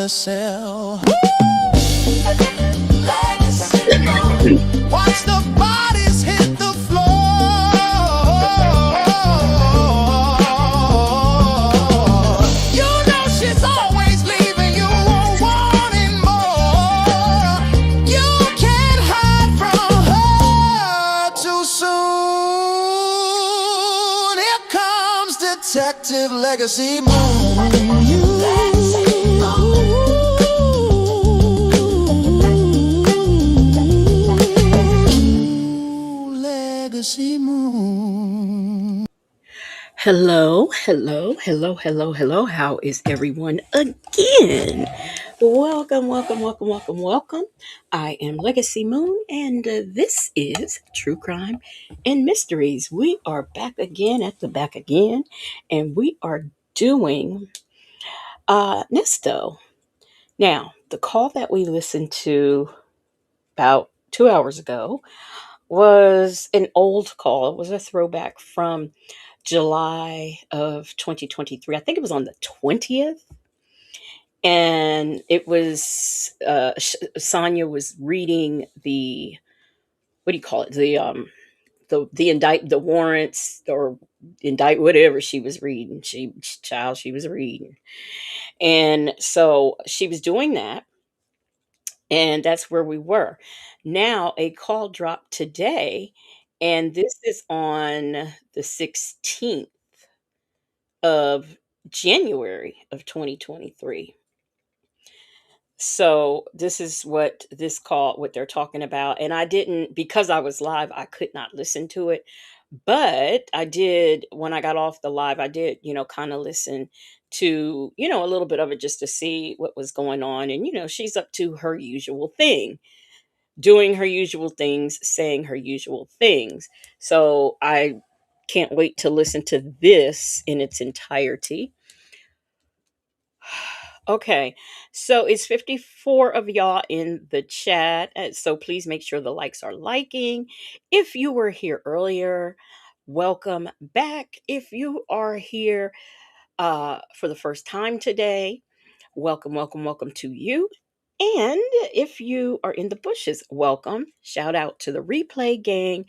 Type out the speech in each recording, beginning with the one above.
the cell. Watch the bodies hit the floor. You know she's always leaving you wanting more. You can't hide from her too soon. Here comes Detective Legacy Moon. Legacy Moon. Hello, hello, hello, hello, hello. How is everyone again? Welcome, welcome, welcome, welcome, welcome. I am Legacy Moon, and this is True Crime and Mysteries. We are back again at the back again, and we are doing Nesto. Now, the call that we listened to about 2 hours ago was an old call. It was a throwback from July of 2023. I think it was on the 20th. And it was Sonya was reading the, what do you call it? The warrants or indict whatever she was reading. She was reading. And so she was doing that, and that's where we were. Now a call dropped today, and this is on the 16th of January of 2023. So this is what they're talking about. And I didn't, because I was live, I could not listen to it. But I did, when I got off the live, I did, kind of listen to, a little bit of it just to see what was going on. And, she's up to her usual thing, doing her usual things, saying her usual things. So I can't wait to listen to this in its entirety. Okay, so it's 54 of y'all in the chat. So please make sure the likes are liking. If you were here earlier, welcome back. If you are here for the first time today, welcome, welcome, welcome to you. And if you are in the bushes, welcome. Shout out to the replay gang.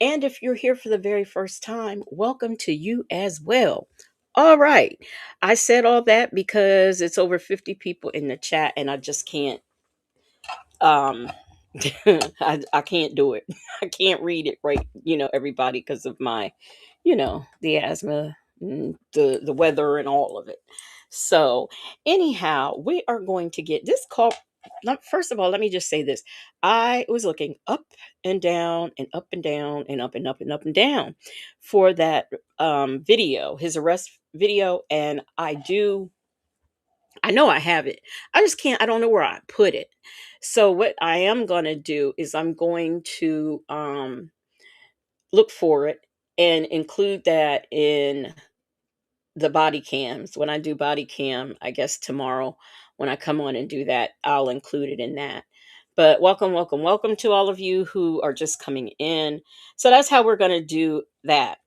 And if you're here for the very first time, welcome to you as well. All right. I said all that because it's over 50 people in the chat, and I just can't um I can't do it. I can't read it right, everybody, because of my, the asthma, the weather and all of it. So, anyhow, we are going to get this call. First of all, let me just say this. I was looking up and down and up and down and up and up and up and down for that video, his arrest video, and I know I have it. I just can't, I don't know where I put it. So what I am going to do is I'm going to look for it and include that in the body cams. When I do body cam, I guess tomorrow when I come on and do that, I'll include it in that. But welcome, welcome, welcome to all of you who are just coming in. So that's how we're going to do that.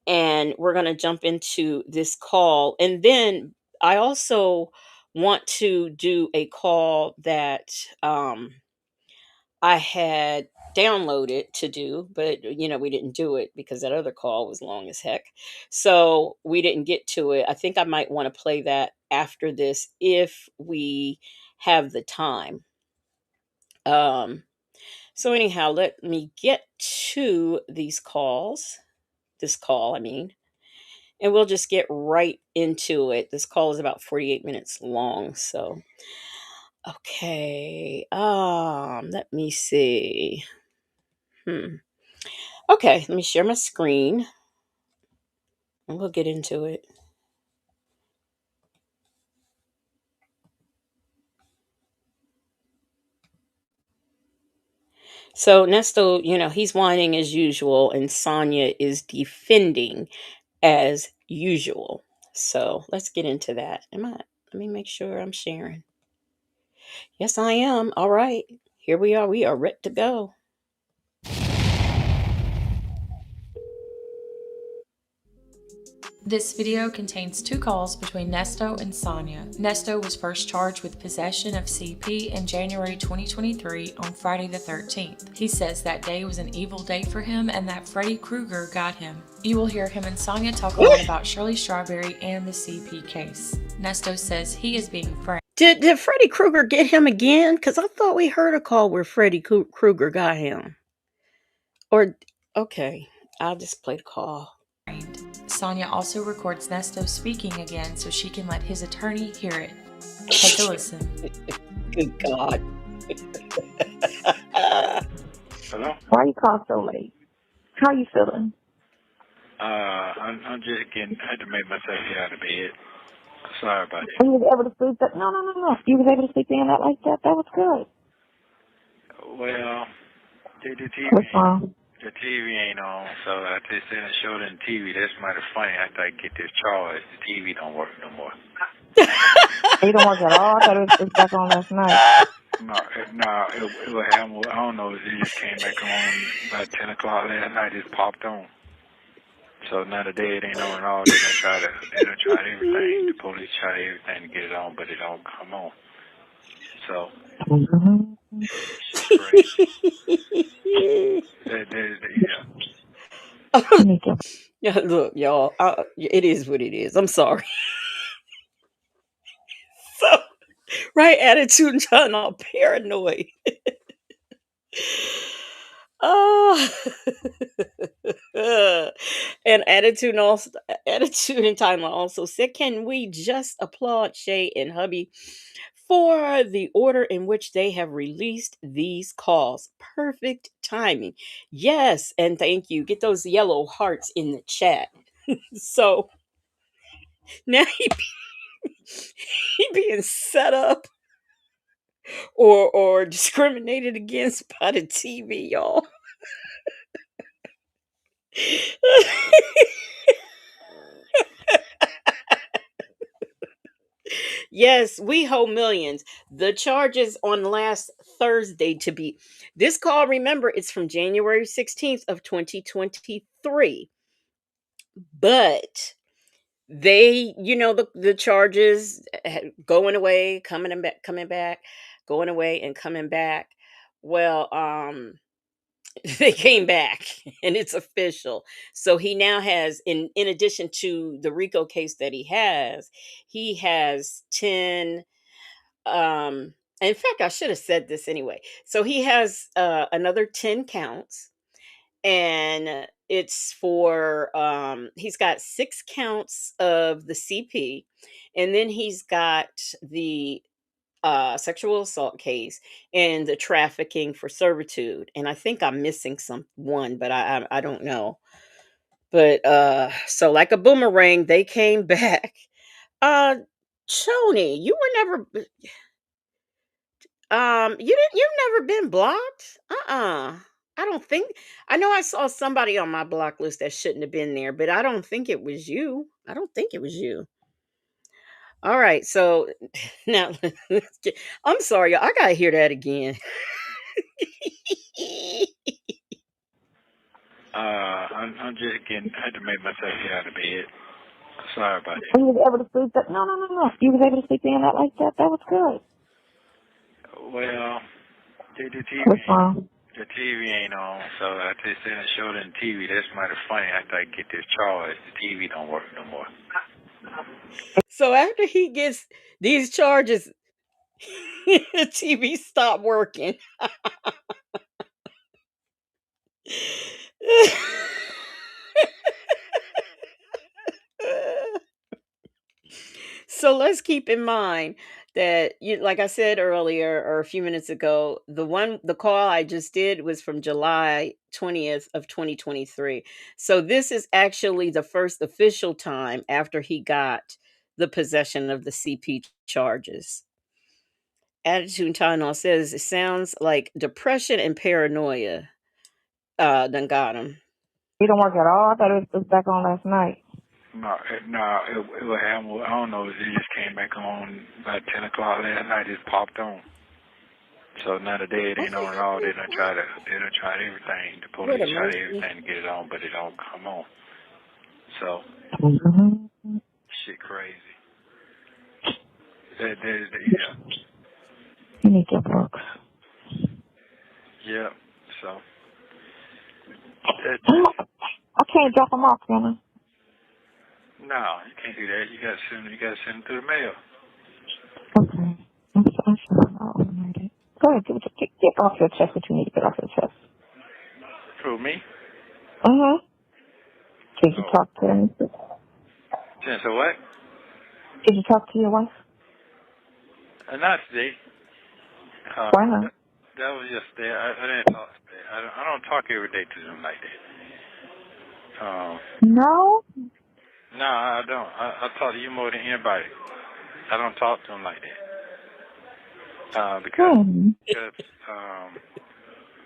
And we're going to jump into this call. And then I also want to do a call that I had downloaded to do, but we didn't do it because that other call was long as heck. So we didn't get to it. I think I might want to play that after this if we have the time. Um, so anyhow, let me get to these calls. This call, I mean. And we'll just get right into it. This call is about 48 minutes long. So, okay. Let me see. Okay, let me share my screen and we'll get into it. So Nesto, he's whining as usual, and Sonya is defending as usual. So let's get into that. Let me make sure I'm sharing. Yes, I am. All right. Here we are. We are ready to go. This video contains 2 calls between Nesto and Sonya. Nesto was first charged with possession of CP in January 2023 on Friday the 13th. He says that day was an evil day for him and that Freddy Krueger got him. You will hear him and Sonya talk a lot about Shirley Strawberry and the CP case. Nesto says he is being framed. Did Freddy Krueger get him again? Because I thought we heard a call where Freddy Krueger got him. Or, okay, I'll just play the call. Sonya also records Nesto speaking again so she can let his attorney hear it. Take a listen. Good God. Hello? Why you call so late? How you feeling? I'm just I had to make myself get out of bed. Sorry about that. You was able to sleep that? No. You was able to sleep in that like that? That was good. Well, the TV, What's wrong? the TV ain't on, so I just seen a show on TV. That's mighty funny. After I get this charge, the TV don't work no more. You don't work at all? I thought it was back on last night. No, it was having, I don't know, it just came back on about 10 o'clock last night, it just popped on. So now today it ain't on at all. They done tried everything. The police tried everything to get it on, but it don't come on. So, it's crazy. Yeah. Yeah, look, y'all, it is what it is. I'm sorry. So, right attitude and trying all paranoid. Oh, and attitude and timeline also said, "Can we just applaud Shay and hubby for the order in which they have released these calls? Perfect timing." Yes, and thank you. Get those yellow hearts in the chat. So now he being set up or discriminated against by the TV, y'all. Yes, we hold millions. The charges on last Thursday to be this call, remember, it's from January 16th of 2023. But they, the charges going away, coming back, going away and coming back. Well, they came back and it's official. So he now has in addition to the RICO case that he has 10 in fact I should have said this anyway. So he has another 10 counts, and it's for he's got 6 counts of the CP, and then he's got the sexual assault case and the trafficking for servitude, and I think I'm missing one, but I don't know. But so like a boomerang, they came back. uh Tony, you were never you've never been blocked? I don't think. I know I saw somebody on my block list that shouldn't have been there, but I don't think it was you. I don't think it was you. All right, so now I'm sorry, y'all, I gotta hear that again. I'm just I had to make myself get out of bed. Sorry about that. You was able to sleep that? No. You was able to sleep in that like that? That was good. Well, the TV. What's wrong? The TV ain't on, so I just seen a show on TV. That's mighty funny. After I get this charge, the TV don't work no more. So after he gets these charges, the TV stopped working. So let's keep in mind that like I said earlier or a few minutes ago, the call I just did was from July 20th of 2023. So this is actually the first official time after he got the possession of the CP charges. Attitude Tylenol says it sounds like depression and paranoia done got him. You don't work at all? I thought it was back on last night. No, it was having, I don't know, it just came back on about 10 o'clock last night, it just popped on. So now today it ain't on at all. They done tried everything. The police tried everything to get it on, but it don't come on. So, shit crazy. Yeah. You need your books. Yeah. So. I can't drop them off, can I? No, you can't do that. You gotta send them through the mail. Okay. I'm sure I'll overnight it. Go ahead, get off your chest what you need to get off your chest. Who, me? Uh-huh. Did you Oh. talk to them? So what? Did you talk to your wife? Not today. Why not? That was yesterday. I didn't talk today. I don't talk every day to them like that. No? No, I don't. I talk to you more than anybody. I don't talk to them like that. Because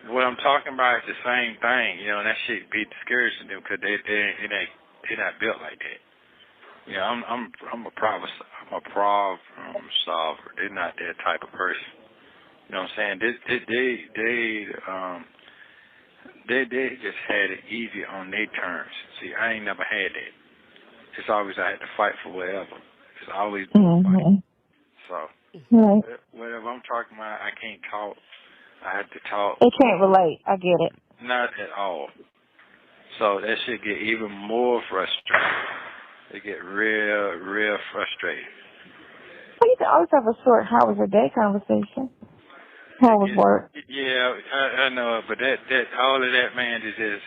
what I'm talking about is the same thing, you know, and that shit be discouraging them because they're not built like that. You know, I'm a problem solver. They're not that type of person. You know what I'm saying? They just had it easy on their terms. See, I ain't never had that. It's always I had to fight for whatever. It's always been a fight. So whatever I'm talking about, I can't talk. I have to talk. They can't relate. I get it. Not at all. So that shit get even more frustrating. They get real frustrated. Well, you can always have a short "how was your day" conversation. How was work? Yeah, I know, but that all of that, man, is just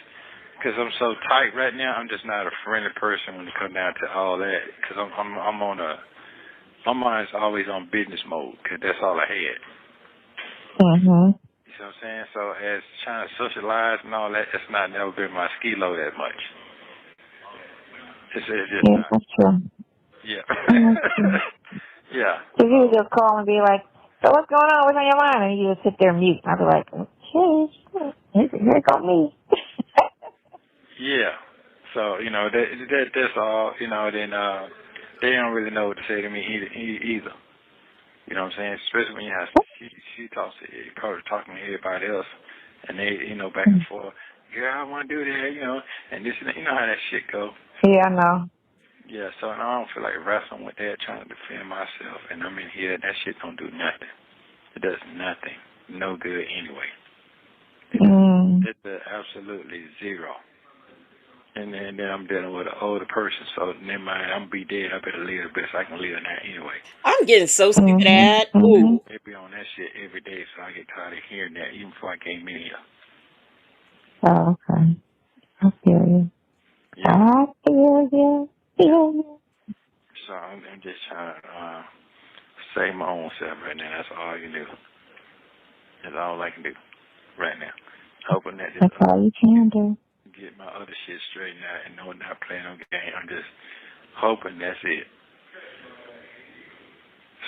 because I'm so tight right now. I'm just not a friendly person when it comes down to all that. Because I'm on my mind's always on business mode. Because that's all I had. Mhm. You know what I'm saying? So as trying to socialize and all that, it's not never been my ski load as much. It's just yeah, not. that's true. Yeah. That's true. Yeah. So you would just call and be like, "So what's going on? What's on your mind?" And you just sit there mute. I'd be like, "Okay, here go me." Yeah. So, you know, that's all, you know, then they don't really know what to say to me either. You know what I'm saying? Especially when you have she talks to probably talking to everybody else and they, you know, back and forth. Yeah, I wanna do that, you know, and this and that, you know how that shit go. Yeah, I know. Yeah, so I don't feel like wrestling with that, trying to defend myself and I'm in here, that shit don't do nothing. It does nothing. No good anyway. It's absolutely zero. And then I'm dealing with an older person, so never mind, I'm going to be dead. I better live the best I can live now anyway. I'm getting so sick of that. Ooh. They be on that shit every day, so I get tired of hearing that even before I came in here. Oh, okay. I feel you. Yeah. I feel you. So I'm just trying to save my own self right now. That's all you do. That's all I can do right now. Hoping that this That's all you can do. get my other shit straightened out and no not playing no game. I'm just hoping that's it.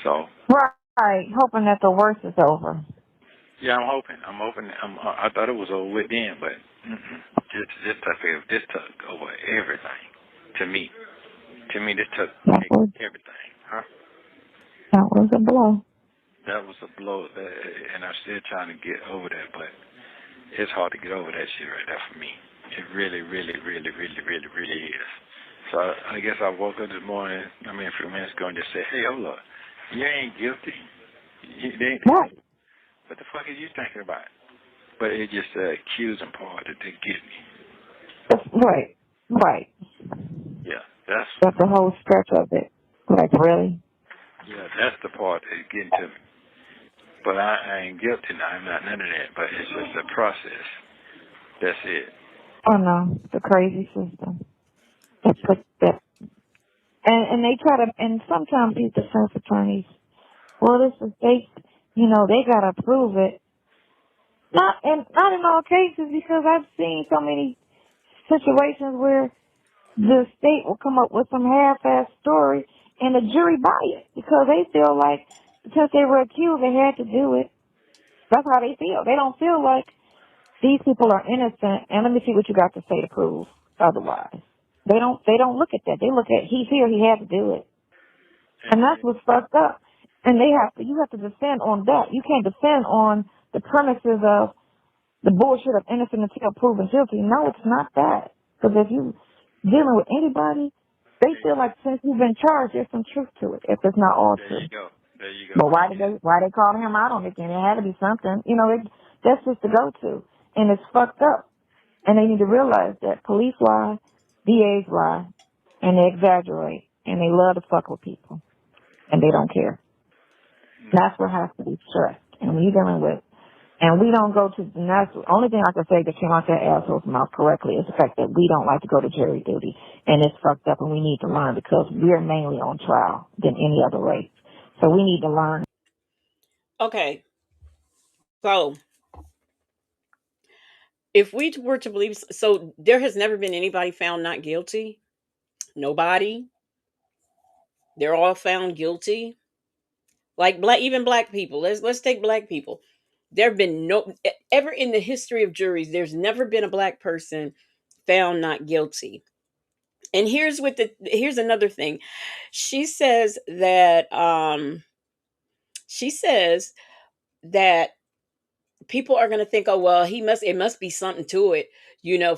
So. Right. Hoping that the worst is over. Yeah, I'm hoping. I thought it was over with then, but this took over everything. To me, this took everything. Huh? That was a blow. That was a blow, and I'm still trying to get over that, but it's hard to get over that shit right there for me. It really, really, really, really, really, really is. So I guess I woke up this morning, a few minutes ago, and just said, hey, hold up. You ain't guilty. What? What the fuck are you thinking about? But it's just the accusing part that they get me. Right. Yeah, that's the whole stretch of it. Like, really? Yeah, that's the part that's getting to me. But I ain't guilty now. I'm not none of that. But it's just a process. That's it. Oh, no. The crazy system. And they try to, and sometimes these defense attorneys, well, this is, they gotta prove it. Not in all cases, because I've seen so many situations where the state will come up with some half-assed story and the jury buy it because they feel like because they were accused, they had to do it. That's how they feel. They don't feel like these people are innocent, and let me see what you got to say to prove otherwise. They don't look at that. They look at he's here, he had to do it. And that's what's fucked up. And you have to defend on that. You can't defend on the premises of the bullshit of innocent until proven guilty. No, it's not that. Because if you dealing with anybody, They feel like since you've been charged, there's some truth to it. If it's not all There you true, go. There you go. but why Yeah. they calling him out on it? And it had to be something. You know, that's just the go-to, and it's fucked up. And they need to realize that police lie, DAs lie, and they exaggerate, and they love to fuck with people, and they don't care. That's what has to be stressed. And when you're dealing with, and we don't go to, and that's the only thing I can say that came out that asshole's mouth correctly is the fact that we don't like to go to jury duty, and it's fucked up, and we need to learn because we're mainly on trial than any other race. So we need to learn. Okay, so if we were to believe, so there has never been anybody found not guilty. Nobody. They're all found guilty. Like even black people. Let's take black people. There have been no ever in the history of juries. There's never been a black person found not guilty. And here's another thing. She says that she says that people are going to think, oh well, it must be something to it,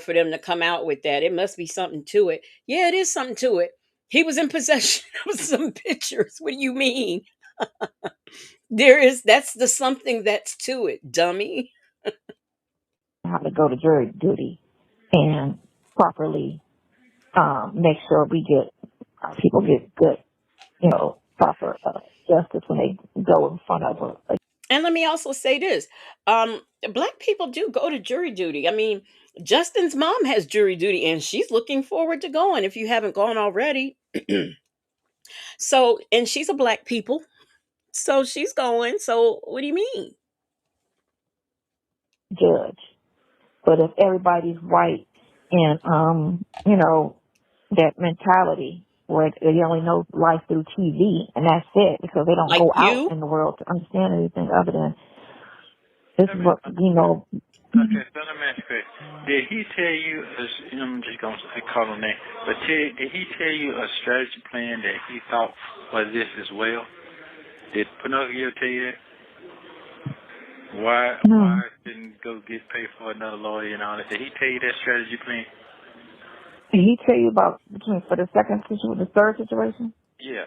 for them to come out with that. It must be something to it. Yeah, it is something to it. He was in possession of some pictures. What do you mean? That's the something that's to it, dummy. How to go to jury duty and properly make sure we get people get good, proper justice when they go in front of a. And let me also say this. Black people do go to jury duty. I mean, Justin's mom has jury duty and she's looking forward to going if you haven't gone already. So, and she's a black people. So she's going. So what do you mean? Judge. But if everybody's white and that mentality where they only know life through TV and that's it because they don't Like go out you? in the world to understand anything other than this Let is me, what okay, so let me ask you, did he tell you, I'm just going to call him name, but did he tell you a strategy plan that he thought was this as well? Did Pinocchio tell you that? Why didn't go get paid for another lawyer and all that? Did he tell you that strategy plan? Did he tell you about for the the third situation? Yeah.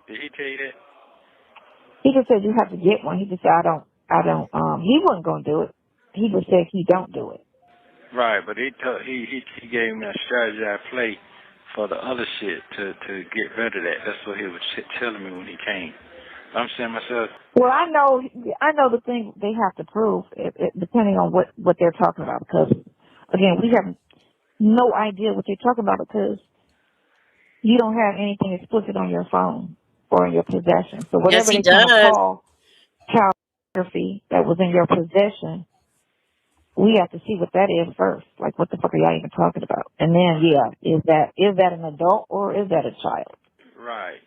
Did he tell you that? He just said you have to get one. He just said I don't he wasn't gonna do it. He just said he don't do it. Right, but he gave me a strategy I play for the other shit to get rid of that. That's what he was telling me when he came. I'm saying myself. Well, I know the thing they have to prove, depending on what they're talking about. Because again, we have no idea what they're talking about because you don't have anything explicit on your phone or in your possession. So Yes, whatever he they're trying to does. call child pornography that was in your possession, we have to see what that is first. Like, what the fuck are y'all even talking about? And then, is that an adult or is that a child? Right.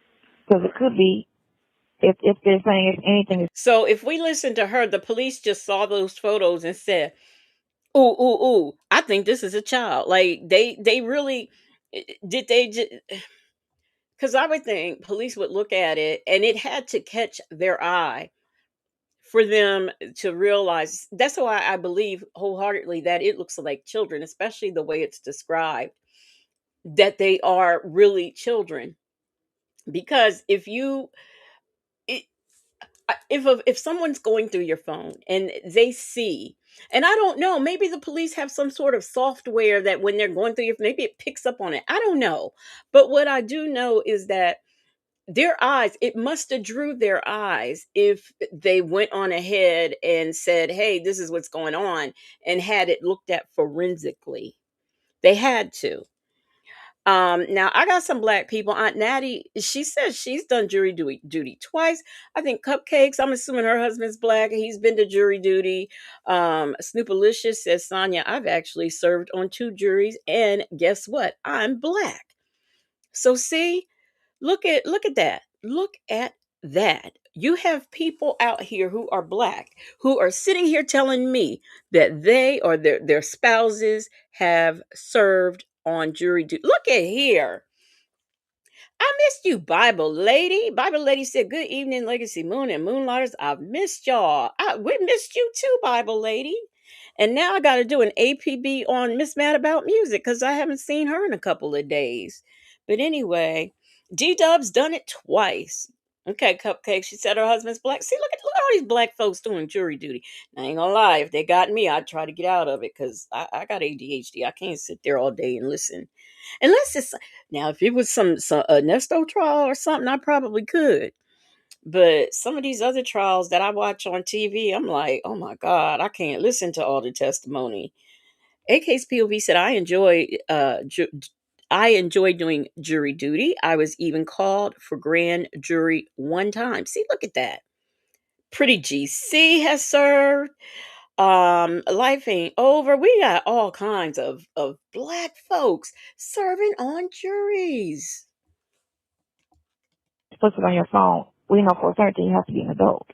Because it could be. If they're saying if anything is So if we listen to her, the police just saw those photos and said, "Ooh, ooh, ooh! I think this is a child." Like they really did they just because I would think police would look at it and it had to catch their eye for them to realize. That's why I believe wholeheartedly that it looks like children, especially the way it's described, that they are really children. Because if someone's going through your phone and they see, and I don't know, maybe the police have some sort of software that when they're going through your, maybe it picks up on it, I don't know. But what I do know is that their eyes, it must have drew their eyes if they went on ahead and said, hey, this is what's going on, and had it looked at forensically. They had to. Now I got some black people. Aunt Natty, she says she's done jury duty twice. I think Cupcakes, I'm assuming her husband's black. He's been to jury duty. Snoopalicious says, Sonya, I've actually served on 2 juries, and guess what? I'm black. So see, look at that. Look at that. You have people out here who are black who are sitting here telling me that they or their spouses have served on jury duty. Look at here. I missed you, Bible Lady. Bible Lady said, good evening, Legacy Moon and Moonlighters. I've missed y'all. We missed you too, Bible Lady. And now I got to do an APB on Miss Mad About Music because I haven't seen her in a couple of days. But anyway, D Dub's done it twice. Okay, Cupcake. She said her husband's black. See, look at all these black folks doing jury duty. I ain't gonna lie, if they got me, I'd try to get out of it because I got ADHD. I can't sit there all day and listen. Unless it's now, if it was some a Nesto trial or something, I probably could. But some of these other trials that I watch on TV, I'm like, oh my God, I can't listen to all the testimony. AK's POV said, I enjoy doing jury duty. I was even called for grand jury one time. See, look at that. Pretty GC has served. Life ain't over. We got all kinds of black folks serving on juries. Put it on your phone. We know for certain you have to be an adult.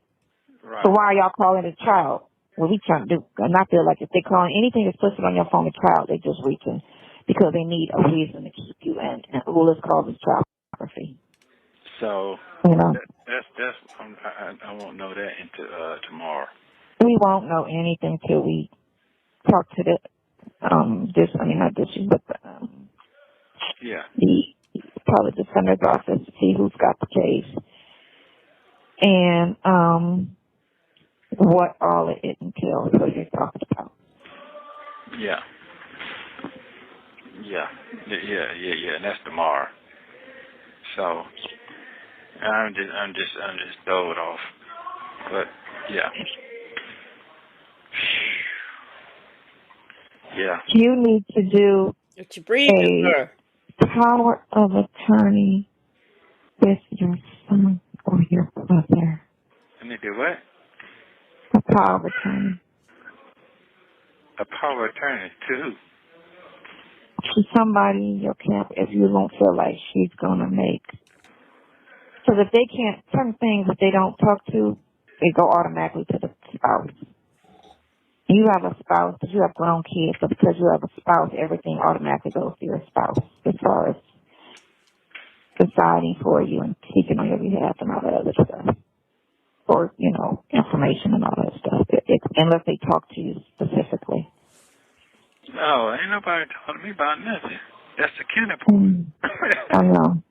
Right. So why are y'all calling it a child? What we trying to do? And I feel like if they calling anything that's listed on your phone a child, they just reaching because they need a reason to keep you in. And well, let's call this child pornography. So You know, that's I won't know that until tomorrow. we won't know anything till we talk to the not this, but Yeah. the probably the senator's office to see who's got the case and what all it entails. What you're talking about. Yeah. Yeah. And that's tomorrow. So I'm just throwed off. But yeah. Yeah. You need to do What you breathing for? power of attorney with your son or your brother. I need to do what? A power of attorney. A power of attorney to who? To somebody in your camp if you don't feel like she's going to make. Because if they can't, certain things that they don't talk to, they go automatically to the spouse. You have a spouse, but you have grown kids, so because you have a spouse, everything automatically goes to your spouse as far as deciding for you and speaking on your behalf and all that other stuff. Or, information and all that stuff. Unless they talk to you specifically. No, ain't nobody talking to me about nothing. That's the killing part. I know.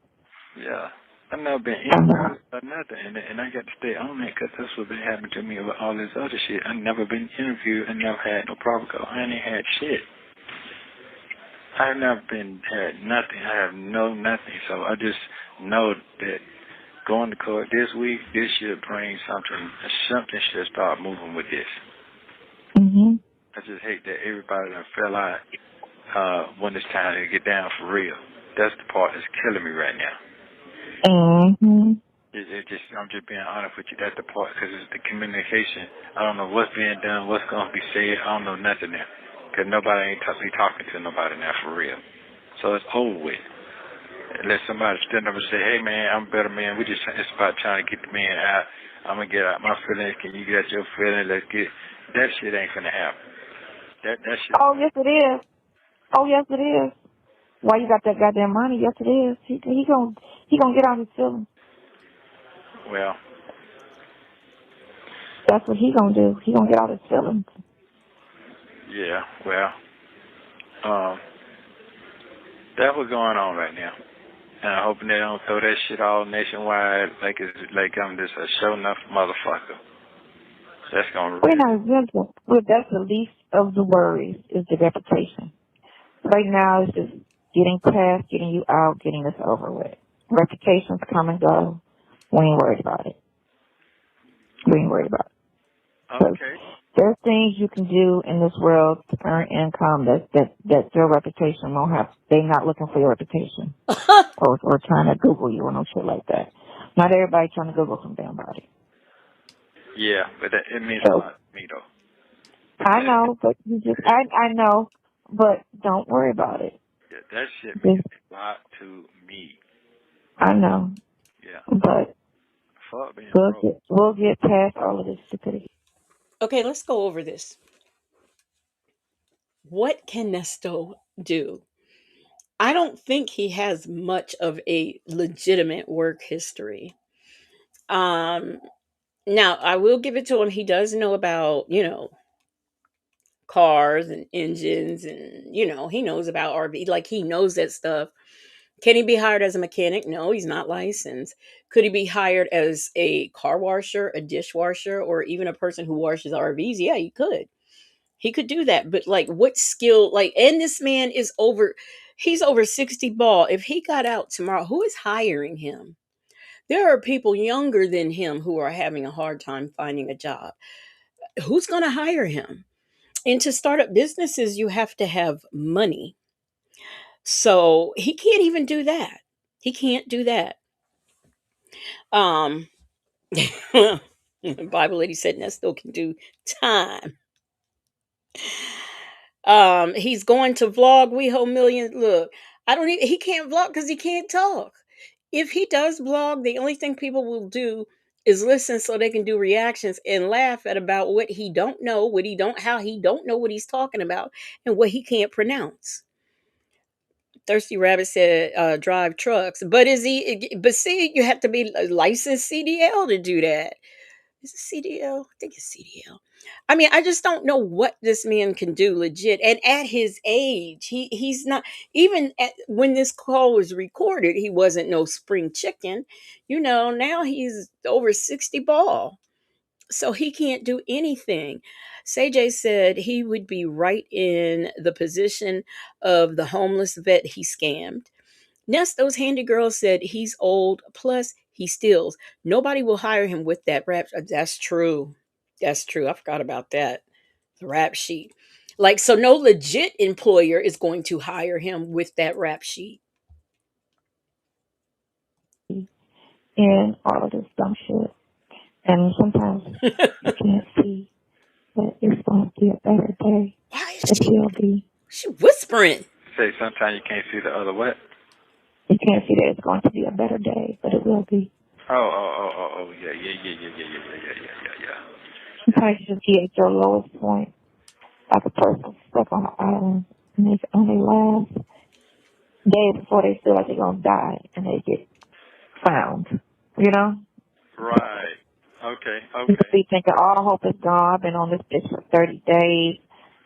Yeah. I've never been interviewed or nothing, and I got to stay on that because that's what's been happening to me with all this other shit. I've never been interviewed and never had no problem. I ain't had shit. I've never had nothing. I have nothing. So I just know that going to court this week, this should bring something. Something should start moving with this. Mhm. I just hate that everybody done fell out when it's time to get down for real. That's the part that's killing me right now. Mhm. I'm just being honest with you. That's the part, because it's the communication. I don't know what's being done, what's going to be said. I don't know nothing now, because nobody ain't be talking to nobody now for real. So it's over with. Let somebody stand up and say, "Hey man, I'm a better man. It's about trying to get the man out. I'm gonna get out my feelings. Can you get out your feelings? Let's get." That shit ain't gonna happen. That shit. Oh yes, it is. Oh yes, it is. Why you got that goddamn money? Yes, it is. He gonna get out his feelings. Well, that's what he gonna do. He gonna get out his feelings. Yeah. Well, that's what's going on right now. And I'm hoping they don't throw that shit all nationwide like I'm just a show enough motherfucker. That's gonna. We're not exempt. That's the least of the worries is the reputation. Right now, it's just getting past, getting you out, getting this over with. Reputations come and go. We ain't worried about it. Okay. There are things you can do in this world to earn income that your reputation won't have. They're not looking for your reputation or trying to Google you or no shit like that. Not everybody trying to Google some damn body. Yeah, but it means a lot to me though. I know, but I know, but don't worry about it. Yeah, that shit means a lot to me. I know. Yeah. But we'll get past all of this stupidity. Okay, let's go over this. What can Nesto do? I don't think he has much of a legitimate work history. Um, Now I will give it to him. He does know about, cars and engines and, he knows about RV. Like he knows that stuff. Can he be hired as a mechanic? No, he's not licensed. Could he be hired as a car washer, a dishwasher, or even a person who washes RVs? Yeah, he could. He could do that. But like what skill like and this man is over he's over 60 ball. If he got out tomorrow, who is hiring him? There are people younger than him who are having a hard time finding a job. Who's going to hire him? And to start up businesses, you have to have money. So he can't even do that. He can't do that. Um, Bible lady said Nesto can do time. He's going to vlog. We hold millions. Look, I don't even, he can't vlog because he can't talk. If he does vlog, the only thing people will do is listen so they can do reactions and laugh at about what he don't know, what he don't, how he don't know what he's talking about, and what he can't pronounce. Thirsty Rabbit said, drive trucks. But is he, but see, you have to be a licensed CDL to do that. Is it CDL? I think it's CDL. I mean, I just don't know what this man can do legit. And at his age, he's not even when this call was recorded, he wasn't no spring chicken. You know, now he's over 60 ball. So he can't do anything. Say said he would be right in the position of the homeless vet he scammed. Nesto's handy girl said he's old, plus he steals. Nobody will hire him with that rap. That's true. That's true. I forgot about that. The rap sheet. Like, so no legit employer is going to hire him with that rap sheet. And all of this dumb shit. And sometimes you can't see that it's going to be a better day. Why is It will be. she whispering? Say sometimes you can't see the other what? You can't see that it's going to be a better day, but it will be. Yeah, yeah. Sometimes you just get at your lowest point, like a person stuck on an island, and they on their last day before they feel like they're going to die, and they get found, you know? Right. Okay. You could be thinking, all hope is gone. I've been on this bitch for 30 days.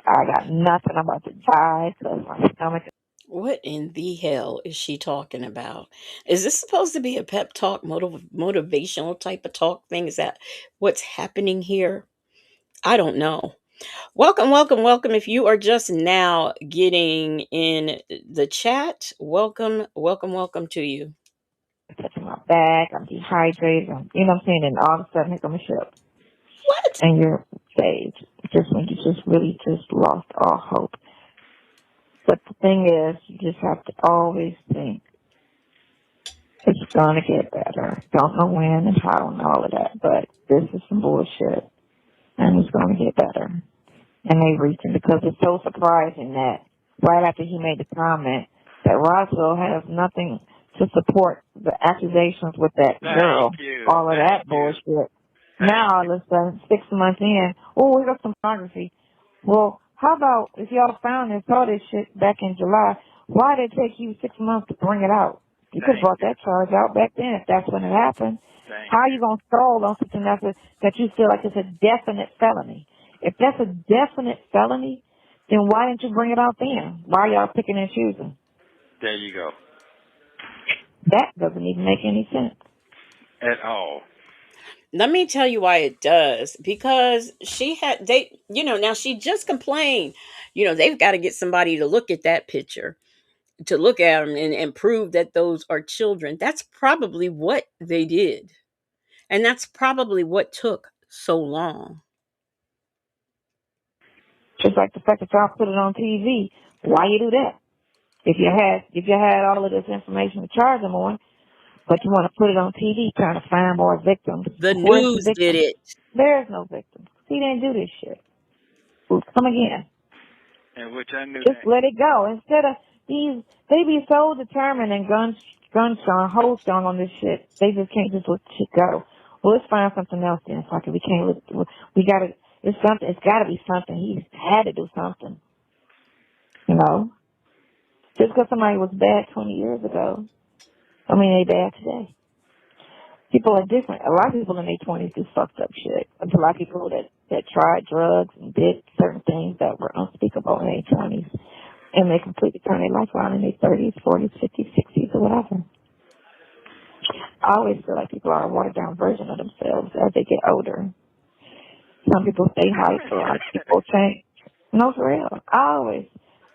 I got nothing. I'm about to die because my stomach. What in the hell is she talking about? Is this supposed to be a pep talk, motivational type of talk thing? Is that what's happening here? I don't know. Welcome, welcome, welcome. If you are just now getting in the chat, welcome, welcome, welcome to you. Touching my back, I'm dehydrated, you know what I'm saying? And all of a sudden, here comes a ship. What? And you're saved. Just when you just really just lost all hope. But the thing is, you just have to always think it's going to get better. Don't know when and how and all of that, but this is some bullshit. And it's going to get better. And they reaching because it's so surprising that right after he made the comment that Roswell has nothing to support the accusations with that girl, all of that bullshit. Now all of a sudden, 6 months in, oh, we got some pornography. Well, how about if y'all found and saw this shit back in July, why did it take you 6 months to bring it out? You could have brought that charge out back then if that's when it happened. How are you going to stall on something that you feel like it's a definite felony? If that's a definite felony, then why didn't you bring it out then? Why are y'all picking and choosing? There you go. That doesn't even make any sense. At all. Let me tell you why it does. Because now she just complained, they've got to get somebody to look at that picture, to look at them and prove that those are children. That's probably what they did. And that's probably what took so long. Just like the fact that y'all put it on TV. Why you do that? If you had all of this information to charge them on, but you want to put it on TV trying to find more victims. The Where's the news victim? did it. There's no victims. He didn't do this shit. Come again. And which I knew Just that. let it go. Instead of they be so determined and gun strong, hold strong on this shit. They just can't just let shit go. Well, let's find something else then. Fuck it. We can't we gotta, it's something, it's gotta be something. He had to do something. You know? Just because somebody was bad 20 years ago, I mean, they bad today. People are different. A lot of people in their 20s do fucked up shit. There's a lot of people that tried drugs and did certain things that were unspeakable in their 20s. And they completely turn their life around in their 30s, 40s, 50s, 60s, or whatever. I always feel like people are a watered down version of themselves as they get older. Some people stay hyper, like people change. No, for real. I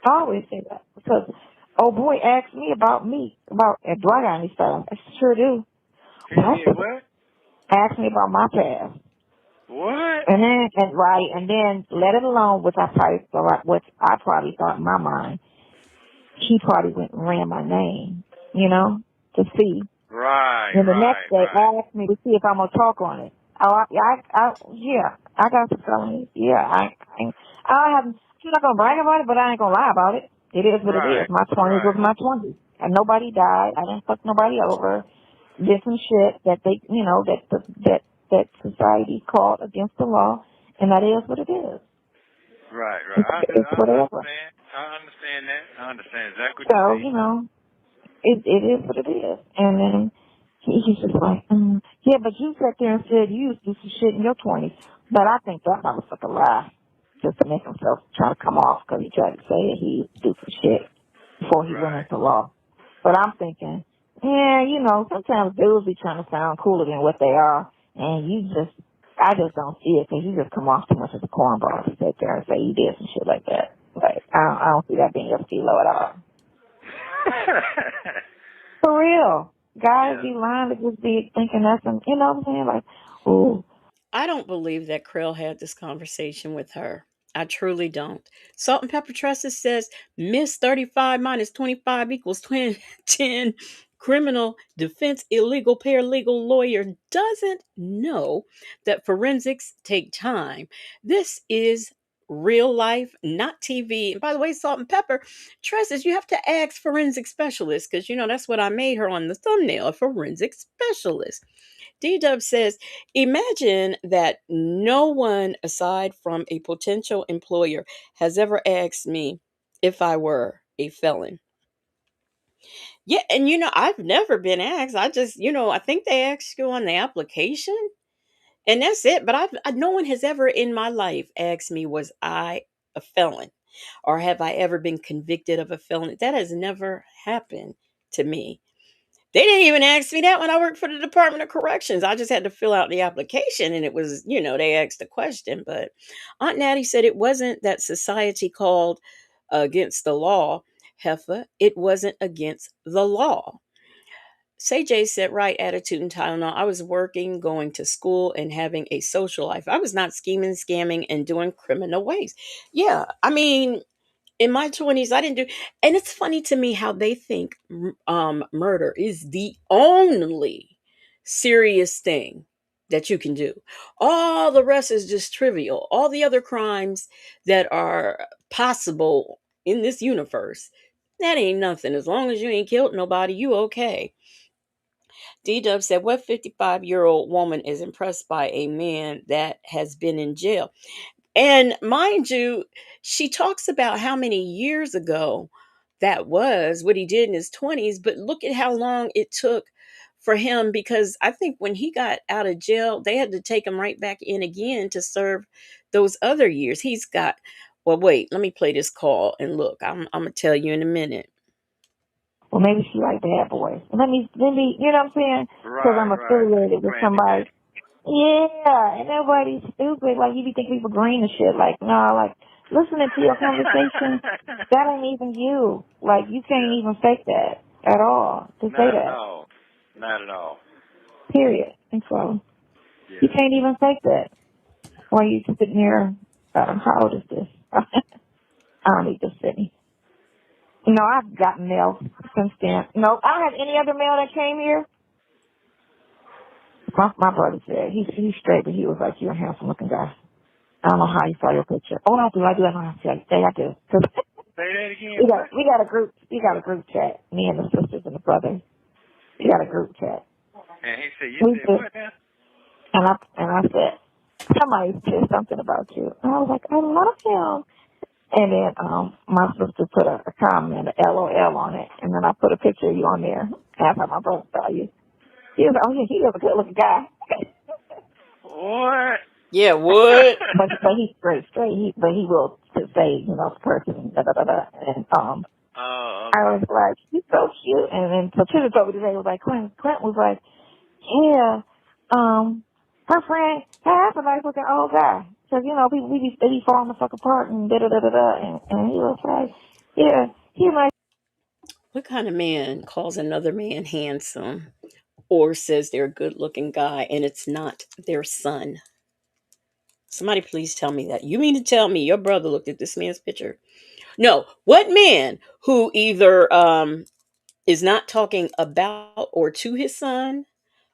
always say that because old boy asked me about do I got any style? I sure do. He Well, I did said, what? ask me about my past. What? And then let it alone, which I probably thought in my mind, he probably went and ran my name, to see. Right, Then the next right, day, right. asked me to see if I'm gonna talk on it. I got some felonies. Yeah, I haven't. I'm not gonna brag about it, but I ain't gonna lie about it. It is what it is. Right, My 20s was right, my 20s, and nobody died. I didn't fuck nobody over. Did some shit that that society called against the law, and that is what it is. right, right. It's I whatever. understand. I understand that. I understand exactly what So you mean. it is what it is. And then he's just like, yeah, but you sat there and said you used to do some shit in your 20s. But I think that motherfucker lied just to make himself try to come off because he tried to say that he used to do some shit before he went Right. into law. But I'm thinking, yeah, sometimes dudes be trying to sound cooler than what they are. And I just don't see it because you just come off too much as a cornball to sit there and say you did some shit like that. Like, I don't see that being your stilo at all. For real. Guys Yeah. be lying to just be thinking that's some, you know what I'm saying? Like, ooh. I don't believe that Krill had this conversation with her. I truly don't. Salt and Pepper Tresses says Miss 35 minus 25 equals 10. Criminal defense illegal paralegal lawyer doesn't know that forensics take time. This is real life, not TV. And by the way, Salt and Pepper Tresses, you have to ask forensic specialist because that's what I made her on the thumbnail, a forensic specialist. D Dub says, imagine that no one aside from a potential employer has ever asked me if I were a felon. Yeah, and I've never been asked. I just, I think they asked you on the application, and that's it. But no one has ever in my life asked me, was I a felon? Or have I ever been convicted of a felony? That has never happened to me. They didn't even ask me that when I worked for the Department of Corrections. I just had to fill out the application and it was, they asked a question. But Aunt Natty said it wasn't that society called against the law, Heffa. It wasn't against the law. Say Jay said, right attitude and Tylenol. I was working, going to school, and having a social life. I was not scheming, scamming, and doing criminal ways. Yeah, I mean, in my 20s I didn't do, and it's funny to me how they think murder is the only serious thing that you can do. All the rest is just trivial. All the other crimes that are possible in this universe, that ain't nothing. As long as you ain't killed nobody, you okay. D-Dub said, what 55-year-old woman is impressed by a man that has been in jail? And mind you, she talks about how many years ago that was, what he did in his 20s, but look at how long it took for him, because I think when he got out of jail, they had to take him right back in again to serve those other years. Well, wait, let me play this call and look. I'm going to tell you in a minute. Well, maybe she like bad boys. Let me, you know what I'm saying? Because Right, I'm right. affiliated with Playing the somebody. game. Yeah, and nobody's stupid. Like, you be thinking people green and shit. Like, no, like, listening to your conversation, that ain't even you. Like, you can't Yeah. even fake that at all to say Not at that. all. Not at all. Period. And so, you Yeah. can't even fake that. While you sitting here, how old is this? I don't need this city. No, I've gotten mail since then. No, I don't have any other mail that came here. My brother said he's straight, but he was like, "You're a handsome looking guy." I don't know how he saw your picture. Oh, I do. I know how to tell you. I do. Say that again. we What? got a group chat. Me and the sisters and the brothers. We got a group chat. And he said, you We said just what now? and I said, somebody said something about you. And I was like, I love him. And then my sister put a comment, a LOL on it, and then I put a picture of you on there. After my brother saw you, he was like, oh yeah, he was a good looking guy. What? Yeah, what? but he's straight. But he will say, the person, da da da da. And Oh, I okay. was like, he's so cute. And then so Trisha told me today, was like, Clint was like, yeah, her friend half a nice looking old guy. Cause people they be falling the fuck apart and da da da da da. And he was like, yeah, he like. What kind of man calls another man handsome or says they're a good looking guy and it's not their son? Somebody please tell me that. You mean to tell me your brother looked at this man's picture? No. What man who either is not talking about or to his son,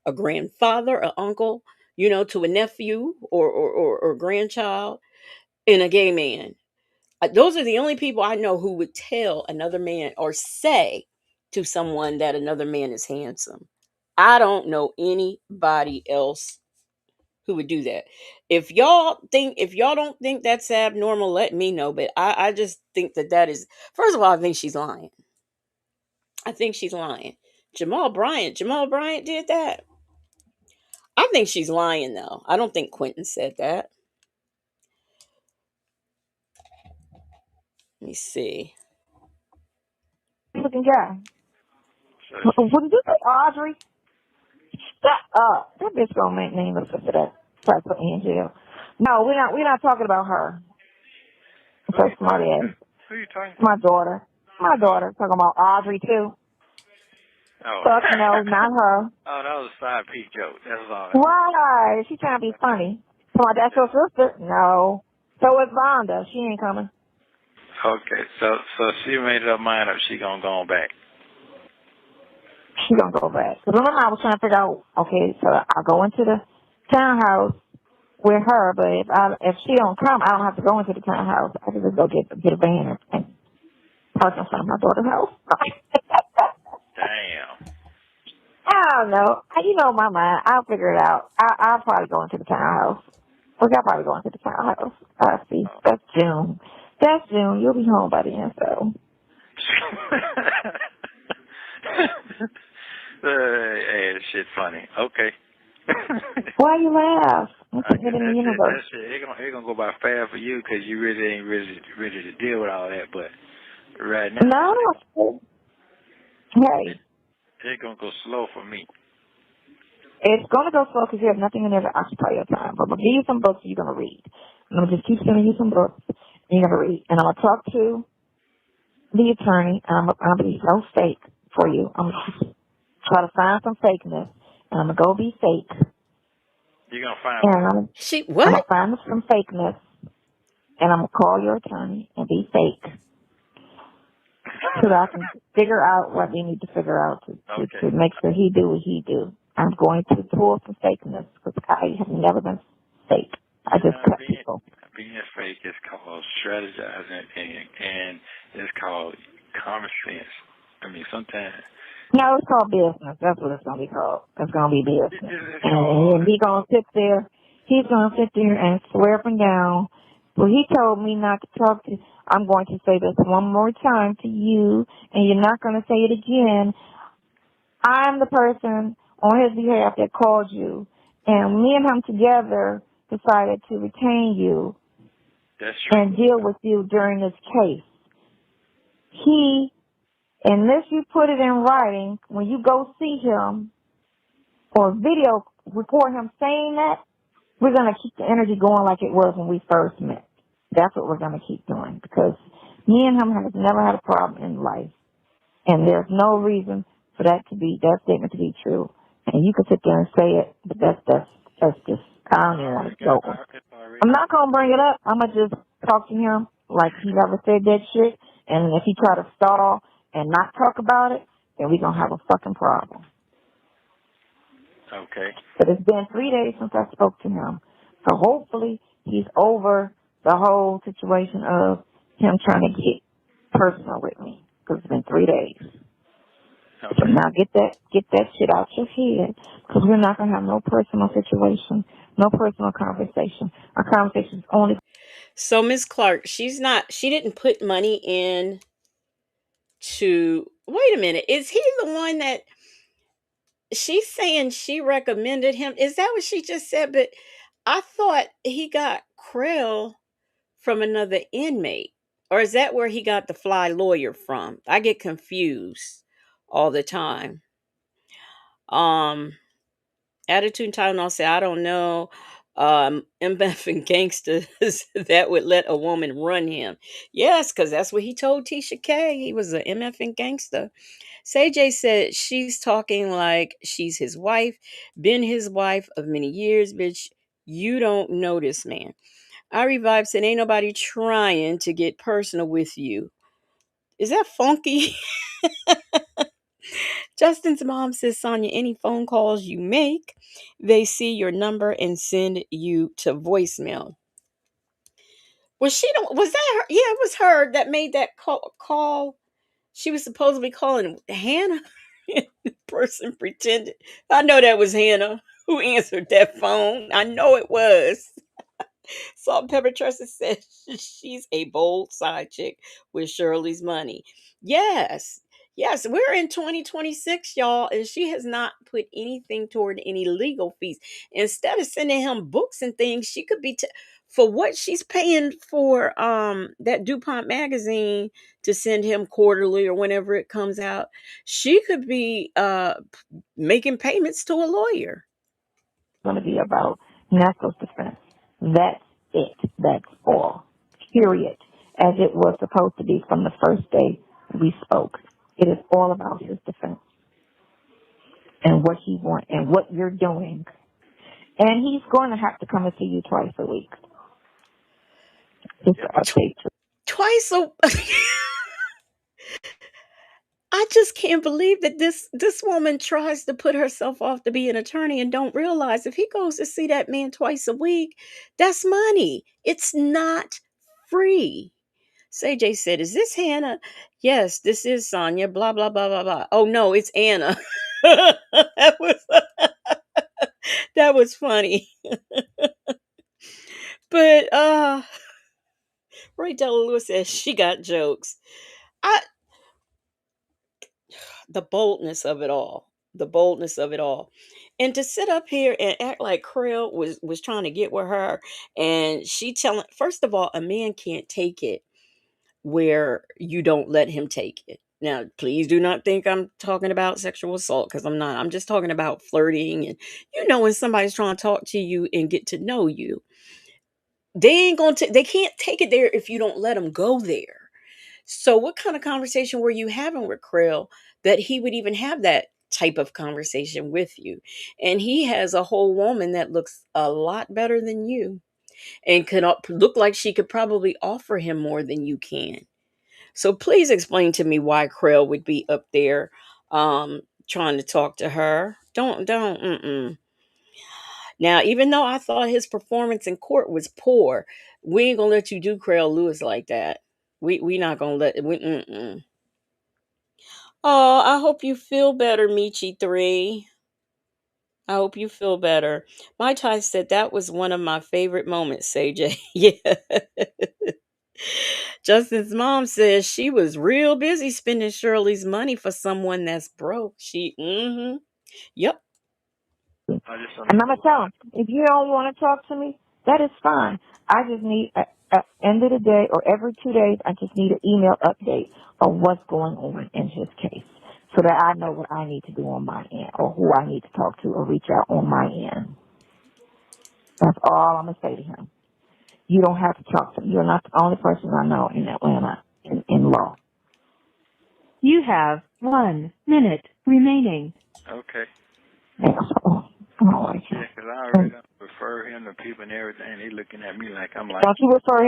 a grandfather, an uncle, to a nephew or grandchild, and a gay man? Those are the only people I know who would tell another man or say to someone that another man is handsome. I don't know anybody else who would do that. If y'all don't think that's abnormal, let me know. But I just think that is, first of all, I think she's lying. I think she's lying. Jamal Bryant did that. I think she's lying though. I don't think Quentin said that. Let me see. Looking guy. So What did you say, Audrey? Shut up. That bitch gonna make name us for that. Try to put me in jail. No, we're not talking about her. who So you smart talking to? ass. Who you talking to? My daughter. My Oh, daughter. Talking about Audrey too. oh. Fuck no, not her. Oh, that was a side peak joke. That's all that was. Why? She trying to be funny. Come on, that's your sister? No. So is Vonda. She ain't coming. Okay, so she made her mind up. She gonna go on back. She gonna go back. Cause remember I was trying to figure out, okay, so I'll go into the townhouse with her, but if she don't come, I don't have to go into the townhouse. I can just go get a van and park in front of my daughter's house. Damn. I don't know. You know my mind. I'll figure it out. I'll probably go into the townhouse. Look, I'll probably go into the townhouse. See. Oh. That's June. That's June. You'll be home by then, so. Hey, that shit funny. Okay. Why you laugh? I'm putting it in the That universe. shit, it gonna go by fast for you because you really ain't ready to deal with all that. But right now, No. Hey, it gonna go slow for me. it's going to go slow because you have nothing in there to occupy your time. But I'm going to give you some books you're going to read. I'm going to just keep sending you some books and you're going to read. And I'm going to talk to the attorney and I'm going to be so fake for you. I'm going to try to find some fakeness and I'm going to go be fake. You gonna find And what? She I'm going what? to find some fakeness and I'm going to call your attorney and be fake so that I can figure out what we need to figure out Okay. to make sure he do what he do. I'm going to pull some fakeness because I have never been fake. I just cut Being people. fake is called strategizing and it's called common sense. I mean, sometimes No, it's called business. That's what it's going to be called. It's going to be business. it's called all And that. he's going to sit there. He's going to sit there and swear up and down. Well, he told me not to talk to. I'm going to say this one more time to you, and you're not going to say it again. I'm the person on his behalf that called you, and me and him together decided to retain you That's true. and deal with you during this case. He, unless you put it in writing, when you go see him or video record him saying that, we're going to keep the energy going like it was when we first met. That's what we're going to keep doing because me and him have never had a problem in life. And there's no reason for that statement to be true. And you can sit there and say it, but that's just, I don't even want to go. It's already I'm got not going to bring it up. I'm going to just talk to him like he never said that shit. And if he try to stall and not talk about it, then we're going to have a fucking problem. okay. But it's been 3 days since I spoke to him. So hopefully he's over the whole situation of him trying to get personal with me. Because it's been 3 days. So Okay. now get that shit out your head. Because we're not going to have no personal situation, no personal conversation. Our conversation is only. So Miss Clark, she didn't put money in to, wait a minute, is he the one that she's saying she recommended him? Is that what she just said? But I thought he got Krill from another inmate. Or is that where he got the fly lawyer from? I get confused all the time. Um, Attitude and Tylenol say, I don't know. MF and gangsters that would let a woman run him. Yes, because that's what he told Tisha K. He was an MF and gangster. Say J said she's talking like she's his wife, been his wife of many years, bitch. You don't know this man. I revived said, ain't nobody trying to get personal with you. Is that funky? Justin's mom says, Sonya, any phone calls you make, they see your number and send you to voicemail. Was that her? Yeah, it was her that made that call. She was supposedly calling Hannah. The person pretended. I know that was Hannah who answered that phone. I know it was. Salt and Pepper Trusted says she's a bold side chick with Shirley's money. Yes. Yes, we're in 2026, y'all, and she has not put anything toward any legal fees. Instead of sending him books and things, she could be for what she's paying for that DuPont magazine to send him quarterly or whenever it comes out. She could be making payments to a lawyer. Going to be about Nesto's defense. That's it. That's all. Period. As it was supposed to be from the first day we spoke. It is all about his defense and what he wants and what you're doing. And he's going to have to come and see you twice a week. Just to update you. Twice a I just can't believe that this woman tries to put herself off to be an attorney and don't realize if he goes to see that man twice a week, that's money. It's not free. Say J said, "Is this Hannah?" Yes, this is Sonya. Blah blah blah blah blah. Oh no, it's Anna. that was that was funny. But Ray Della Lewis says she got jokes. I the boldness of it all. The boldness of it all. And to sit up here and act like Krill was trying to get with her and she telling first of all, a man can't take it where you don't let him take it. Now, please do not think I'm talking about sexual assault because I'm not. I'm just talking about flirting and when somebody's trying to talk to you and get to know you. They can't take it there if you don't let them go there. So, what kind of conversation were you having with Krill that he would even have that type of conversation with you? And he has a whole woman that looks a lot better than you and could look like she could probably offer him more than you can. So, please explain to me why Krill would be up there trying to talk to her. Mm-mm. Now, even though I thought his performance in court was poor, we ain't gonna let you do Krill Lewis like that. We not gonna let we. Mm-mm. Oh, I hope you feel better, Michi3. I hope you feel better. My Ty said that was one of my favorite moments, CJ. Yeah. Justin's mom says she was real busy spending Shirley's money for someone that's broke. Yep. And I'm going to tell him, if you don't want to talk to me, that is fine. I just need, at end of the day or every 2 days, I just need an email update of what's going on in his case so that I know what I need to do on my end or who I need to talk to or reach out on my end. That's all I'm going to say to him. You don't have to talk to me. You're not the only person I know in Atlanta in law. You have 1 minute remaining. Okay. Yeah, so, Yeah, because I already refer him to people and everything. He looking at me like I'm like. Don't you refer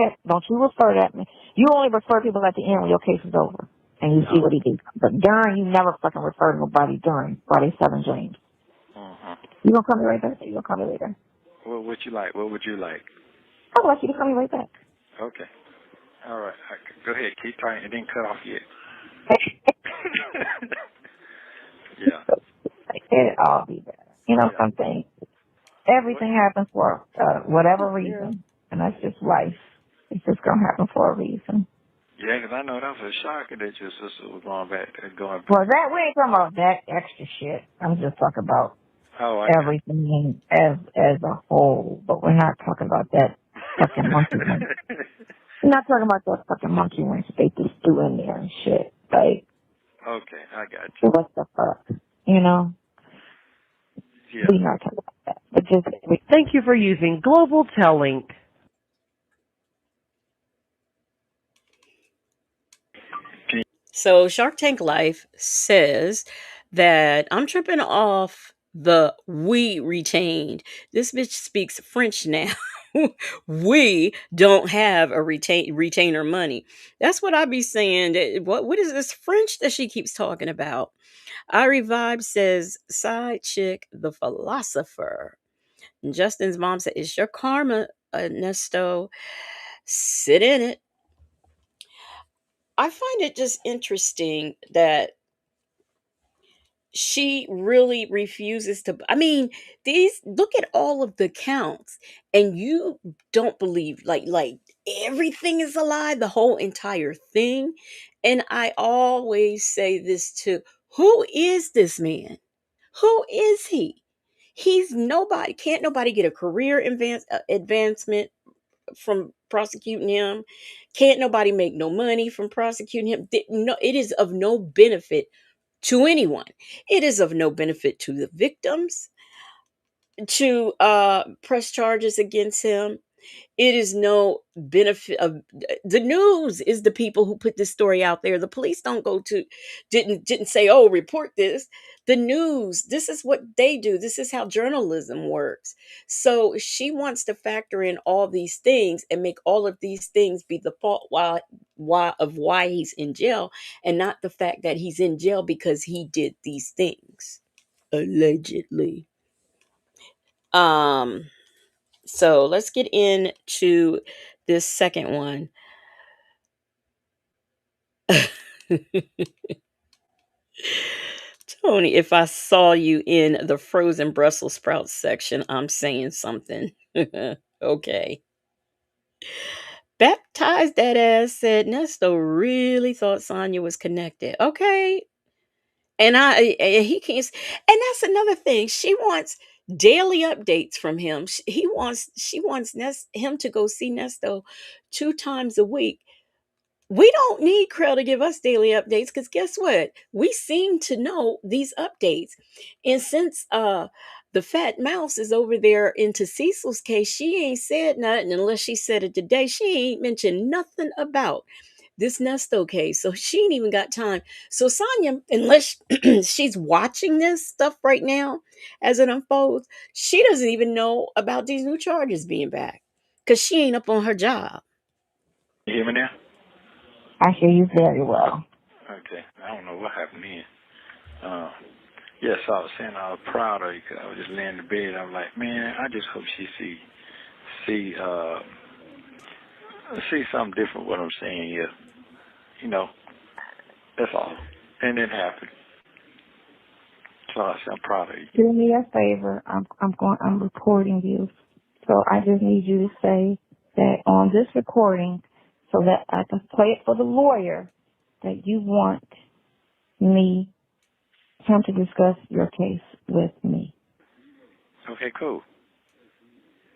that me. You only refer people at the end when your case is over and you see what he did. But during, you never fucking refer to nobody during Friday 7 James. You gonna call me right back? You gonna call me later? What would you like? What would you like? I would like you to call me right back. Okay. All right. Go ahead. Keep trying. It didn't cut off yet. Yeah. It'll all be better. You know something? Everything happens for whatever reason, and that's just life. It's just gonna happen for a reason. Yeah, because I know that was a shocker that your sister was going back. Well, that we ain't talking about that extra shit. I'm just talking about everything as a whole. But we're not talking about that fucking monkey. I'm not talking about that fucking monkey wrench they just threw in there and shit. Like, Okay, I got what the fuck? You know? you. We Yeah. not talking about that. But just, Thank you for using Global Tellink. So Shark Tank Life says that I'm tripping off the we retained. This bitch speaks French now. We don't have a retainer money. That's what I be saying. What is this French that she keeps talking about? Ari Vibe says side chick the philosopher. And Justin's mom said, "It's your karma, Nesto. Sit in it." I find it just interesting that she really refuses to. I mean, these look at all of the counts, and you don't believe like everything is a lie, the whole entire thing. And I always say this too: who is this man? Who is he? He's nobody. Can't nobody get a career advancement from prosecuting him? Can't nobody make no money from prosecuting him? No, it is of no benefit to anyone. It is of no benefit to the victims to press charges against him. It is no benefit of the news is the people who put this story out there. The police don't go to didn't say, "Oh, report this." The news, this is what they do. This is how journalism works. So she wants to factor in all these things and make all of these things be the fault why he's in jail, and not the fact that he's in jail because he did these things allegedly. Um so let's get into this second one. Tony, if I saw you in the frozen Brussels sprouts section, I'm saying something. Okay. Baptized that ass said Nesto really thought Sonya was connected. Okay. He can't, and that's another thing. She wants daily updates from him. She wants him to go see Nesto 2 times a week. We don't need Krell to give us daily updates because guess what? We seem to know these updates. And since the fat mouse is over there into Cecil's case, she ain't said nothing unless she said it today. She ain't mentioned nothing about this Nesto case. So she ain't even got time. So Sonya, unless she's watching this stuff right now as it unfolds, she doesn't even know about these new charges being back because she ain't up on her job. You hear me now? I hear you very well. Okay. I don't know what happened then. Uh, yes, I was saying I was proud of you because I was just laying in the bed. I was like, man, I just hope she see see something different what I'm saying here. You know, that's all. And it happened. So I said, I'm proud of you. Do me a favor. I'm recording you. So I just need you to say that on this recording so that I can play it for the lawyer that you want him to discuss your case with me. Okay, cool.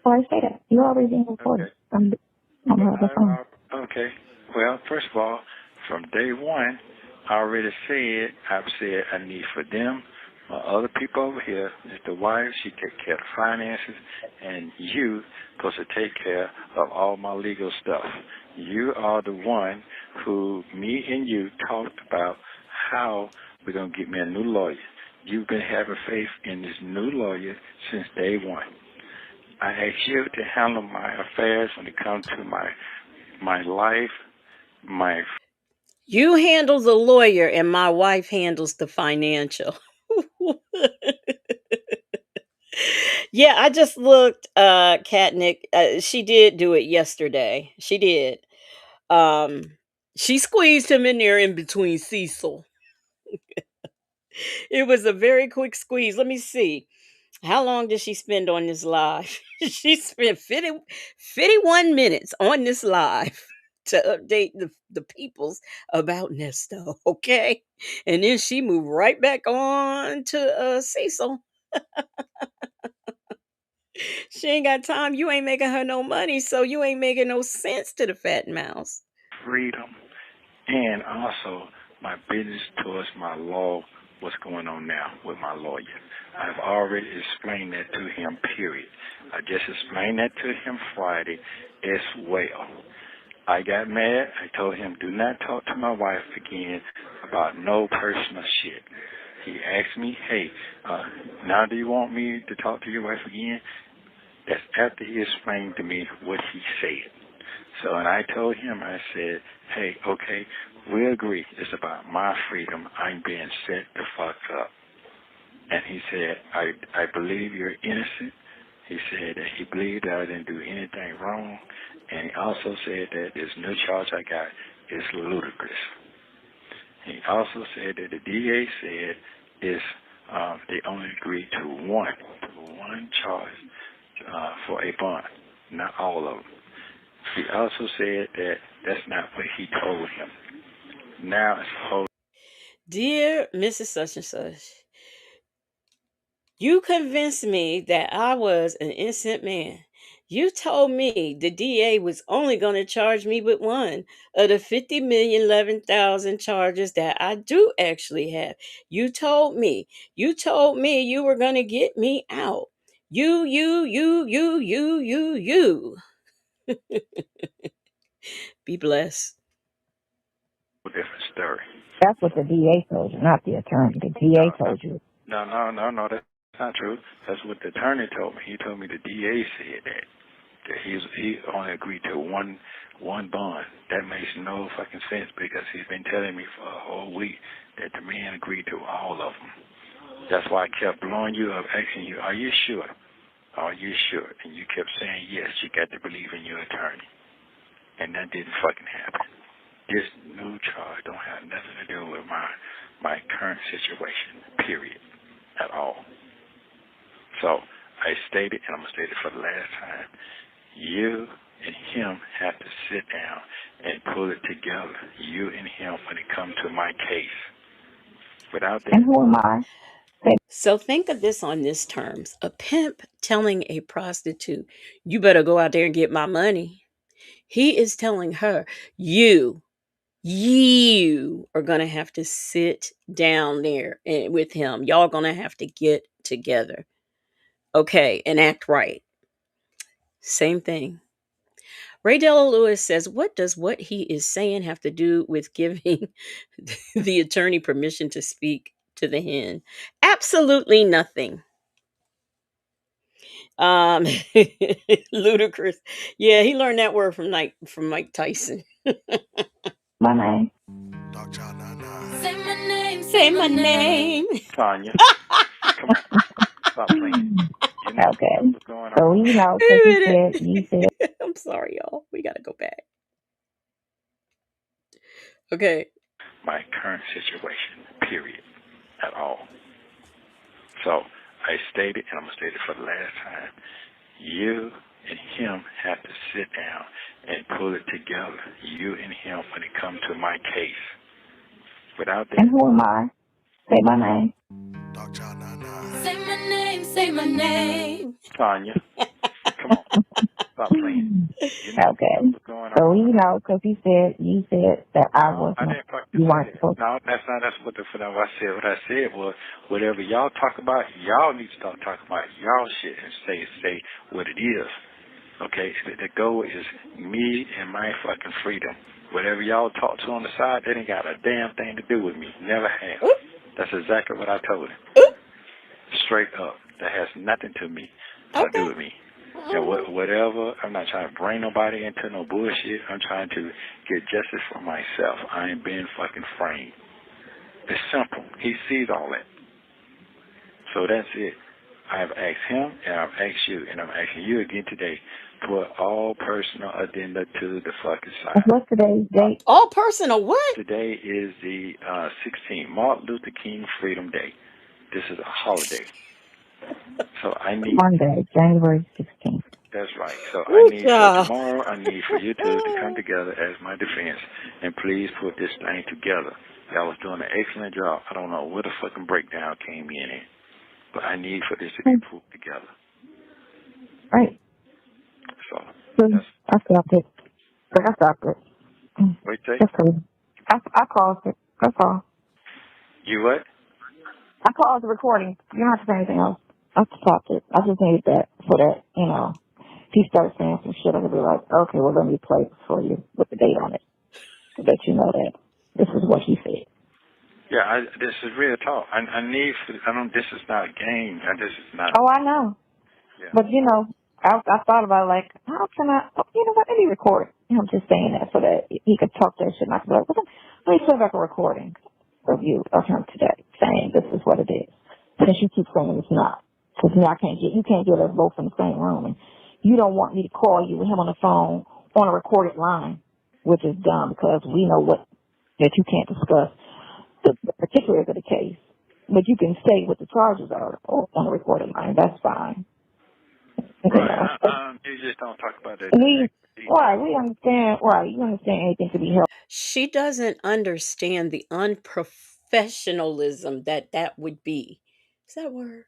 So I say that. You're already being recorded. Okay. I'm the phone. Okay. Well, first of all, from day one, I already said, I've said I need for them, my other people over here, is the wife, she take care of the finances, and you supposed to take care of all my legal stuff. You are the one who, me and you, talked about how we're going to get me a new lawyer. You've been having faith in this new lawyer since day one. I ask you to handle my affairs when it comes to my life, my... You handle the lawyer and my wife handles the financial. Yeah, I just looked Katnick. She did do it yesterday. She did. Um she squeezed him in there in between Cecil. It was a very quick squeeze. Let me see. How long did she spend on this live? She spent 51 minutes on this live to update the peoples about Nesto, okay? And then she moved right back on to Cecil. She ain't got time. You ain't making her no money, so you ain't making no sense to the fat mouse. freedom, and also my business towards my law, what's going on now with my lawyer. I've already explained that to him, period. I just explained that to him Friday as well. I got mad. I told him, do not talk to my wife again about no personal shit. He asked me, hey, now do you want me to talk to your wife again? That's after he explained to me what he said. So, and I told him, I said, hey, okay, we agree. It's about my freedom. I'm being set the fuck up. And he said, I believe you're innocent. He said that he believed that I didn't do anything wrong. And he also said that this new charge I got is ludicrous. He also said that the DA said is they only agreed to one charge for a bond, not all of them. He also said that that's not what he told him. Now it's whole. Dear Mrs. Such and Such, you convinced me that I was an innocent man. You told me the DA was only going to charge me with one of the 50,011,000 charges that I do actually have. You told me you were going to get me out. You. Be blessed. Different story. That's what the DA told you, not the attorney. The DA told you. No, that's not true. That's what the attorney told me. He told me the DA said that he only agreed to one bond. That makes no fucking sense because he's been telling me for a whole week that the man agreed to all of them. That's why I kept blowing you up, asking you, are you sure? Are you sure? And you kept saying, yes, you got to believe in your attorney. And that didn't fucking happen. This new charge don't have nothing to do with my current situation, period, at all. So I stated, and I'm going to state it for the last time, you and him have to sit down and pull it together, you and him, when it comes to my case. Without that. And who am I? So think of this on this terms. A pimp telling a prostitute, you better go out there and get my money. He is telling her, you are going to have to sit down there with him. Y'all going to have to get together. Okay, and act right. Same thing. Ray Della Lewis says, what does what he is saying have to do with giving the attorney permission to speak to the hen? Absolutely nothing. Um, ludicrous. Yeah, he learned that word from Mike Tyson. My name. Say my name, Say my name. Sonya, come on, stop playing. You know Okay. what's going So, on. you know, Wait because a minute. you said, I'm sorry, y'all. We gotta go back. Okay. My current situation, period, at all. So I stated, and I'm going to state it for the last time, you and him have to sit down and pull it together, you and him, when it comes to my case. Without that. and who am I? Say my name. say my name, say my name. Sonya, come on, stop playing. You know Okay. what's going So, on. you know, because you said that I No, I wasn't, didn't fucking you say weren't that. supposed to. No, that's what I said. What I said was, whatever y'all talk about, y'all need to start talking about y'all shit and say what it is. Okay, the goal is me and my fucking freedom. Whatever y'all talk to on the side, that ain't got a damn thing to do with me. Never have. Oop, That's exactly what I told him. oop. Straight up. That has nothing to me to do Okay. with me. And whatever, I'm not trying to bring nobody into no bullshit. I'm trying to get justice for myself. I ain't being fucking framed. It's simple. He sees all that. So that's it. I've asked him, and I've asked you, and I'm asking you again today. Put all personal addenda to the fucking side. What's today's date? All personal what? Today is the 16th, Martin Luther King Freedom Day. This is a holiday. So I need... Monday, January 16th. That's right. So I Ooh, need child. for tomorrow, I need for you two to come together as my defense and please put this thing together. Y'all was doing an excellent job. I don't know where the fucking breakdown came in at, but I need for this to be put together. Right. So So that's I stopped it. Like I stopped it. what you say. That's cool. I caused it. That's all. You what? I caused the recording. You don't have to say anything else. I stopped it. I just needed that so that, if he starts saying some shit, I could be like, okay, well, let me play this for you with the date on it so that you know that this is what he said. Yeah, this is real talk. I need. I don't. This is not a game. This is not. Oh, I know. Yeah. But, I thought about it like, how can you know what, let me record him just saying that so that he could talk that shit and I could be like, well, let me play back a recording of him today saying this is what it is. Since you keep saying it's not. Because you can't get us both in the same room. And you don't want me to call you with him on the phone on a recorded line, which is dumb because we know that you can't discuss the particulars of the case. But you can say what the charges are on a recorded line. That's fine. Right. You just don't talk about that. We understand. Right, you understand anything to be helped. She doesn't understand the unprofessionalism that would be. Is that a word?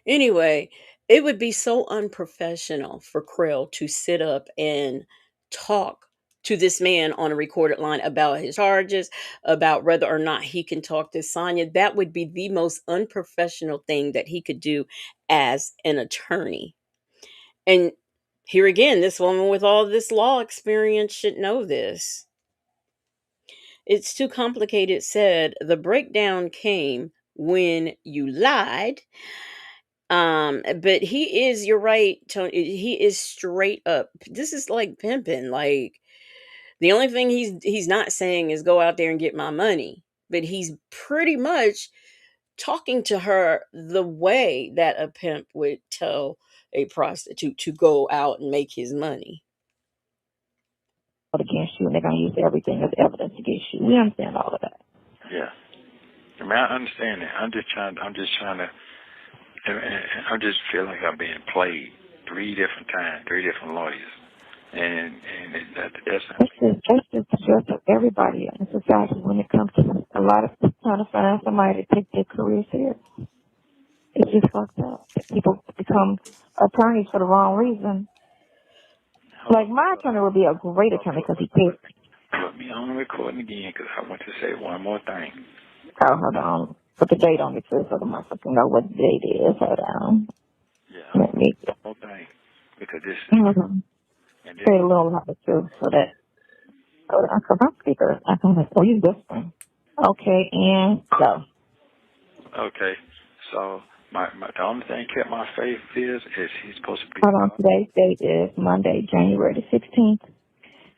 Anyway, it would be so unprofessional for Krill to sit up and talk to this man on a recorded line about his charges, about whether or not he can talk to Sonya. That would be the most unprofessional thing that he could do as an attorney. And here again, this woman with all this law experience should know this. It's too complicated, said. The breakdown came when you lied. But he is, you're right, Tony. He is straight up. This is like pimping. Like the only thing he's not saying is go out there and get my money. But he's pretty much talking to her the way that a pimp would tell a prostitute to go out and make his money. Against you, and they're going to use everything as evidence against you. We understand all of that. Yeah. I mean, I understand that. I'm just trying to. I just feel like I'm being played 3 different times, 3 different lawyers, and that's just the stress of everybody in society when it comes to a lot of trying to find somebody to take their career serious. It's just fucked up. People become attorneys for the wrong reason. Like my attorney would be a great attorney because he cares. Put me on the recording again because I want to say one more thing. Oh, hold on. Put the date on it too so the motherfucker know what the date is. Hold on. Yeah. Let me. One more thing because this. And this. Say a little louder too so that. Hold on, because I'm speaker. I can like, oh, you whispering. Okay, and go. Okay, so the only thing kept my faith is he's supposed to be. Hold on, today's date is Monday, January the 16th,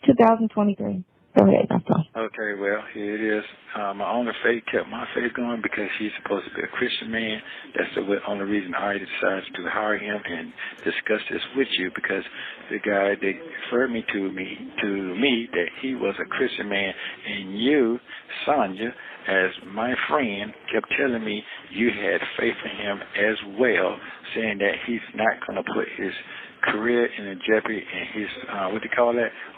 2023. Go ahead, that's all. Okay, well, here it is. My only faith kept my faith going because he's supposed to be a Christian man. That's the only reason I decided to hire him and discuss this with you because the guy that referred to me that he was a Christian man, and you, Sonya, as my friend, kept telling me you had faith in him as well, saying that he's not going to put his career in jeopardy and his,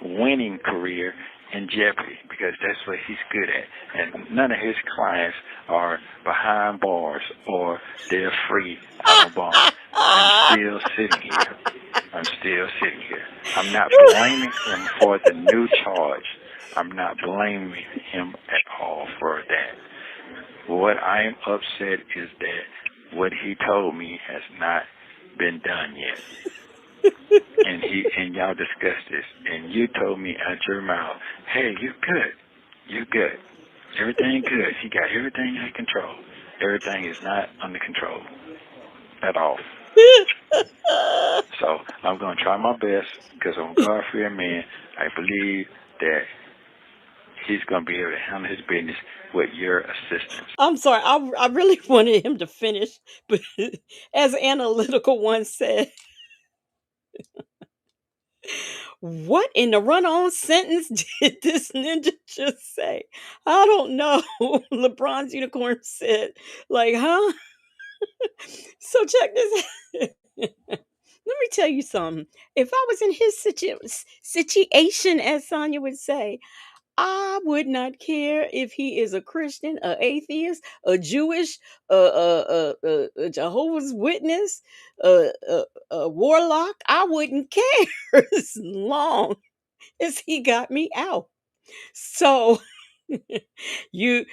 winning career in jeopardy because that's what he's good at. And none of his clients are behind bars or they're free out of bars. I'm still sitting here. I'm not blaming him for the new charge. I'm not blaming him at all for that. What I am upset is that what he told me has not been done yet. And y'all discussed this, and you told me out your mouth, hey, you good. Everything good. He got everything under control. Everything is not under control at all. So I'm going to try my best because I'm a God-fearing man. I believe that he's going to be able to handle his business with your assistance. I'm sorry. I really wanted him to finish, but as Analytical One said, what in the run-on sentence did this ninja just say? I don't know. LeBron's Unicorn said, like, huh? So check this out. Let me tell you something. If I was in his situation, as Sonya would say, I would not care if he is a Christian, a atheist, a Jewish, a Jehovah's Witness, a warlock. I wouldn't care as long as he got me out. So you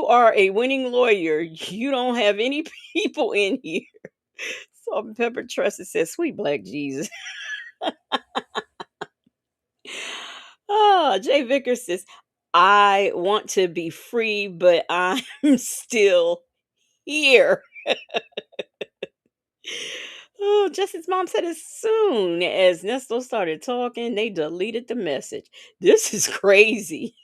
are a winning lawyer. You don't have any people in here. Salt and Pepper Trusted says, "Sweet Black Jesus." Jay Vickers says, "I want to be free, but I'm still here." Oh, Justin's mom said as soon as Nesto started talking, they deleted the message. This is crazy.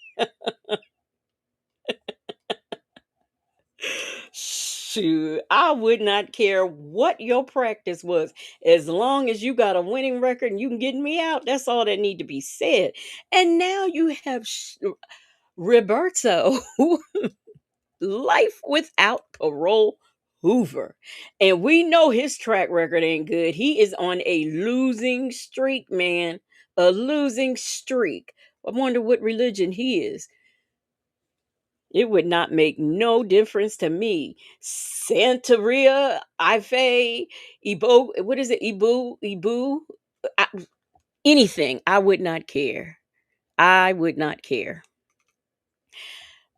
Shoot, I would not care what your practice was. As long as you got a winning record and you can get me out, that's all that need to be said. And now you have Roberto, life without parole Hoover. And we know his track record ain't good. He is on a losing streak, man. A losing streak. I wonder what religion he is. It would not make no difference to me. Santeria, Ife, Ibo, what is it? Ibu, I, anything. I would not care. I would not care.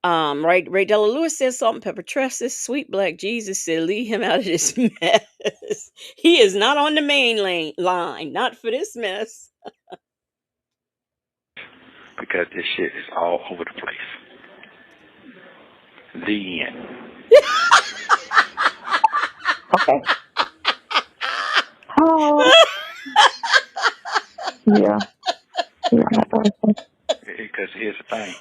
Ray Della Lewis says Salt and Pepper Tresses. Sweet Black Jesus said, leave him out of this mess. He is not on the main line. Not for this mess. Because this shit is all over the place. The end. Okay. Oh. Yeah. Because here's the thing.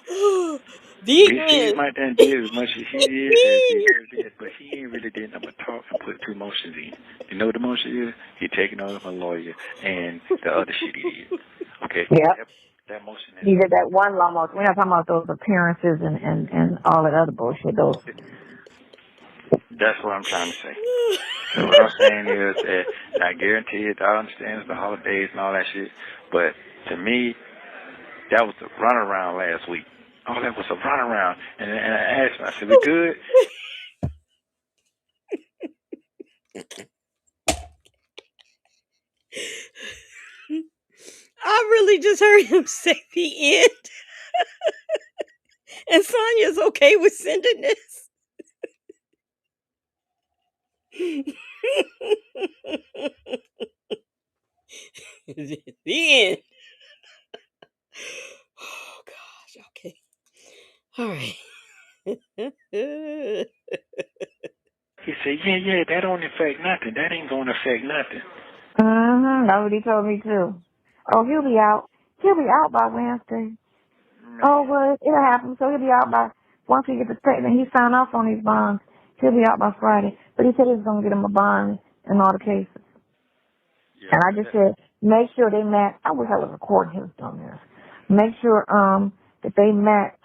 The BC might done did as much as he did as he ever did, but he ain't really did nothing but talk and put two motions in. You know what the motion is? He taking on a lawyer and the other shit he did. Okay? Yep. That motion is... He did that one law motion. We're not talking about those appearances and all that other bullshit. Those. That's what I'm trying to say. So what I'm saying is that I guarantee it, I understand it's the holidays and all that shit, but to me, that was the runaround last week. All that was a runaround. And I asked him, I said, we good? I really just heard him say the end. And Sonya's okay with sending this. The end. Oh gosh, okay. All right. He said, yeah, that don't affect nothing. That ain't gonna affect nothing. That's what he told me too. Oh, he'll be out. He'll be out by Wednesday. Oh, well, it'll happen. So he'll be out by, once he gets the statement, he signed off on these bonds. He'll be out by Friday. But he said he was going to get him a bond in all the cases. Yeah, and I just said, make sure they match. I wish I was recording his dumbass. Make sure that they match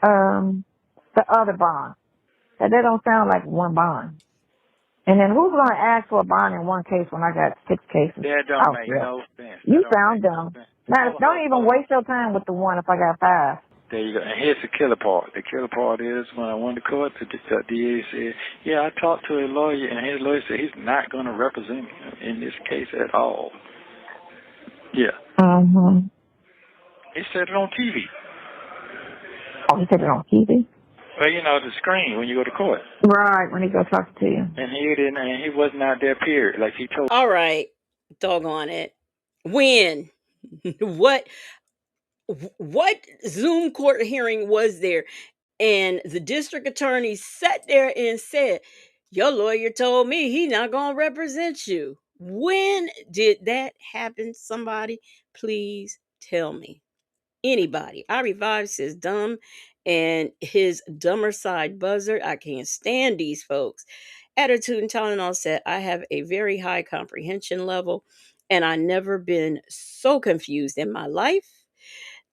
the other bond. That they don't sound like one bond. And then who's going to ask for a bond in one case when I got 6 cases? That don't make no sense. You sound dumb. Now, don't even waste your time with the one if I got 5. There you go. And here's the killer part. The killer part is when I went to court, the DA said, yeah, I talked to a lawyer, and his lawyer said he's not going to represent me in this case at all. Yeah. Mm-hmm. He said it on TV. Oh, he said it on TV? Well, you know, the screen when you go to court. Right, when he go talk to you. And he didn't, and he wasn't out there, period, like he told. All right. Doggone it. When? What Zoom court hearing was there? And the district attorney sat there and said, your lawyer told me he's not going to represent you. When did that happen? Somebody, please tell me. Anybody. I Revive says dumb and his dumber side buzzard. I can't stand these folks. Attitude and Tylenol said, I have a very high comprehension level and I never been so confused in my life.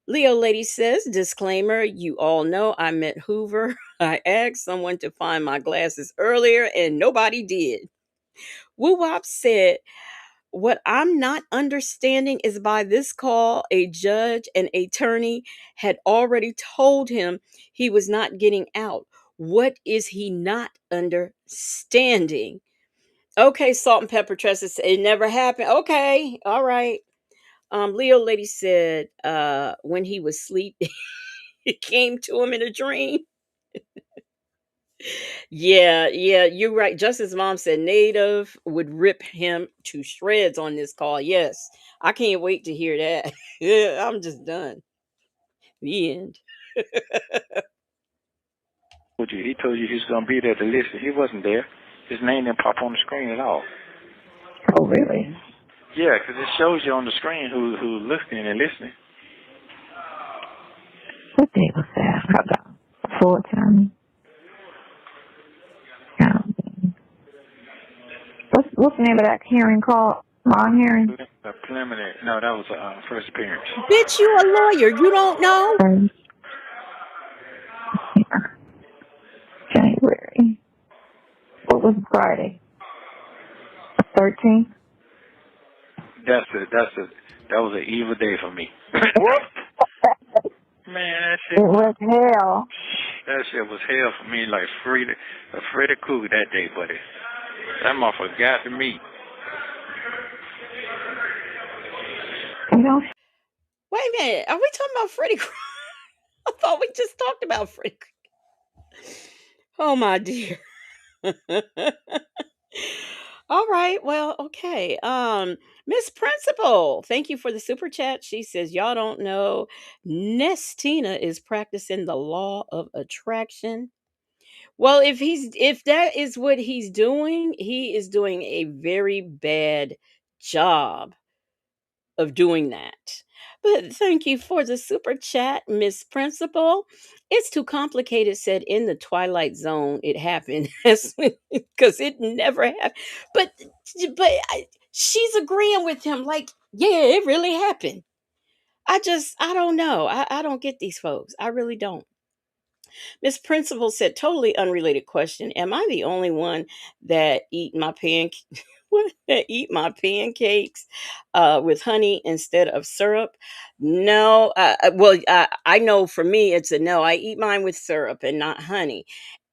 Leo Lady says, disclaimer, you all know I met Hoover. I asked someone to find my glasses earlier and nobody did. Woo Wop said, what I'm not understanding is by this call, a judge and attorney had already told him he was not getting out. What is he not understanding? Okay, Salt and Pepper Trust, it never happened. Okay, all right. Leo Lady said when he was asleep, it came to him in a dream. Yeah, yeah, you're right. Justice's mom said Native would rip him to shreds on this call. Yes, I can't wait to hear that. Yeah, I'm just done. The end. He told you he was gonna be there to listen. He wasn't there. His name didn't pop on the screen at all. Oh, really? Yeah, 'cause it shows you on the screen who's listening and listening. What day was that? Hold on. Full time. What's the name of that hearing called? Long hearing? Preliminary. No, that was first appearance. Bitch, you a lawyer. You don't know? January. What was Friday? 13th? That was an evil day for me. Man, that shit. It was hell. That shit was hell for me, like Freddy Krueger that day, buddy. That motherfucker got to me. Wait a minute. Are we talking about Freddy Krueger? I thought we just talked about Freddy Krueger. Oh, my dear. All right. Well, okay. Miss Principal, thank you for the super chat. She says, y'all don't know. Nestina is practicing the law of attraction. Well, if that is what he's doing, he is doing a very bad job of doing that. But thank you for the super chat, Miss Principal. It's too complicated, said in the Twilight Zone. It happened because it never happened. But she's agreeing with him. Like, yeah, it really happened. I don't know. I don't get these folks. I really don't. Miss Principal said, totally unrelated question. Am I the only one that eat my pancakes with honey instead of syrup? No. I know for me it's a no. I eat mine with syrup and not honey.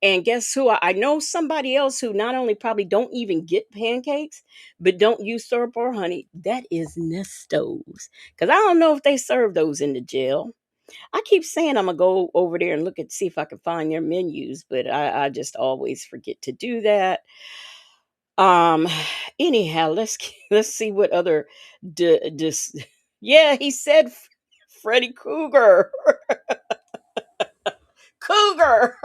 And guess who? I know somebody else who not only probably don't even get pancakes, but don't use syrup or honey. That is Nesto's. Because I don't know if they serve those in the jail. I keep saying I'm gonna go over there and look at see if I can find their menus, but I just always forget to do that. Um. Anyhow, let's see what other dis. Yeah, he said Freddy Cougar. Cougar.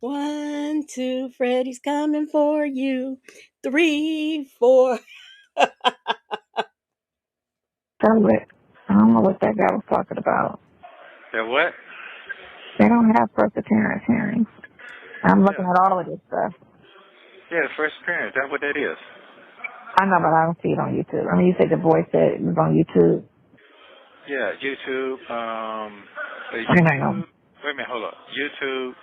1, 2, Freddy's coming for you. 3, 4. I don't know what that guy was talking about. That what? They don't have first appearance hearings. I'm looking at all of this stuff. Yeah, first appearance. That's what that is. I know, but I don't see it on YouTube. I mean, you said the voice said it was on YouTube. Yeah, YouTube. I know. Wait a minute, hold up. YouTube.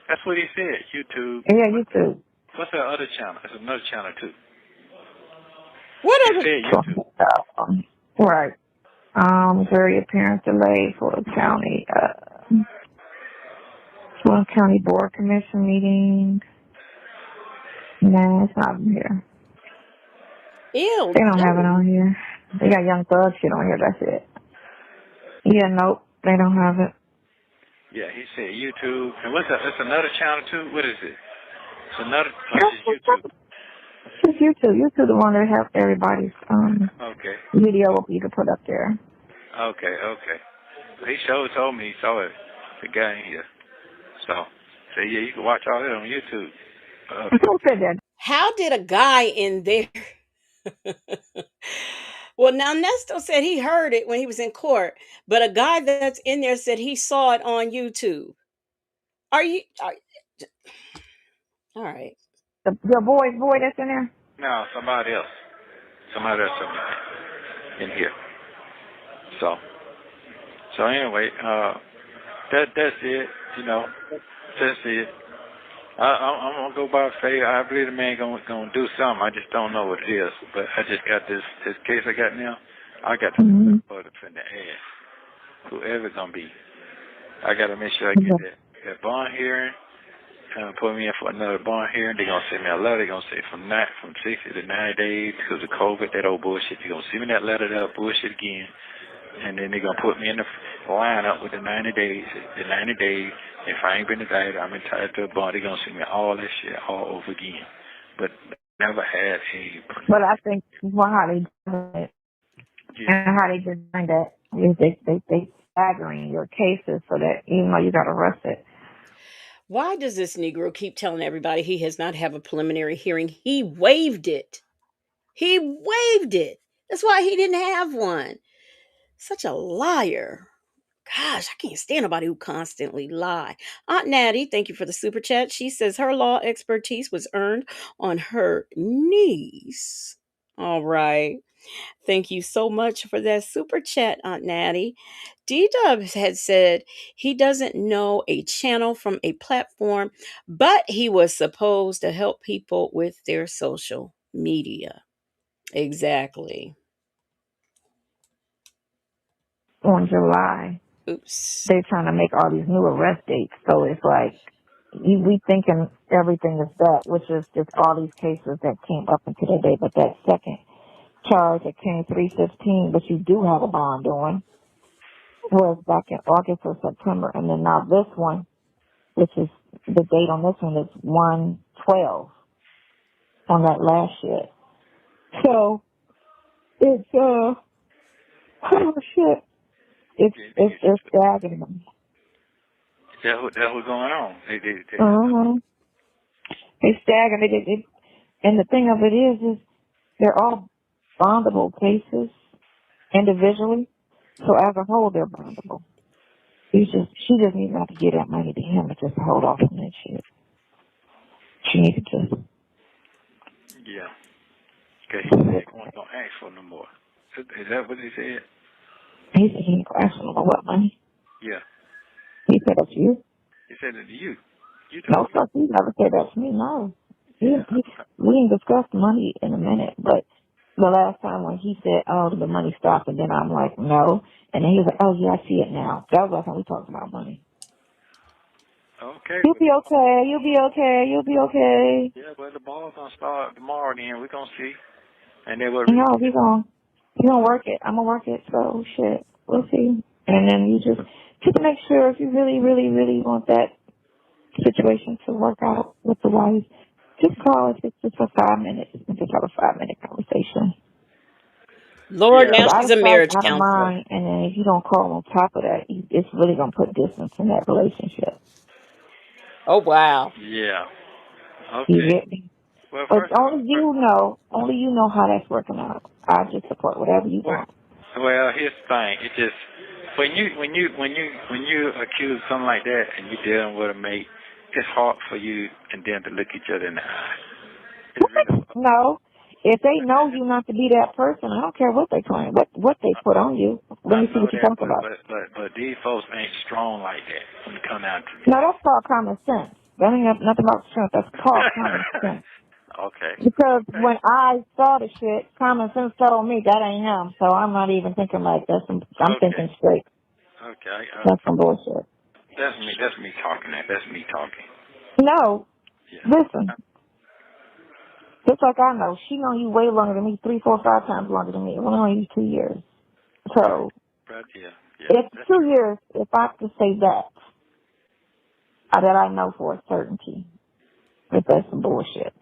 That's what he said. YouTube. Yeah, YouTube. What's that other channel? There's another channel too. What he is said? YouTube. Right. Jury appearance delayed for the county. County Board Commission meeting. No, it's not in here. Ew. They don't have it on here. They got Young Thug shit on here. That's it. Yeah, nope. They don't have it. Yeah, he said YouTube. And what's that? It's another channel too? What is it? It's another. It's YouTube. It's YouTube. YouTube the one that has everybody's Okay. video you can put up there. Okay. He sure told me he saw it. The guy in here. So yeah, you can watch all that on YouTube. Who said that? How did a guy in there? Well, now Nesto said he heard it when he was in court, but a guy that's in there said he saw it on YouTube. Are all right? The boy that's in there? No, somebody else. Somebody else in here. So anyway, that's it. You know, that's it. I'm gonna go by faith. I believe the man gonna do something. I just don't know what it is. But I just got this case I got now. I got to Mm-hmm. put it in the ass. Whoever it's gonna be, I gotta make sure I get that bond hearing. Put me in for another bond hearing. They're gonna send me a letter. They're gonna say from 60 to 90 days because of COVID, that old bullshit. They're gonna send me that letter, that bullshit again, and then they're gonna put me in the lineup with the 90 days. The 90 days. If I ain't been indicted, I'm entitled to a bond. They're gonna send me all that shit all over again. But never had a. But I think how they do it and how they design that is they staggering your cases so that even though you got arrested. Why does this Negro keep telling everybody he has not have a preliminary hearing? He waived it. He waived it. That's why he didn't have one. Such a liar. Gosh, I can't stand nobody who constantly lie. Aunt Natty, thank you for the super chat. She says her law expertise was earned on her knees. All right. Thank you so much for that super chat, Aunt Natty. D-Dubs had said he doesn't know a channel from a platform, but he was supposed to help people with their social media. Exactly. On July, Oops. they're trying to make all these new arrest dates. So it's like we thinking everything is that, which is just all these cases that came up into the day. But that second charge that came 315, but you do have a bond on, was back in August or September, and then now this one, which is the date on this one is 1/12 on that last shit. So it's oh shit, it's staggering them. That's what's going on. They stagger it, and the thing of it is they're all bondable cases individually. So as a whole, they're bondable. She just needs not to get that money to him and just hold off on that shit. She needs to just. Yeah. Okay, he said he don't ask for no more. Is that what he said? He said he ain't gonna ask for no more what money. Yeah. He said that to you. He said it to you. You No, told me. sir, he never said that to me. No. Yeah. We ain't discussed money in a minute, but the last time when he said, "Oh, the money stopped," and then I'm like, "No," and then he was like, "Oh yeah, I see it now." That was the last time we talked about money. Okay. You'll be okay. You'll be okay. You'll be okay. Yeah, but the ball's gonna start tomorrow. Then we're gonna see. And then what? No, he's gonna work it. I'm gonna work it. So shit, we'll see. And then you just make sure if you really, really, really want that situation to work out with the wife, just call us. It's just for 5 minutes. And just have a 5-minute conversation. Lord, now Out she's of a sight, marriage out of counselor. mind. And then if you don't call on top of that, it's really gonna put distance in that relationship. Oh, wow. Yeah. You Okay. get me? Well, But first of all, only you know how that's working out. I just support whatever you want. well, here's the thing. It just when you accuse something like that and you're dealing with a mate, it's hard for you and them to look each other in the eye. It's really No. If they know you not to be that person, I don't care what they claim, what they put on you. Let I me see know what you that, talk about. but these folks ain't strong like that when it come down to No, that's called common sense. That ain't got nothing about strength. That's called common sense. Okay. Because when I saw the shit, common sense told me that ain't him. So I'm not even thinking like that. I'm thinking straight. Okay. That's some bullshit. That's me. That's me talking. That's me talking. No. Yeah. Listen. Just like I know, she known you way longer than me, 3, 4, 5 times longer than me. We only you 2 years. So Right. Yeah. it's 2 years. If I have to say that I know for a certainty, that that's some bullshit.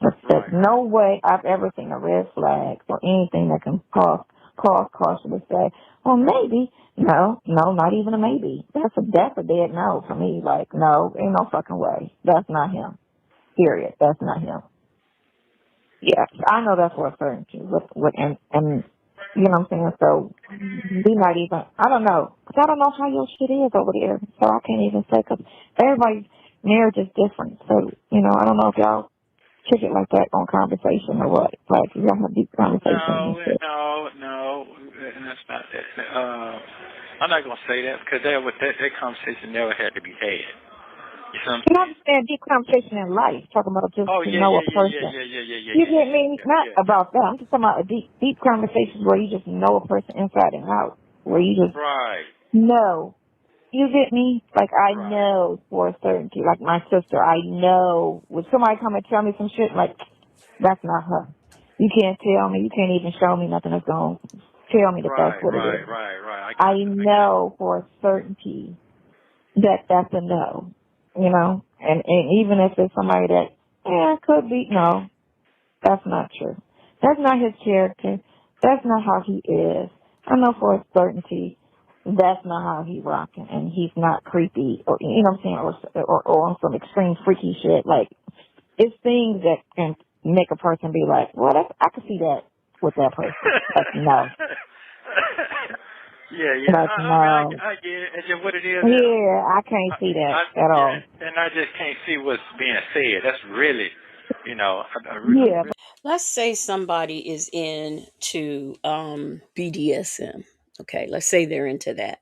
There's no way I've ever seen a red flag or anything that can cause caution to say, well, maybe. No, not even a maybe. That's a dead no for me. Like, no, ain't no fucking way. That's not him. Period. That's not him. Yeah, I know that's for a certainty. And you know what I'm saying? So we not even, I don't know. Because I don't know how your shit is over there. So I can't even say, because everybody's marriage is different. So, I don't know if y'all kick it like that on conversation or what. Like, you don't have deep conversations and shit. No, that's not that. I'm not gonna say that because that conversation never had to be had. You see what I'm You saying? understand deep conversation in life, talking about just Oh to yeah, know a yeah, yeah, yeah, person. yeah, yeah, yeah, yeah, You yeah, get yeah, me? yeah, Not yeah, yeah. about that. I'm just talking about a deep conversations where you just know a person inside and out, where you just Right, know. You get me? Like, I right, know for a certainty. Like my sister, I know. Would somebody come and tell me some shit, like, that's not her. You can't tell me. You can't even show me nothing that's going to tell me that that's right, what it right, is. right, right. I I got you. I got you. know for a certainty that that's a no. You know? And even if it's somebody that, yeah, could be, no, that's not true. That's not his character. That's not how he is. I know for a certainty that's not how he rocking, and he's not creepy, or you know what I'm saying, or on some extreme freaky shit. Like, it's things that can make a person be like, well, I can see that with that person. Like, no, Yeah, yeah. like I mean, no, I get it. It's just what it is. yeah, I can't see that at Yeah, all. and I just can't see what's being said. That's really, I Yeah, really. Let's say somebody is into BDSM. Okay, let's say they're into that.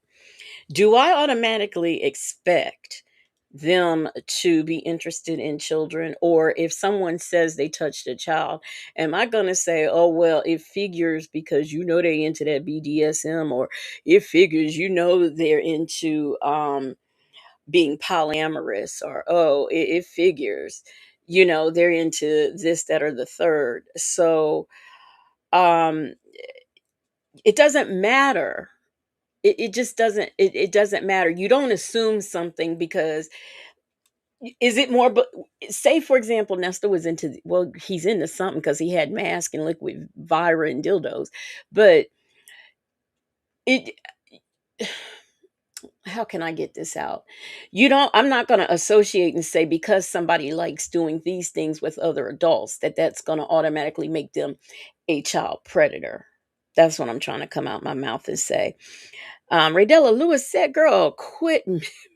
Do I automatically expect them to be interested in children? Or if someone says they touched a child, am I going to say, oh, well, it figures because they into that BDSM, or it figures, they're into being polyamorous, or, oh, it figures, they're into this, that, or the third. So um, it doesn't matter. It just it doesn't matter. You don't assume something because is it more but say for example Nesto was into, well, he's into something because he had mask and liquid vira and dildos, but it how can I get this out? I'm not going to associate and say because somebody likes doing these things with other adults that's going to automatically make them a child predator. That's what I'm trying to come out my mouth and say. Raydella Lewis said, "Girl, quit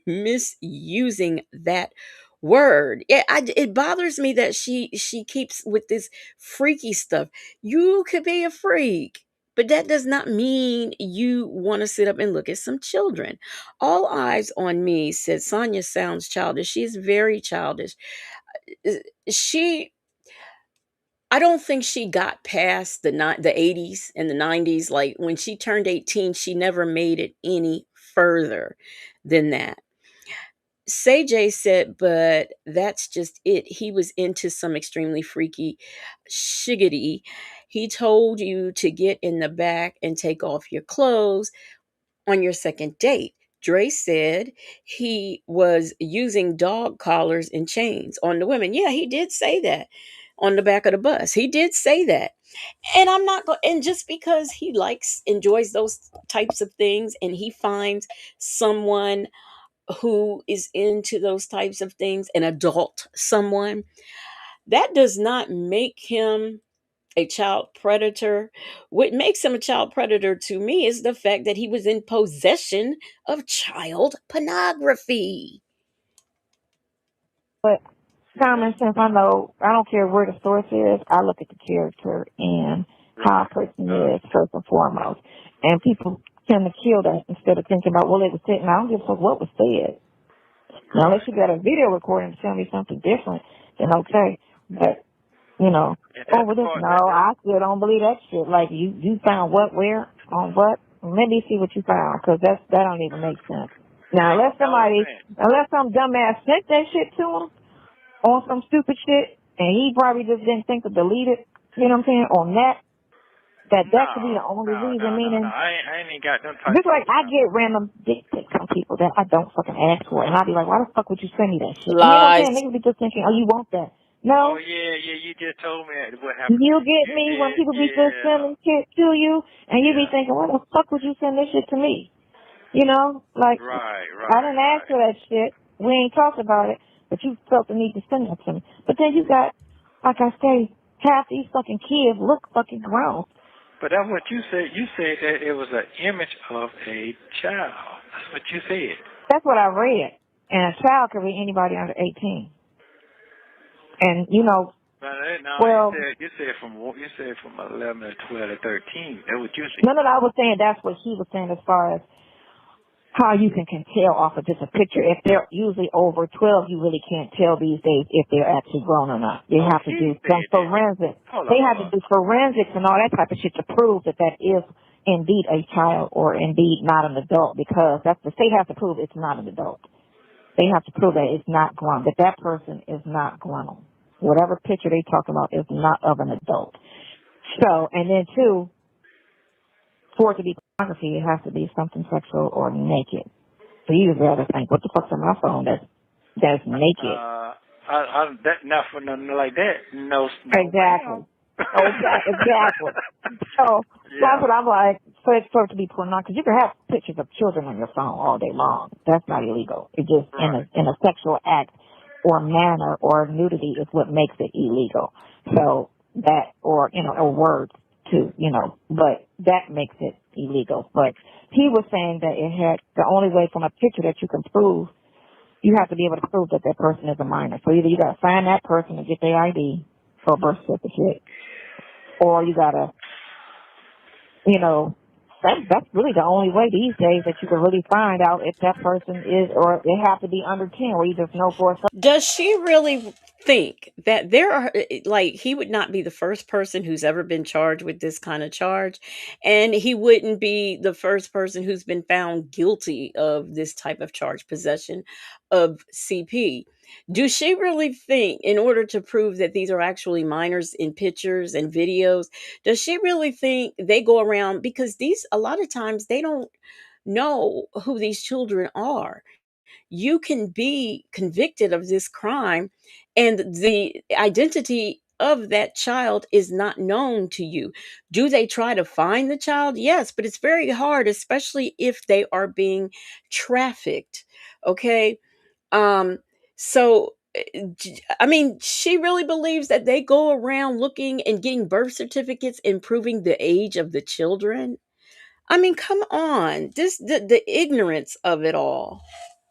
misusing that word." It bothers me that she keeps with this freaky stuff. You could be a freak, but that does not mean you want to sit up and look at some children. All eyes on me said Sonya sounds childish. She is very childish. Uh, She I don't think she got past the 80s and the 90s. Like when she turned 18, she never made it any further than that. Say Jay said, but that's just it. He was into some extremely freaky shiggity. He told you to get in the back and take off your clothes on your second date. Dre said he was using dog collars and chains on the women. Yeah, he did say that on the back of the bus. He did say that. And I'm not going, and just because he enjoys those types of things and he finds someone who is into those types of things, an adult someone, that does not make him a child predator. What makes him a child predator to me is the fact that he was in possession of child pornography. but common sense, I don't care where the source is, I look at the character and how Right. a person is first and foremost. And people tend to kill that instead of thinking about, well, it was said, and I don't give a fuck what was said. Now, unless Right. you got a video recording to tell me something different, then okay. But, you know, And that's over the this, part no, that I still don't believe that shit. Like, you found what, where, on what? Let me see what you found, because that don't even make sense. Now, all I'm saying. unless some dumbass sent that shit to him, on some stupid shit, and he probably just didn't think to delete it, you know what I'm saying, on that could be the only reason, No. meaning, I ain't even got them type just of like I stuff. get random dick pics from people that I don't fucking ask for, and I'll be like, why the fuck would you send me that shit? And you know what I'm saying, Lies. niggas be just thinking, oh, you want that. Oh No, yeah, you just told me what happened. you get You me when did, people be just yeah, sending shit to you, and you be yeah. thinking, why the fuck would you send this shit to me? You know, like, Right, I right, didn't ask right. for that shit. We ain't talked about it, but you felt the need to send that to me. But then you got, like I say, half these fucking kids look fucking grown. But that's what you said. You said that it was an image of a child. That's what you said. That's what I read. And a child could be anybody under 18. And, you know, But no, well, you said from 11 to 12 to 13. That's what you said. none of that I was saying that's what he was saying as far as how you can tell off of just a picture. If they're usually over 12, you really can't tell these days if they're actually grown or not. They have to do some forensics. They have to do forensics and all that type of shit to prove that that is indeed a child or indeed not an adult, because that's the state has to prove it's not an adult. They have to prove that it's not grown, that that person is not grown. Whatever picture they talk about is not of an adult. So, and then two, for it to be pornography, it has to be something sexual or naked. So you just rather think, what the fuck's on my phone that's naked? Not for nothing like that. No. Exactly. Exactly. So that's what I'm like. So it's for it to be pornography, because you can have pictures of children on your phone all day long. That's not illegal. It's just in a sexual act or manner or nudity is what makes it illegal. So that, or words too, but that makes it illegal. But he was saying that it had the only way from a picture that you can prove, you have to be able to prove that that person is a minor. So either you got to find that person and get their ID or birth certificate, or you got to, that's really the only way these days that you can really find out if that person is, or they have to be under 10, where you just know for a fact. Does she really think that there are, like, he would not be the first person who's ever been charged with this kind of charge, and he wouldn't be the first person who's been found guilty of this type of charge, possession of CP? Do she really think, in order to prove that these are actually minors in pictures and videos, does she really think they go around, because these, a lot of times they don't know who these children are. You can be convicted of this crime and the identity of that child is not known to you. Do they try to find the child? Yes, but it's very hard, especially if they are being trafficked. Okay. Um, so I mean, she really believes that they go around looking and getting birth certificates and proving the age of the children. I mean, come on. The ignorance of it all.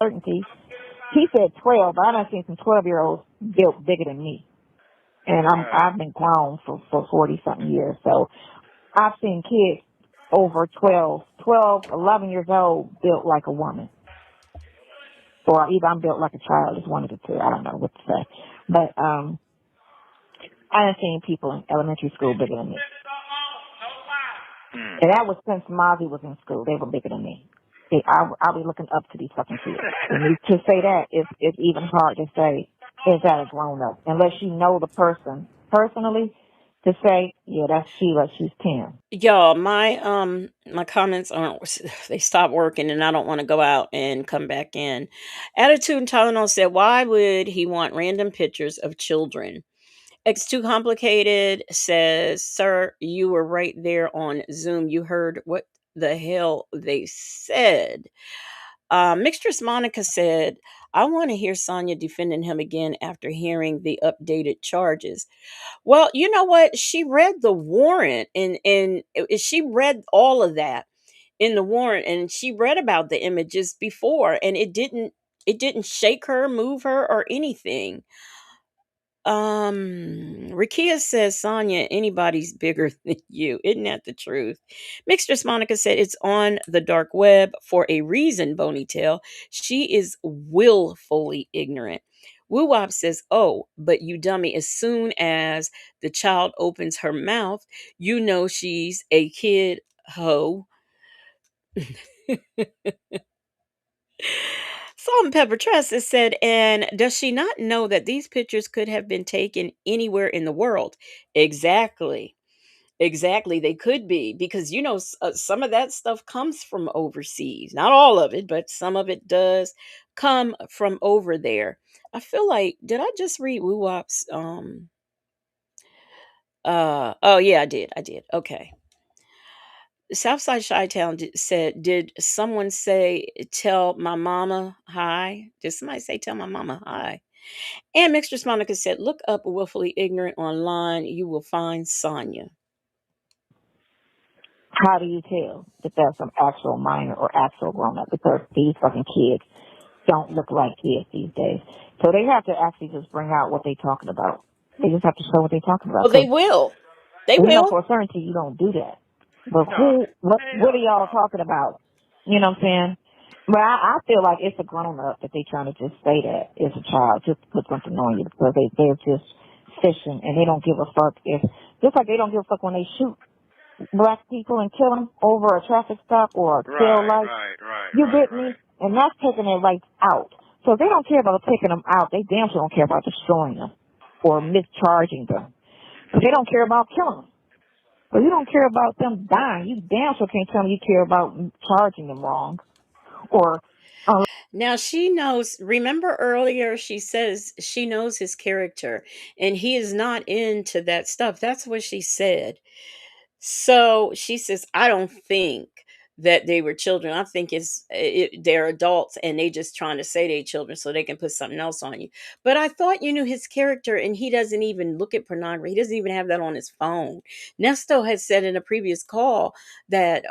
Certainty. He said 12, but I've seen some 12-year-olds built bigger than me. And I've been grown for 40 something years. So I've seen kids over 12, 11 years old built like a woman. Or either I'm built like a child, is one of the two. I don't know what to say. But I have seen people in elementary school bigger than me. And that was since Mozzie was in school. They were bigger than me. I'll be looking up to these fucking kids. And to say that, it's even hard to say, is that a grown-up? Unless you know the person personally, to say, yeah, that's Sheila, she's 10. Y'all, my comments aren't, they stop working and I don't want to go out and come back in. Attitude and Tylenol said, why would he want random pictures of children? It's too complicated says, sir, you were right there on Zoom. You heard what the hell they said. Mistress Monica said, I want to hear Sonya defending him again after hearing the updated charges. Well, you know what? She read the warrant and she read all of that in the warrant, and she read about the images before, and it didn't shake her, move her, or anything. Rakia says, Sonya, anybody's bigger than you. Isn't that the truth? Mistress Monica said, it's on the dark web for a reason, Bonytail. She is willfully ignorant. Woo Wop says, oh, but you dummy, as soon as the child opens her mouth, you know she's a kid hoe. Salt and Pepper Trust has said, and does she not know that these pictures could have been taken anywhere in the world? Exactly. Exactly. They could be, because, some of that stuff comes from overseas. Not all of it, but some of it does come from over there. I feel like, did I just read Woo Wop's? Oh, yeah, I did. Okay. Southside Chi-Town said, did someone say, tell my mama hi? Did somebody say, tell my mama hi? And Mistress Monica said, look up Willfully Ignorant online. You will find Sonya. How do you tell that that's an actual minor or actual grown-up? Because these fucking kids don't look like kids these days. So they have to actually just bring out what they're talking about. They just have to show what they're talking about. Well, they will. They we know will. for a certainty you don't do that. But what are y'all talking about? You know what I'm saying? But I feel like it's a grown up that they trying to just say that it's a child, just to put something on you because they're just fishing and they don't give a fuck if, just like they don't give a fuck when they shoot black people and kill them over a traffic stop or a tail light. You get me? And that's taking their lights out. So if they don't care about taking them out, they damn sure don't care about destroying them or mischarging them. But they don't care about killing them. But you don't care about them dying. You damn sure can't tell me you care about charging them wrong. Or Now she knows, remember earlier she says she knows his character and he is not into that stuff. That's what she said. So she says, I don't think that they were children. I think they're adults and they just trying to say they're children so they can put something else on you. But I thought you knew his character and he doesn't even look at pornography. He doesn't even have that on his phone. Nesto had said in a previous call that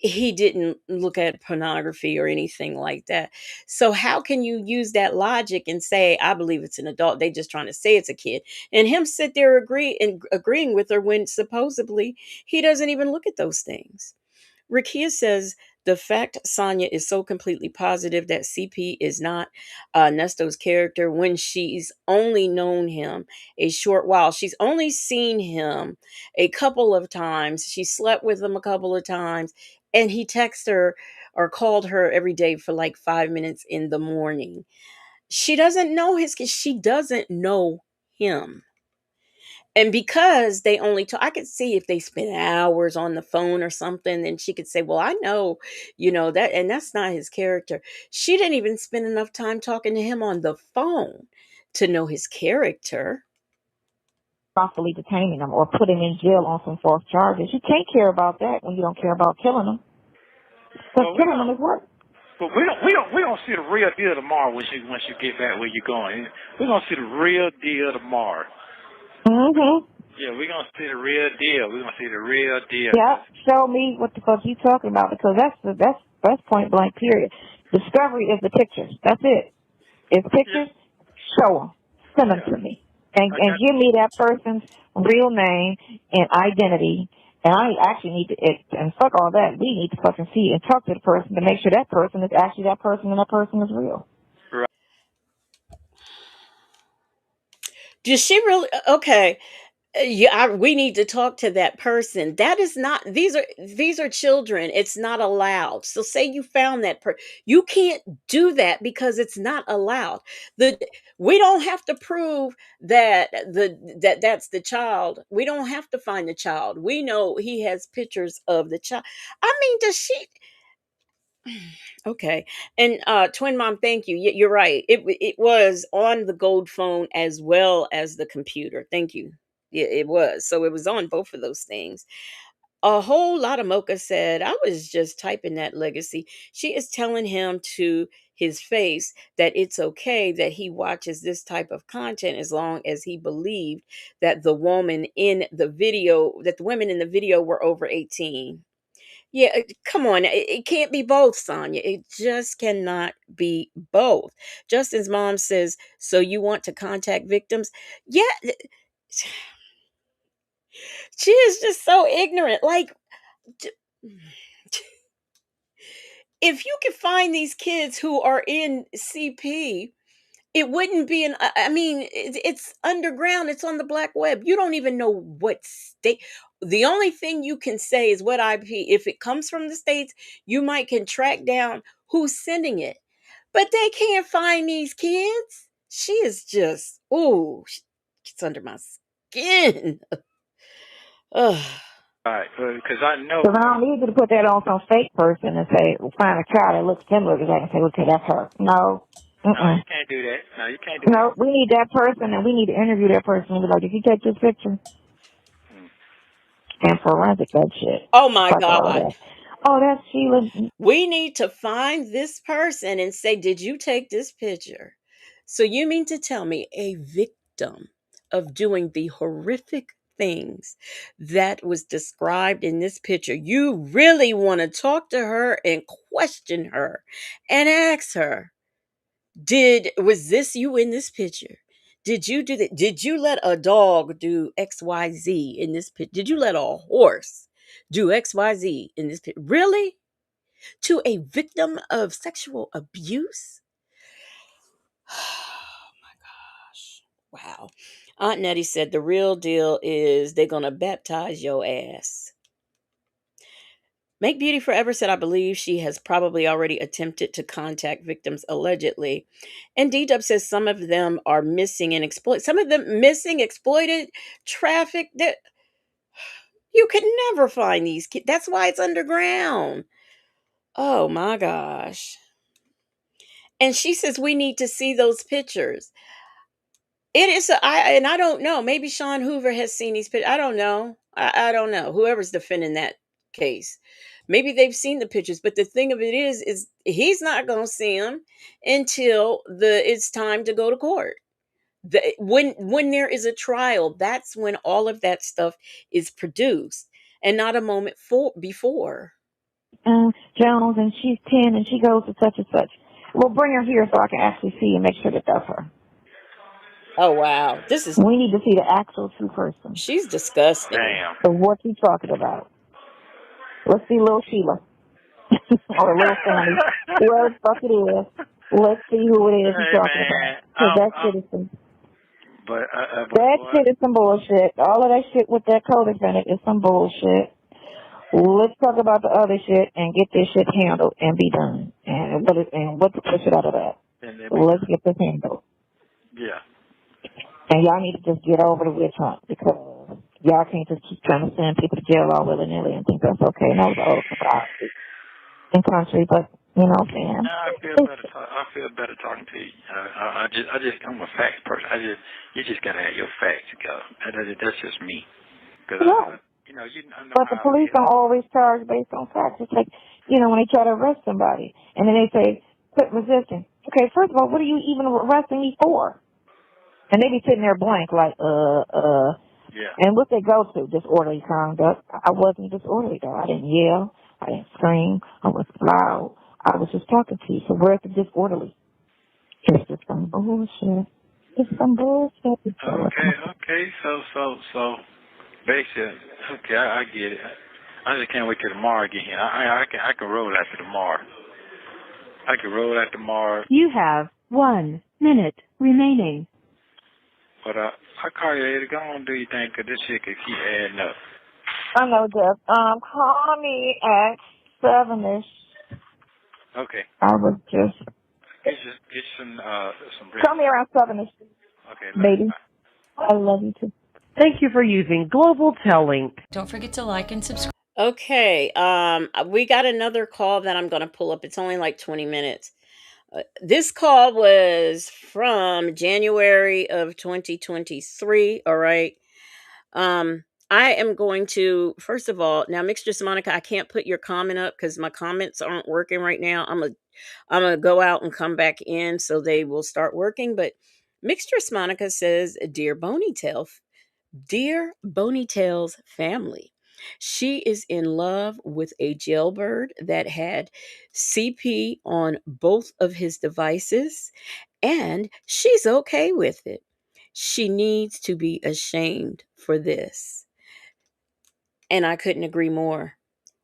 he didn't look at pornography or anything like that. So how can you use that logic and say, I believe it's an adult? They just trying to say it's a kid. And him sit there agreeing with her when supposedly he doesn't even look at those things. Rakia says the fact Sonya is so completely positive that CP is not Nesto's character when she's only known him a short while. She's only seen him a couple of times. She slept with him a couple of times, and he texted her or called her every day for like 5 minutes in the morning. She doesn't know she doesn't know him. And because they only talk, I could see if they spent hours on the phone or something, then she could say, well, I know, that, and that's not his character. She didn't even spend enough time talking to him on the phone to know his character. wrongfully detaining them or put him in jail on some false charges. You can't care about that when you don't care about killing them. Because killing them is work. But we don't see the real deal tomorrow once you get back where you're going. We're gonna see the real deal tomorrow. Mhm. Yeah, we're gonna see the real deal. We're gonna see the real deal. Yeah, show me what the fuck you talking about because that's point blank period. Discovery is the pictures. That's it. If pictures, show them. Send them to me. And give me that person's real name and identity. And I actually need to, and fuck all that. We need to fucking see and talk to the person to make sure that person is actually that person and that person is real. Right. Does she really? Okay. Yeah, we need to talk to that person. That is not, these are children. It's not allowed. So say you found that you can't do that because it's not allowed. We don't have to prove that's the child. We don't have to find the child. We know he has pictures of the child. I mean, does she? Okay. And twin mom, thank you. You're right. It was on the gold phone as well as the computer. Thank you. Yeah, it was. So it was on both of those things. A whole lot of Mocha said, I was just typing that legacy. She is telling him to his face that it's okay that he watches this type of content as long as he believed that the woman in the video, that the women in the video were over 18. Yeah, come on. It can't be both, Sonya. It just cannot be both. Justin's mom says, so you want to contact victims? Yeah. She is just so ignorant. Like, if you could find these kids who are in CP, it wouldn't be I mean, it's underground. It's on the black web. You don't even know what state. The only thing you can say is what IP. If it comes from the States, you might can track down who's sending it. But they can't find these kids. She is just, ooh, it's under my skin. Ugh. Right, because I know. Because I don't need you to put that on some fake person and say, find a child that looks similar to that and say, okay, that's her. No. No, you can't do that. No, you can't do that. No, we need that person and we need to interview that person and be like, did you take this picture? And forensic that shit. Oh my Fuck all God. that. Oh, that's Sheila. We need to find this person and say, did you take this picture? So you mean to tell me a victim of doing the horrific things that was described in this picture, you really want to talk to her and question her and ask her, was this you in this picture? Did you do that? Did you let a dog do XYZ in this picture? Did you let a horse do XYZ in this picture? Really? to a victim of sexual abuse? Oh my gosh. Wow. Aunt Nettie said the real deal is they're going to baptize your ass. Make Beauty Forever said, I believe she has probably already attempted to contact victims allegedly. And D-Dub says some of them are missing and exploited. Some of them missing, exploited, trafficked. That you could never find these kids. That's why it's underground. Oh my gosh. And she says we need to see those pictures. It is, and I don't know. Maybe Sean Hoover has seen these pictures. I don't know. I don't know. Whoever's defending that case, maybe they've seen the pictures. But the thing of it is he's not going to see them until it's time to go to court. When there is a trial, that's when all of that stuff is produced, and not a moment before. Jones, and she's 10, and she goes to such and such. Well, bring her here so I can actually see and make sure that that's her. Oh wow, We need to see the actual true person. She's disgusting. Damn. So what you talking about? Let's see little Sheila or little Sammy, whoever the fuck it is. Let's see who it is you're talking about. Because that shit is some. That shit is some bullshit. All of that shit with that co-defendant is some bullshit. Let's talk about the other shit and get this shit handled and be done. And what's the shit out of that? Let's get this handled. Yeah. And y'all need to just get over the witch hunt, because y'all can't just keep trying to send people to jail all willy-nilly and think that's okay. And that was the old society in country, but you know what I'm saying? I feel better talking to you. I'm a facts person. You just gotta have your facts go. That's just me. Cause yeah. But the police don't always charge based on facts. It's like, when they try to arrest somebody and then they say, quit resisting. Okay, first of all, what are you even arresting me for? And they be sitting there blank like, Yeah. And what they go to, disorderly conduct. I wasn't disorderly though. I didn't yell. I didn't scream. I was loud. I was just talking to you. So where's the disorderly? It's just some bullshit. It's some bullshit. Okay. So, basically, okay, I get it. I just can't wait till tomorrow again. I can roll after tomorrow. I can roll after tomorrow. You have 1 minute remaining. But I call you later. Go on, do your thing, because this shit could keep adding up. I know, Jeff. Call me at 7-ish. Okay. I was just... Get some Call me around 7-ish. Okay, baby. I love you too. Thank you for using Global Tellink. Don't forget to like and subscribe. Okay, we got another call that I'm going to pull up. It's only like 20 minutes. This call was from January of 2023. All right. I am going to, first of all, now, Mistress Monica, I can't put your comment up because my comments aren't working right now. I'm gonna go out and come back in so they will start working. But Mistress Monica says, Dear Bonitail's family. She is in love with a jailbird that had CP on both of his devices, and she's okay with it. She needs to be ashamed for this. And I couldn't agree more.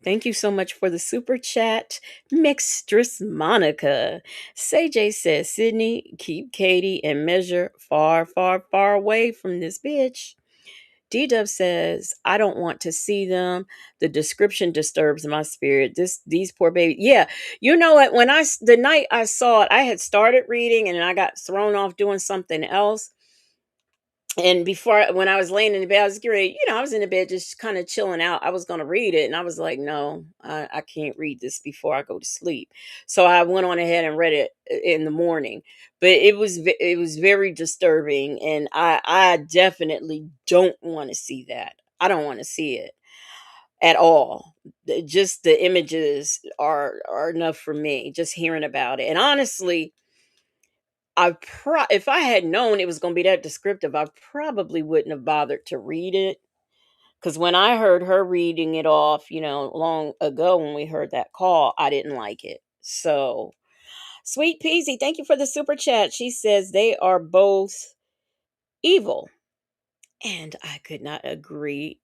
Thank you so much for the super chat, Mistress Monica. Say says, Sydney, keep Katie and measure far, far, far away from this bitch. D-Dub says, I don't want to see them. The description disturbs my spirit. These poor babies. Yeah. You know what? The night I saw it, I had started reading and I got thrown off doing something else. And when I was laying in the bed, I was great. I was in the bed just kind of chilling out. I was going to read it. And I was like, no, I can't read this before I go to sleep. So I went on ahead and read it in the morning. But it was very disturbing. And I definitely don't want to see that. I don't want to see it at all. Just the images are enough for me, just hearing about it. And honestly, if I had known it was going to be that descriptive, I probably wouldn't have bothered to read it. Because when I heard her reading it off, long ago when we heard that call, I didn't like it. So, Sweet Peasy, thank you for the super chat. She says they are both evil. And I could not agree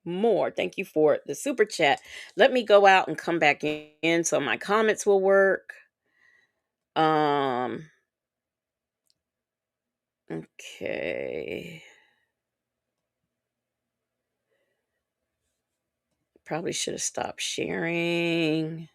more. Thank you for the super chat. Let me go out and come back in so my comments will work. Okay. Probably should have stopped sharing.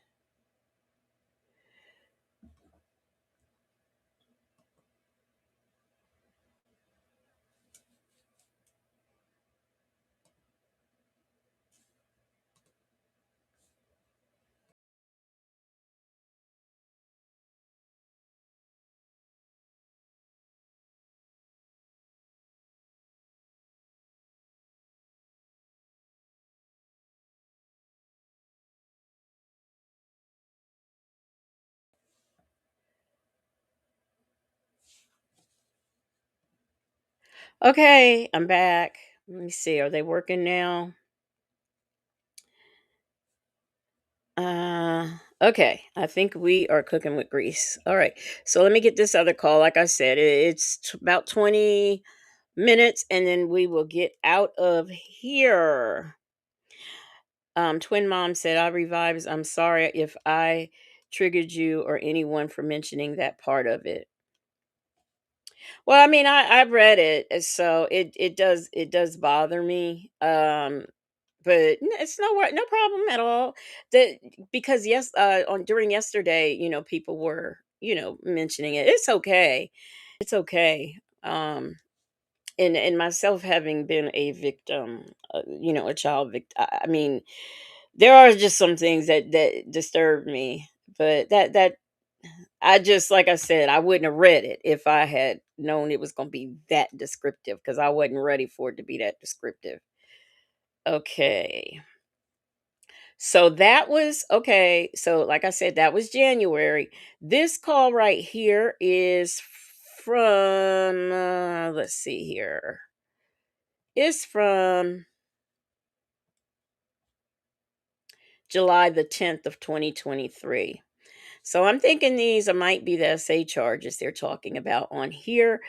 Okay, I'm back. Let me see. Are they working now? Okay. I think we are cooking with grease. All right. So let me get this other call. Like I said, it's about 20 minutes and then we will get out of here. Twin Mom said, I revives. I'm sorry if I triggered you or anyone for mentioning that part of it. Well, I mean, I've read it, so it does bother me. But it's no problem at all. That because yes, on during yesterday, people were mentioning it. It's okay. It's okay. And myself having been a victim, a child victim. I mean, there are just some things that disturb me, but that I just like I said, I wouldn't have read it if I had known it was going to be that descriptive because I wasn't ready for it to be that descriptive. Okay. So that was okay. So, like I said, that was January. This call right here is from, let's see here. It's from July the 10th of 2023. So I'm thinking these might be the SA charges they're talking about on here.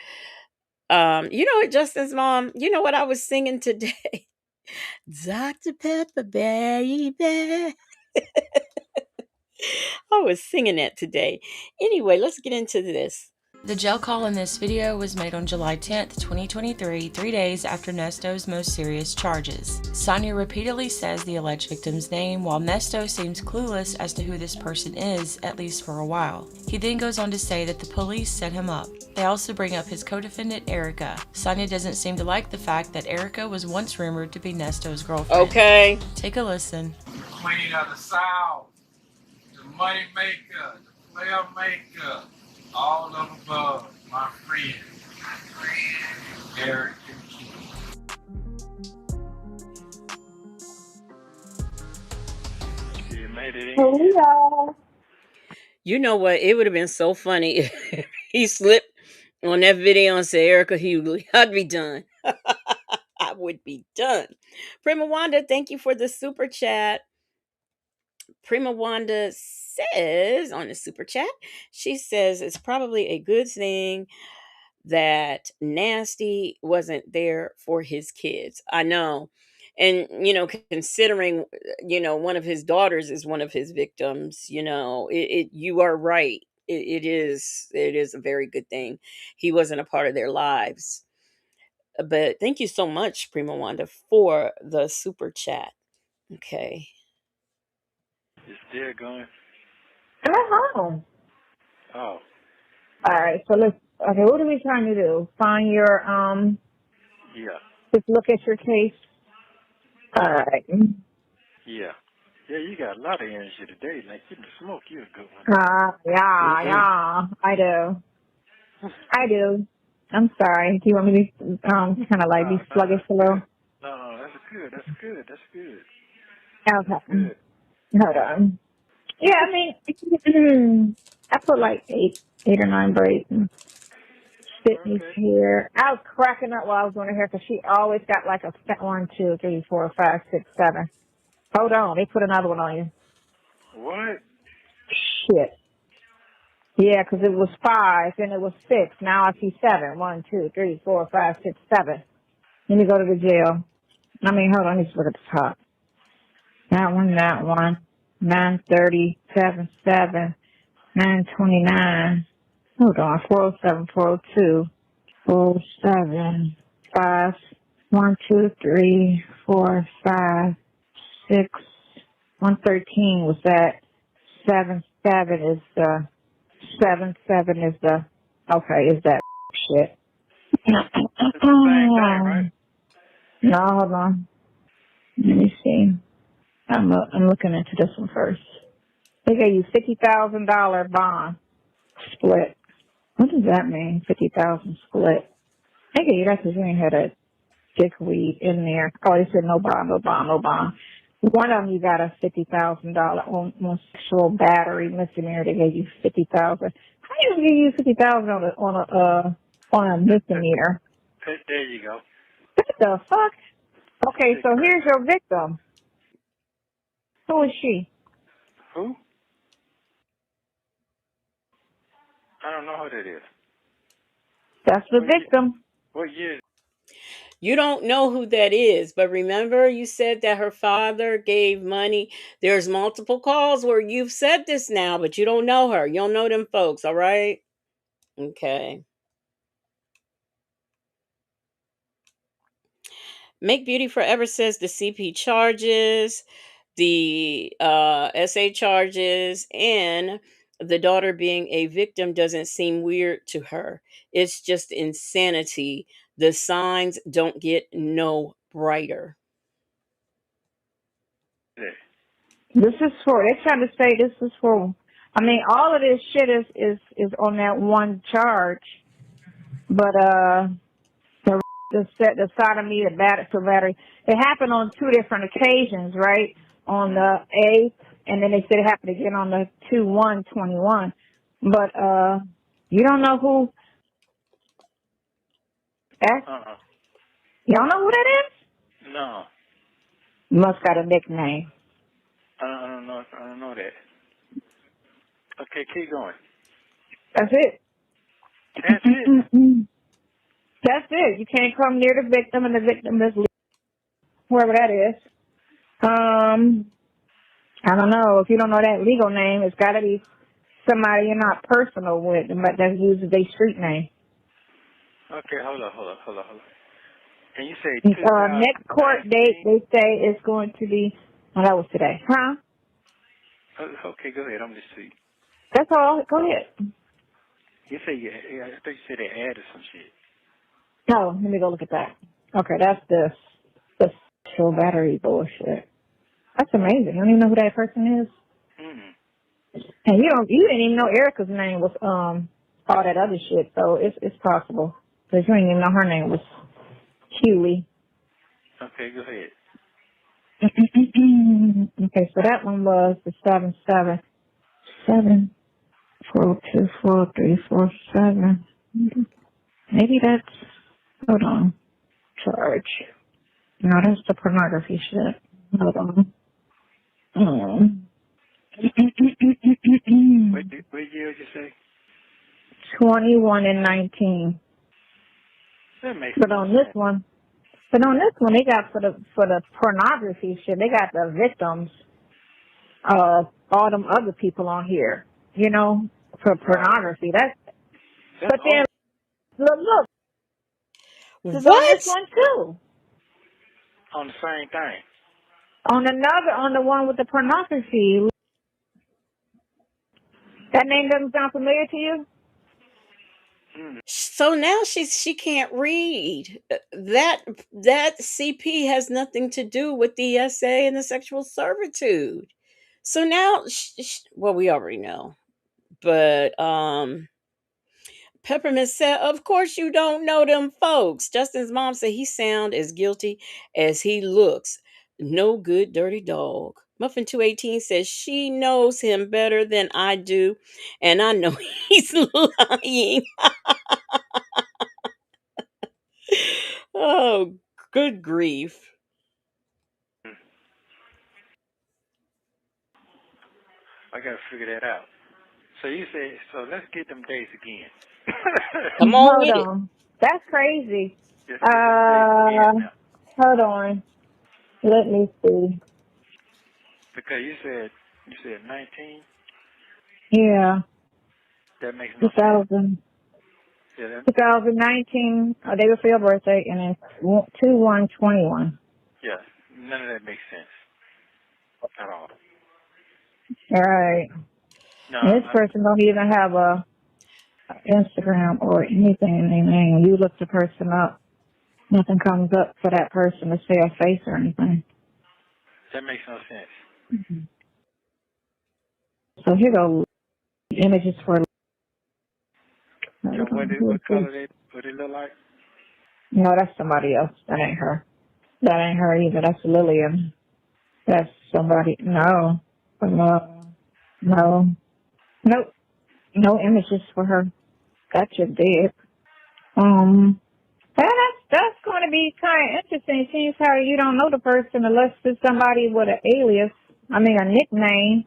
Justin's mom, you know what I was singing today? Dr. Pepper, baby. I was singing that today. Anyway, let's get into this. The jail call in this video was made on July 10th, 2023, 3 days after Nesto's most serious charges. Sonya repeatedly says the alleged victim's name, while Nesto seems clueless as to who this person is, at least for a while. He then goes on to say that the police set him up. They also bring up his co-defendant, Erica. Sonya doesn't seem to like the fact that Erica was once rumored to be Nesto's girlfriend. Okay. Take a listen. Queen of the South, the money maker, the player maker, all of above, my friend, Eric and Keith. You made it in. Hello. You know what? It would have been so funny if he slipped on that video and said Erica Hughley. I'd be done. I would be done. Prima Wanda, thank you for the super chat. Prima Wanda says on the super chat, she says it's probably a good thing that Nasty wasn't there for his kids. I know. And, considering, one of his daughters is one of his victims, you are right. It is a very good thing. He wasn't a part of their lives. But thank you so much, Prima Wanda, for the super chat. Okay. You still going? I'm at home. Oh. All right, so okay, what are we trying to do? Find your, Yeah. just look at your case. All right. Yeah. Yeah, you got a lot of energy today. Like, you can smoke. You're a good one. Yeah, I do. I'm sorry. Do you want me to, kind of like be sluggish a little? No, that's good. That's good. That's good. Okay. That's good. Hold on. Yeah, I mean, I put like eight or nine braids and Sydney's hair. I was cracking up while I was doing her hair because she always got like a 1, 2, 3, 4, 5, 6, 7. Hold on, they put another one on you. What? Shit. Yeah, because it was 5, then it was 6. Now I see 7. 1, 2, 3, 4, 5, 6, 7. Let me go to the jail. I mean, hold on, let's look at the top. That one, 930, 77, 929. Hold on, 407, 402, 407, 5, 1, 2, 3, 4, 5, 6, 113 was that. 7, 7 is the, 7, 7 is the, okay, is that shit. It's the same thing, right? No, hold on. Let me see. I'm looking into this one first. They gave you $50,000 bond split. What does that mean? 50,000 split. They gave you that because you ain't had a dick weed in there. Oh, they said no bond, no bond, no bond. One of them you got a $50,000 on sexual battery misdemeanor. They gave you 50,000. How you gonna give you 50,000 on a misdemeanor? There you go. What the fuck? Okay, so here's your victim. Who is she? Who? I don't know who that is. That's the victim. What year? You don't know who that is, but remember you said that her father gave money. There's multiple calls where you've said this now, but you don't know her. You don't know them folks, all right? Okay. Make Beauty Forever says the CP charges, the SA charges, and the daughter being a victim doesn't seem weird to her. It's just insanity. The signs don't get no brighter. This is for, they're trying to say this is for, I mean, all of this shit is on that one charge. But, the sodomy, the battery, it happened on 2 different occasions, right? On the 8th, and then they said it happened again on the 2/1/21. But, you don't know who that, you don't know who that is? No. Must got a nickname. I don't know. I don't know that. Okay, keep going. That's it. That's it. That's it. You can't come near the victim, and the victim is whoever that is. I don't know. If you don't know that legal name, it's got to be somebody you're not personal with, but that uses their street name. Okay, hold on. And you say 2019? Next court date, they say it's going to be, oh, that was today. Huh? Okay, go ahead. I'm just see. That's all. Go ahead. You say, I thought you said they added some shit. No, let me go look at that. Okay, that's the sexual battery bullshit. That's amazing. You don't even know who that person is? Mm-hmm. And you didn't even know Erica's name was, all that other shit, so it's possible. Because you didn't even know her name was Huey. Okay, go ahead. Okay, so that one was the 777 402 4347. Maybe that's, hold on, charge. No, that's the pornography shit. Hold on. What year did you say? 21 and 19. That makes But on this one, they got for the pornography shit, they got the victims, all them other people on here, you know, for pornography. That's but then look, this is on this What? one too. On the same thing. On the one with the pornography. That name doesn't sound familiar to you? So now she can't read. That CP has nothing to do with the SA and the sexual servitude. So now, well, we already know, but Peppermint said, "Of course you don't know them folks." Justin's mom said he sound as guilty as he looks. No good, dirty dog. Muffin 218 says she knows him better than I do, and I know he's lying. Oh, good grief. I gotta figure that out. So you say, so let's get them dates again. Come on Hold with it. on. That's crazy. Just get them dates again now. Hold on. Let me see. Because you said 19. Yeah, That makes no sense. 2000, Yeah, that, 2019, day before your birthday, and then 2/1/21. yeah. None of that makes sense at all. All right. No, And this person don't even have a Instagram or anything in their name. When you look the person up, nothing comes up for that person to say a face or anything. that makes no sense. So here go images for. So what color what they look like? No, that's somebody else. That ain't her. That ain't her either. That's Lillian. That's somebody. No. No. No. Nope. No images for her. That's your dead. That's going to be kind of interesting. Seems how you don't know the person unless it's somebody with an alias. I mean, a nickname.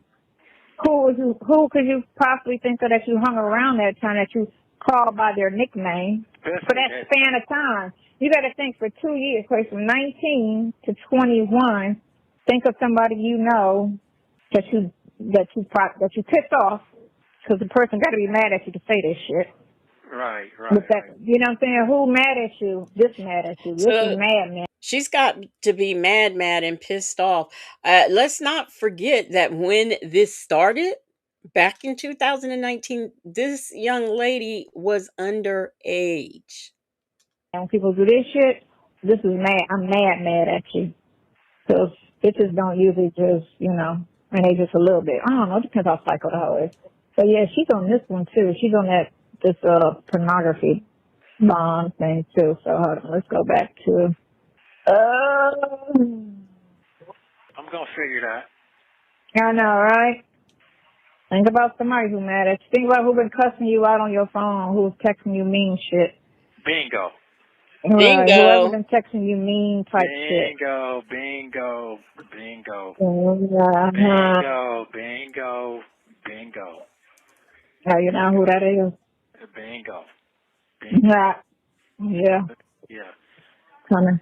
Who could you possibly think of that you hung around that time that you called by their nickname for that span of time? You got to think for 2 years, like from 19 to 21. Think of somebody you know that you pissed off because the person got to be mad at you to say this shit. Right. With that, you know what I'm saying? Who mad at you? This mad at you. This is So mad. she's got to be mad, and pissed off. Let's not forget that when this started back in 2019, this young lady was underage. When people do this shit, this is mad. I'm mad at you. Because bitches don't usually just, and they just a little bit. I don't know. It depends how psycho the hoe is. So yeah, she's on this one too. She's on this pornography bond thing too. So hold on. Let's go back to. I'm gonna figure it out. I know, right? Think about somebody who mad at you. Think about who been cussing you out on your phone, who's texting you mean shit. Bingo. Right. Whoever been texting you mean type shit. Bingo. Now you know who that is. Bingo. Yeah. Yeah. Yeah. Coming.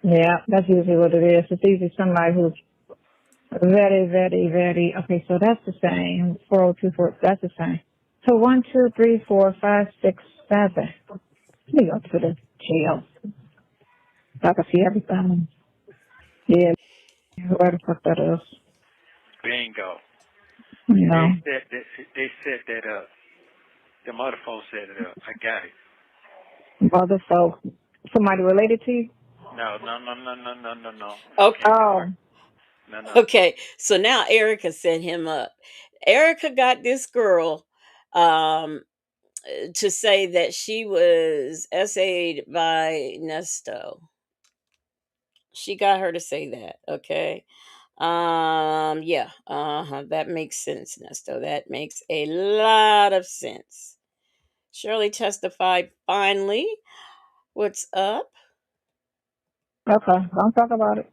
Yeah, that's usually what it is. It's usually somebody who's very, very, very. Okay, so that's the same. 4024. That's the same. So 1, 2, 3, 4, 5, 6, 7. Let me go to the jail. So I can see everything. Yeah. Where the fuck that is? Bingo. You know. They set that up. The mother folks set it up. I got it. Other folks. Somebody related to you? No. Okay. Oh. No. Okay. So now Erica set him up. Erica got this girl to say that she was SA'd by Nesto. She got her to say that. Okay. Yeah. That makes sense, Nesto. That makes a lot of sense. Shirley testified finally. What's up? Okay. Don't talk about it.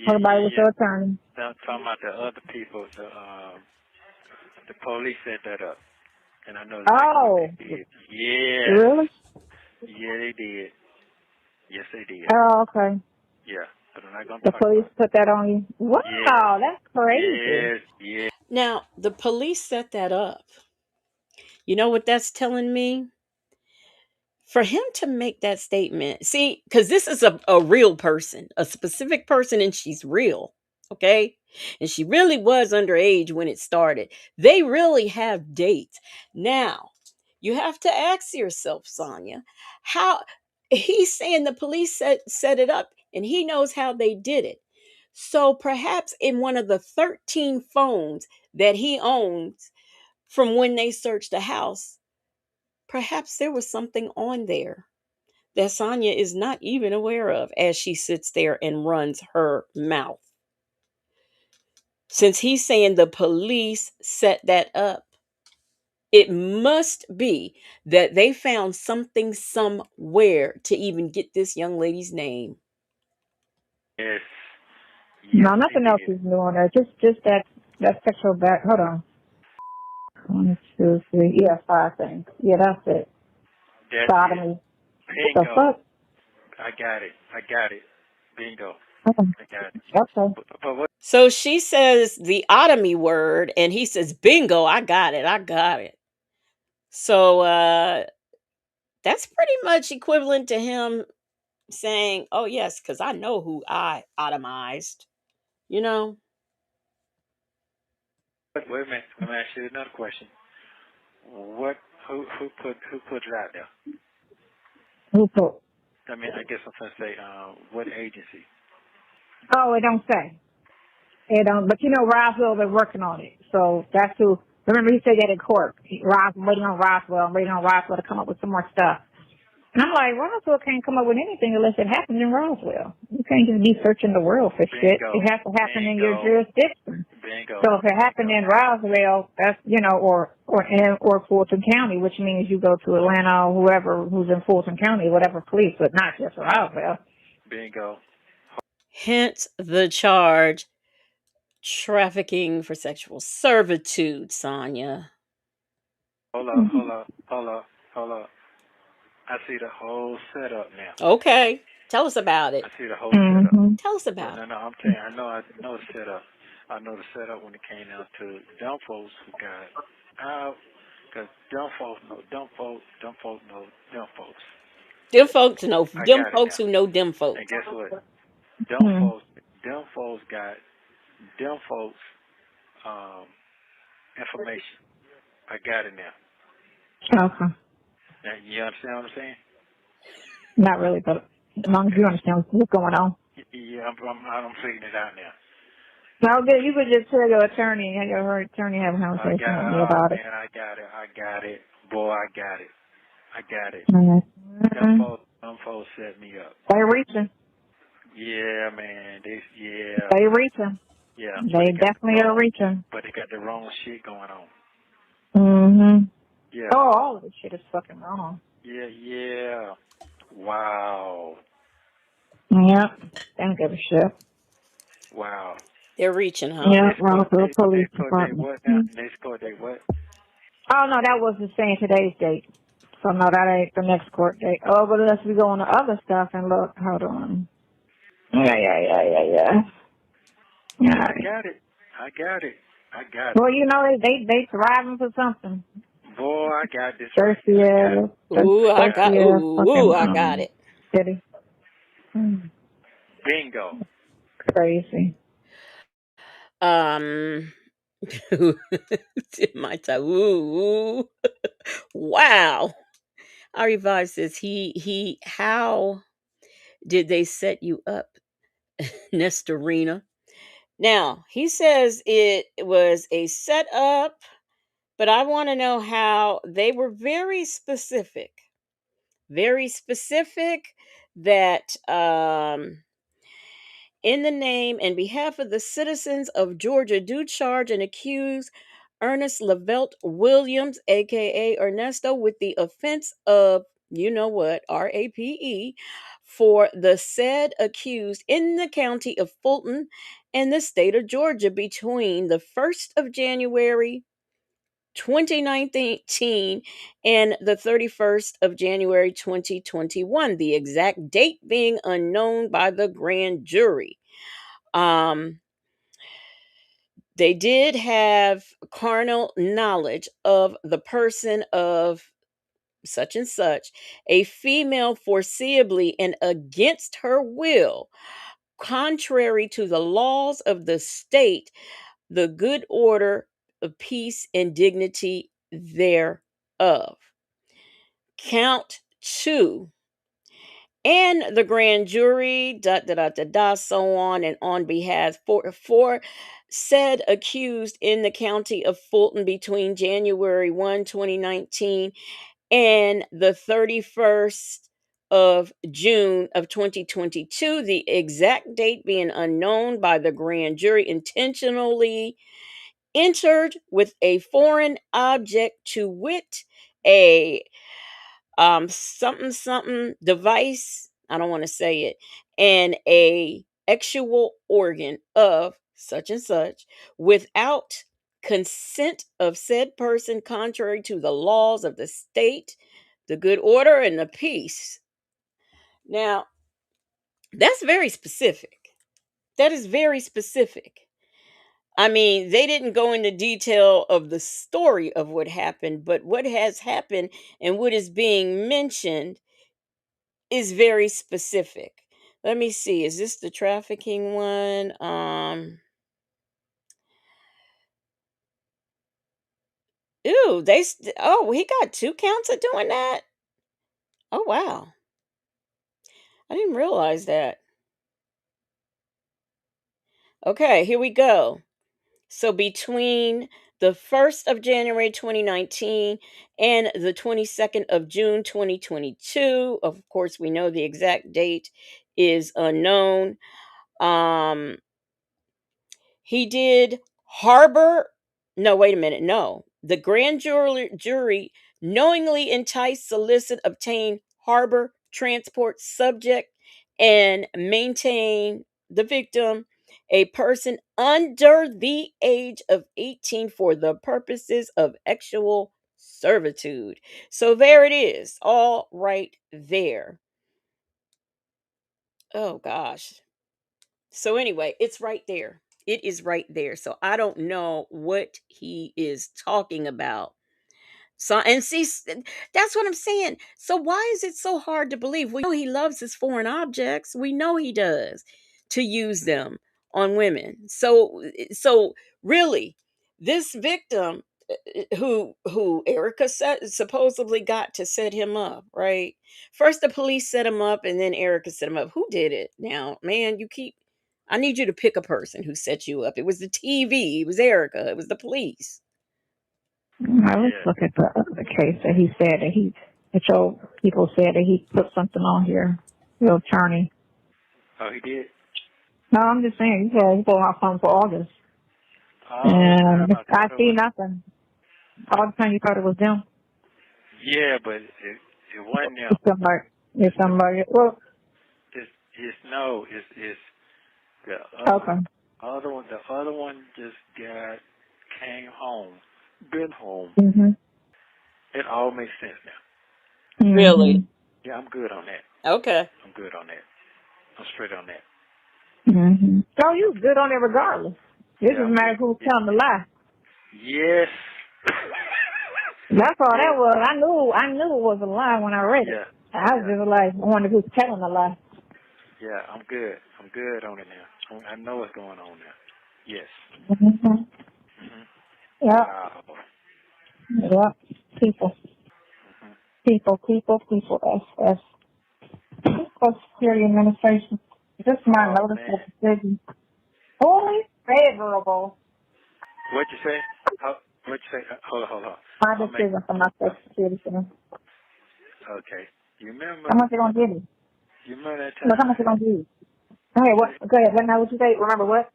Talk about it with your attorney. I'm talking about the other people. The police set that up, and I know exactly what they did. Yeah. Really? Yeah, they did. Yes, they did. Oh, okay. Yeah, but I'm not gonna The talk police about it. put that on you? Wow, that's crazy. Yes. Now, the police set that up. You know what that's telling me? For him to make that statement, see, because this is a real person, a specific person, and she's real, okay? And she really was underage when it started. They really have dates. Now, you have to ask yourself, Sonya, how he's saying the police set it up and he knows how they did it. So perhaps in one of the 13 phones that he owns from when they searched the house, perhaps there was something on there that Sonya is not even aware of as she sits there and runs her mouth. Since he's saying the police set that up, it must be that they found something somewhere to even get this young lady's name. Yes. No, nothing else is new on there. Just that sexual back. Hold on. 1, 2, 3. Yeah, 5 things. Yeah, that's it. That's Sodomy. it. What the fuck? I got it. Bingo. I got it. Okay. But what? So she says the otomy word, and he says, bingo, I got it. I got it. So that's pretty much equivalent to him saying, oh, yes, because I know who I atomized, you know? Wait a minute. Let me ask you another question. What? Who put it out there? Who put? I mean, I guess I'm trying to say, what agency? Oh, it don't say. It don't. But you know, Roswell, they're working on it. So that's who. Remember, he said that in court. I'm waiting on Roswell. I'm waiting on Roswell to come up with some more stuff. And I'm like, Roswell can't come up with anything unless it happens in Roswell. You can't just be searching the world for shit. It has to happen in your jurisdiction. Bingo. So if it happened in Roswell, that's, you know, or Fulton County, which means you go to Atlanta or whoever who's in Fulton County, whatever police, but not just Roswell. Bingo. Hence the charge, trafficking for sexual servitude, Sonya. Hold up. I see the whole setup now. Okay. Tell us about it. I see the whole setup. Tell us about it. No, I'm telling you, I know the setup. I know the setup when it came down to dumb folks who got out. Because dumb folks know dumb folks know dumb folks. Them folks know I them got it folks now. who know them folks. And guess what? Dumb folks got dumb folks information. I got it now. Okay. Now, you understand what I'm saying? Not really, but as long as you understand what's going on. Yeah, I'm figuring it out now. No, good. You could just tell your attorney and have your attorney have a conversation with me about it. Man, I got it. Boy, I got it. Mm-hmm. Dumb folks set me up. They reaching. Yeah, man. They reaching. Yeah. They definitely are reaching. But they got the wrong shit going on. Mm-hmm. Yeah. Oh, all of this shit is fucking wrong. Yeah. Wow. Yep. They don't give a shit. Wow. They're reaching, huh? Yeah, wrong for the police department. What now? Next court date what? Oh, no, that was just saying today's date. So, no, that ain't the next court date. Oh, but unless we go on to other stuff and look. Hold on. Yeah. I got it. Well, you know, they thriving for something. Boy, I got this. Thirsty ass. I got it. City. Bingo. Crazy. My time. Ooh. Wow. Our revive says how did they set you up, Nestorina? Now, he says it was a setup, but I want to know how they were very specific that in the name and behalf of the citizens of Georgia, do charge and accuse Ernest Lavelt Williams, aka Ernesto, with the offense of, you know what, RAPE, for the said accused in the county of Fulton and the state of Georgia between the 1st of January 2019 and the 31st of January 2021, the exact date being unknown by the grand jury. They did have carnal knowledge of the person of such and such, a female foreseeably and against her will, contrary to the laws of the state, the good order of peace and dignity thereof. Count 2. And the grand jury, so on and on behalf for said accused in the county of Fulton between January 1, 2019 and the 31st of June of 2022, the exact date being unknown by the grand jury, intentionally entered with a foreign object, to wit, a something device, I don't want to say it, and a actual organ of such and such without consent of said person, contrary to the laws of the state, the good order and the peace. Now, that's very specific. That is very specific. I mean, they didn't go into detail of the story of what happened, but what has happened and what is being mentioned is very specific. Let me see. Is this the trafficking one? Ew, oh, he got 2 counts of doing that? Oh, wow. I didn't realize that. Okay, here we go. So between the 1st of January 2019 and the 22nd of June 2022, of course, we know the exact date is unknown. Um, he did harbor. No, wait a minute. No, the grand jury knowingly entice, solicit, obtain, harbor, transport, subject, and maintain the victim, a person under the age of 18, for the purposes of actual servitude. So there it is, all right there. Oh gosh. So anyway, it's right there. It is right there. So I don't know what he is talking about. So and see, that's what I'm saying. So why is it so hard to believe? We know he loves his foreign objects. We know he does, to use them on women. So really, this victim, who Erica supposedly got to set him up, right? First the police set him up, and then Erica set him up. Who did it? Now, man, I need you to pick a person who set you up. It was the TV. It was Erica. It was the police. Let's look at the case that he said that your people said that he put something on here, your attorney. Oh, he did? No, I'm just saying, he said he put my phone for August. Oh, And no, I see nothing. All the time you thought it was them. Yeah, but it wasn't them. It's somebody. Well, it's the okay. other one. The other one just came home, been home. Mm-hmm. It all makes sense now. Mm-hmm. Really? Yeah, I'm good on that. Okay. I'm good on that. I'm straight on that. Mm-hmm. So you good on it regardless. This is a matter of who's telling the lie. Yes. That's all that was. I knew it was a lie when I read it. I was just like, I wonder who's telling the lie. Yeah, I'm good. I'm good on it now. I know what's going on now. Yes. Mm-hmm. Mm-hmm. Yep. Wow. Yep. People. Mm-hmm. People. S. Social Security Administration. Just my notice of decision. Only favorable. What'd you say? What'd you say? Hold on. My decision for my Social Security thing. Okay. You remember? How much you gonna give me? You remember that time? Look, how much you gonna give me? Okay, what? Go ahead. What now? What you say? Remember what?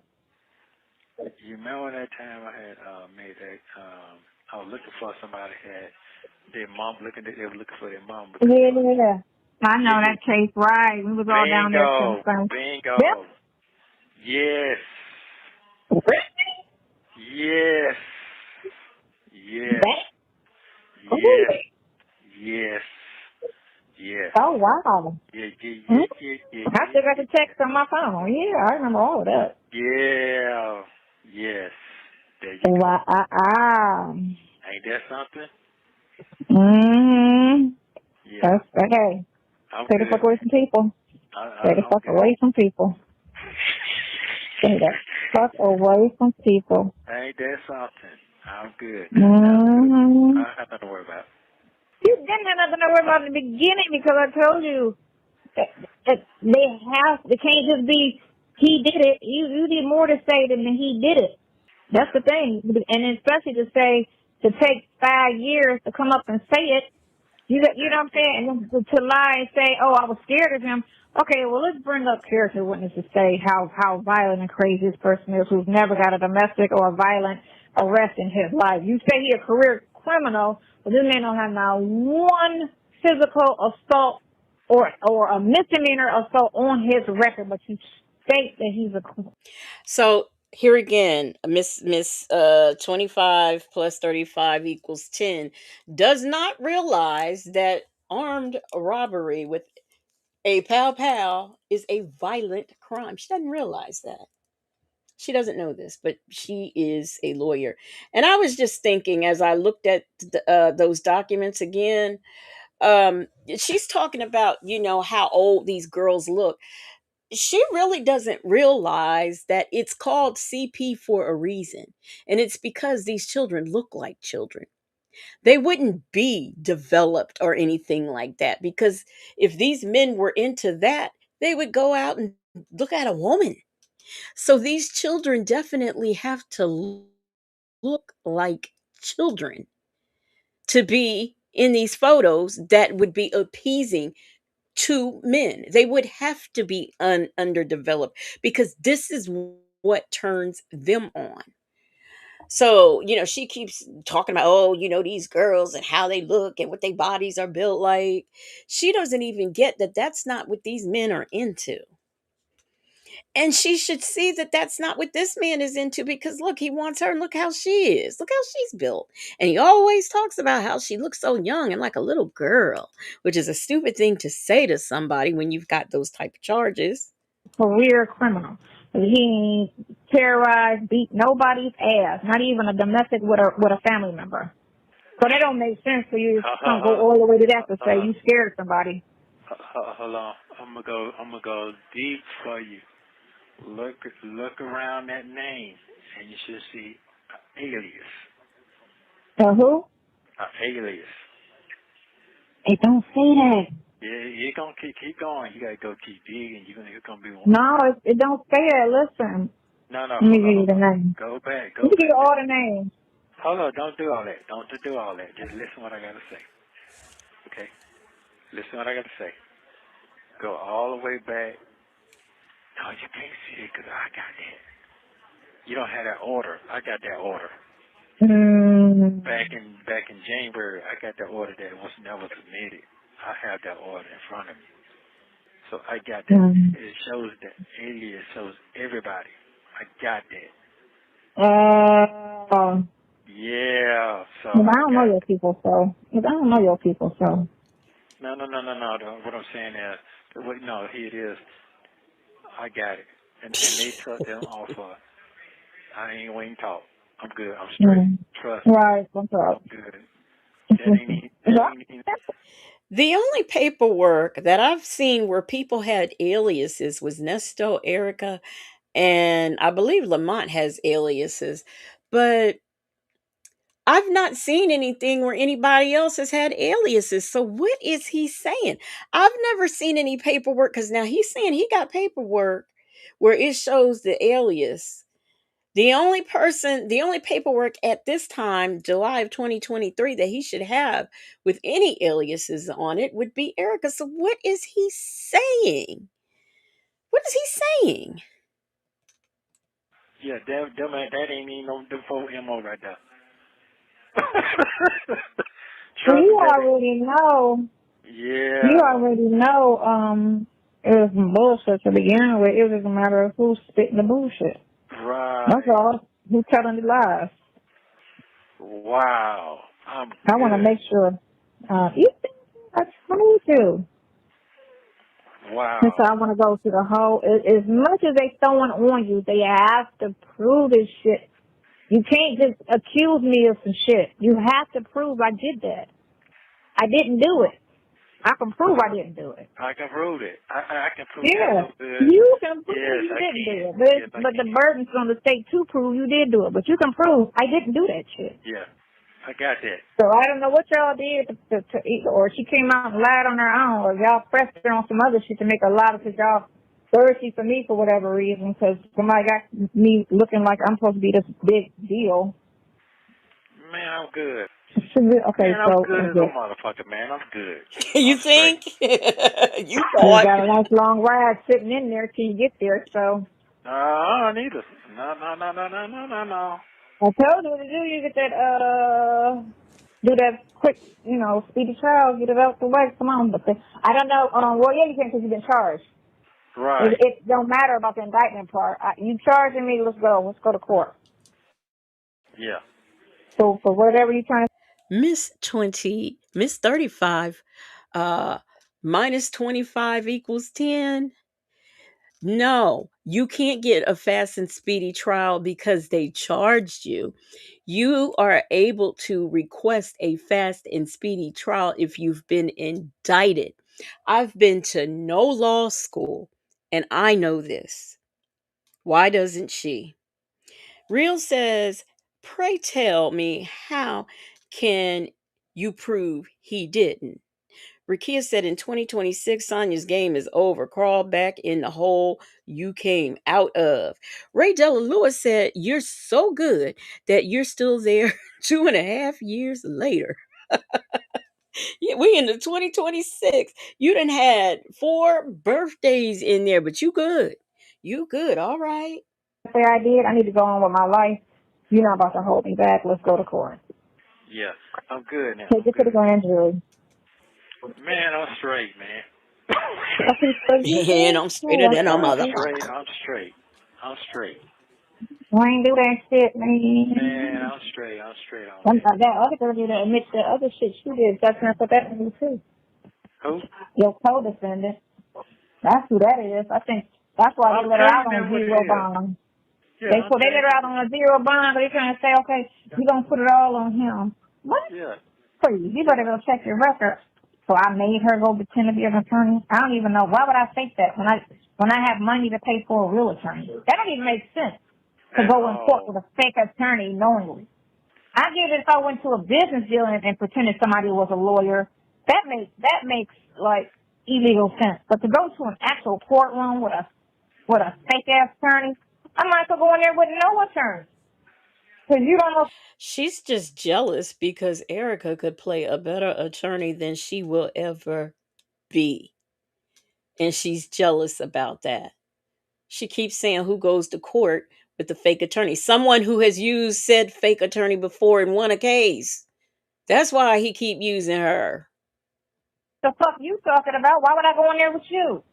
You remember that time I had made that? I was looking for somebody had their mom they were looking for their mom. Yeah. I know that case, right? We was all down there. Bingo. Yep. Yes. Yes. Yes. Yes. Yes. Yes. Oh, wow. Yeah. I still got the text on my phone. Yeah, I remember all of that. Yeah. Yes. There you go. Wow. Ain't that something? Mm-hmm. Yeah. That's okay. Stay the fuck away from people. Stay the fuck away from people. Stay the fuck away from people. Ain't that something? I'm good. Mm-hmm. I have nothing to worry about. You didn't have nothing to worry about in the beginning because I told you that they can't just be, he did it. You need more to say than he did it. That's the thing. And especially to take 5 years to come up and say it. You know what I'm saying? And then to lie and say, oh, I was scared of him. Okay, well, let's bring up character witnesses to say how violent and crazy this person is who's never got a domestic or a violent arrest in his life. You say he a career criminal, but this man don't have not one physical assault or a misdemeanor assault on his record, but you state that he's a criminal. So here again, Miss 25 plus 35 equals 10 does not realize that armed robbery with A pow pow is a violent crime. She doesn't realize that. She doesn't know this, but she is a lawyer. And I was just thinking as I looked at those documents again, she's talking about, how old these girls look. She really doesn't realize that it's called CP for a reason. And it's because these children look like children. They wouldn't be developed or anything like that, because if these men were into that, they would go out and look at a woman. So these children definitely have to look like children to be in these photos that would be appeasing to men. They would have to be underdeveloped, because this is what turns them on. So, she keeps talking about, oh, these girls and how they look and what their bodies are built like. She doesn't even get that that's not what these men are into. And she should see that that's not what this man is into, because look, he wants her and look how she is. Look how she's built. And he always talks about how she looks so young and like a little girl, which is a stupid thing to say to somebody when you've got those type of charges. Career criminal. He terrorized, beat nobody's ass, not even a domestic with a family member. So that don't make sense for you to go all the way to that to say you scared somebody. Hold on. I'm gonna go deep for you. Look around that name, and you should see an alias. Who? An alias. It don't say that. Yeah, you're gonna keep going. You gotta go keep digging. You're gonna be one. No, it don't say that. Listen. No. Let me give you the name. Go back. Let me give you all the names. Hold on. Don't do all that. Don't do all that. Just listen what I gotta say. Okay. Listen what I gotta say. Go all the way back. No, you can't see it because I got that. You don't have that order. I got that order. Back in January, I got that order that was never submitted. I have that order in front of me. So I got that. It shows that alias shows everybody. I got that. Yeah. So I don't know your people, so. I don't know your people, so. No. What I'm saying is, no, here it is. I got it. And they took them off of. I ain't waiting to talk. I'm good. I'm straight. Trust me. Right, I'm good. That ain't The only paperwork that I've seen where people had aliases was Nesto, Erica, and I believe Lamont has aliases. But I've not seen anything where anybody else has had aliases. So what is he saying? I've never seen any paperwork, because now he's saying he got paperwork where it shows the alias. The only paperwork at this time, July of 2023, that he should have with any aliases on it would be Erica. So what is he saying? What is he saying? Yeah, that ain't even no default MO right there. So you already know. Yeah. You already know. It was some bullshit to begin with. It was just a matter of who's spitting the bullshit. Right. That's all. Who's telling the lies? Wow. I want to make sure. You think I told you. Wow. And so I want to go to the whole. As much as they throwing on you, they have to prove this shit. You can't just accuse me of some shit. You have to prove I did that. I didn't do it. I can prove I didn't do it. I can prove it. I can prove yeah. that. Yeah. You can prove yes, you didn't do it. But, but the burden's on the state to prove you did do it. But you can prove I didn't do that shit. Yeah. I got that. So I don't know what y'all did to or she came out and lied on her own, or y'all pressed her on some other shit to make a lie because y'all thirsty for me for whatever reason, because somebody got me looking like I'm supposed to be this big deal. Man, I'm good. Okay, man, I'm good as a motherfucker, man. I'm good. You I'm think? You got a nice long ride sitting in there till you get there, so. I don't either. No. I told you what to do. You get that, do that quick, speedy trial, get it out the way. Come on, but I don't know. Well, yeah, you can because you've been charged. Right. It don't matter about the indictment part. You charging me? Let's go. Let's go to court. Yeah. So for whatever you're trying to. Miss 35, minus 25 equals 10. No, you can't get a fast and speedy trial because they charged you. You are able to request a fast and speedy trial if you've been indicted. I've been to no law school, and I know this. Why doesn't she? Real says, pray tell me, how can you prove he didn't? Rakia said in 2026, Sonya's game is over. Crawl back in the hole you came out of. Ray Della Lewis said, you're so good that you're still there 2.5 years later. Yeah, we in the 2026. You done had 4 birthdays in there, but you good. You good. All right. Say I did. I need to go on with my life. You're not about to hold me back. Let's go to court. Yeah, I'm good now. Take it to the grand jury. Man, I'm straight, man. Okay, so you And did? I'm straighter than a I'm motherfucker. straight. I'm straight. I'm straight. I ain't do that shit, man. Man, I'm straight. I'm straight on that. That other girl did admit the other shit she did. That's not what that is too. Who? Your co-defendant. That's who that is. I think that's why they I'm let her out telling on them what it zero is. bond. Yeah, They let her out on a zero bond, but they're trying to say, okay, we're gonna put it all on him. What? Yeah. Please, you better go check your record. So I made her go pretend to be an attorney. I don't even know why would I think that when I have money to pay for a real attorney. That don't even make sense to go in court with a fake attorney knowingly. I get it if I went to a business deal and pretended somebody was a lawyer. That makes like illegal sense. But to go to an actual courtroom with a fake ass attorney, I might as well go in there with no attorney. Because you don't know. She's just jealous because Erica could play a better attorney than she will ever be. And she's jealous about that. She keeps saying who goes to court with the fake attorney. Someone who has used said fake attorney before and won a case. That's why he keep using her. The fuck you talking about? Why would I go in there with you?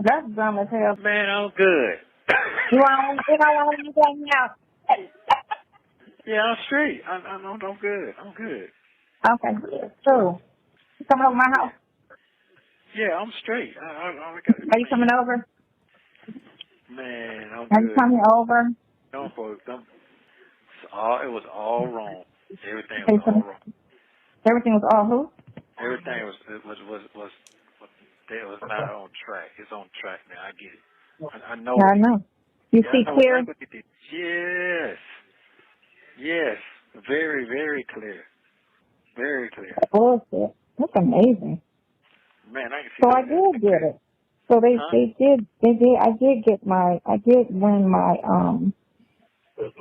That's dumb as hell. Man, I'm good. You don't want to hang out. Yeah, I'm straight. I'm good. I'm good. Okay, so you coming over my house? Yeah, I'm straight. Are you coming over? Man, I'm Are you good. coming over? Don't folks. It was all wrong. Everything was all wrong. Everything was all who? Everything was not on track. It's on track now. I get it. I know. I know. You see clear? Yes. Yes. Very, very clear. Very clear. Bullshit. That's amazing. Man, I can see. So I did get it. So they did. I did win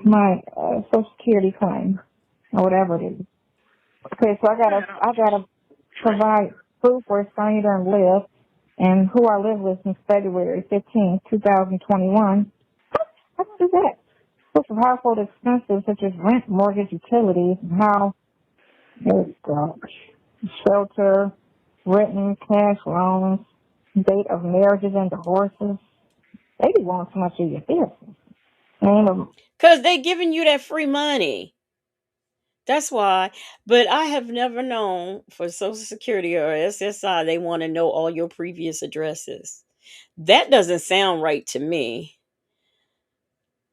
my Social Security claim or whatever it is. Okay, so I gotta provide proof where Sonya done live and who I live with since February 15, 2021. How do I do that? Proof of household expenses such as rent, mortgage, utilities, and how shelter, written cash loans, date of marriages and divorces. They be wanting too much of your business. Because they giving you that free money. That's why. But I have never known for Social Security or SSI, they want to know all your previous addresses. That doesn't sound right to me.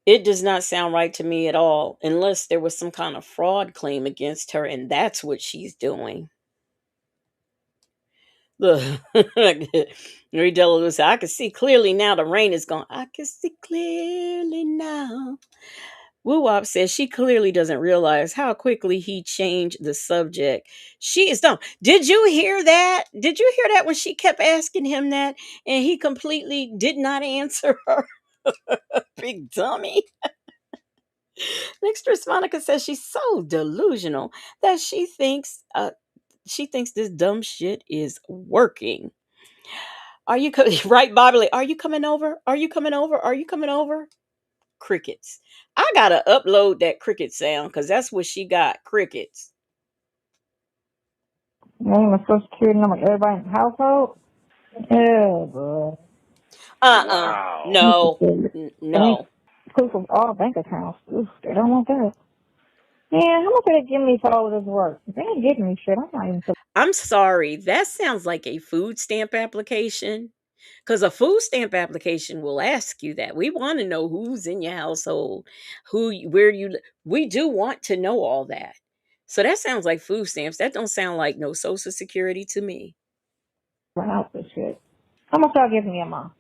It does not sound right to me at all, unless there was some kind of fraud claim against her, and that's what she's doing. Look, Marie Della said, I can see clearly now the rain is gone. I can see clearly now. Woo Wop says she clearly doesn't realize how quickly he changed the subject. She is dumb. Did you hear that? Did you hear that when she kept asking him that and he completely did not answer her? Big dummy. Mistress Monica says she's so delusional that she thinks this dumb shit is working. Are you right, Bobby? Are you coming over? Are you coming over? Are you coming over? Crickets. I gotta upload that cricket sound because that's what she got. Crickets. Name of Social Security number, everybody in the household. Yeah, boy. Wow. No. Bank No. proof of all bank accounts. Oof, they don't want that. Man, how much are they giving me for all of this work? They ain't giving me shit. I'm not even. I'm sorry. That sounds like a food stamp application. Because a food stamp application will ask you that. We want to know who's in your household, where you. We do want to know all that. So that sounds like food stamps. That don't sound like no Social Security to me. Run out this shit. How much y'all giving me a month?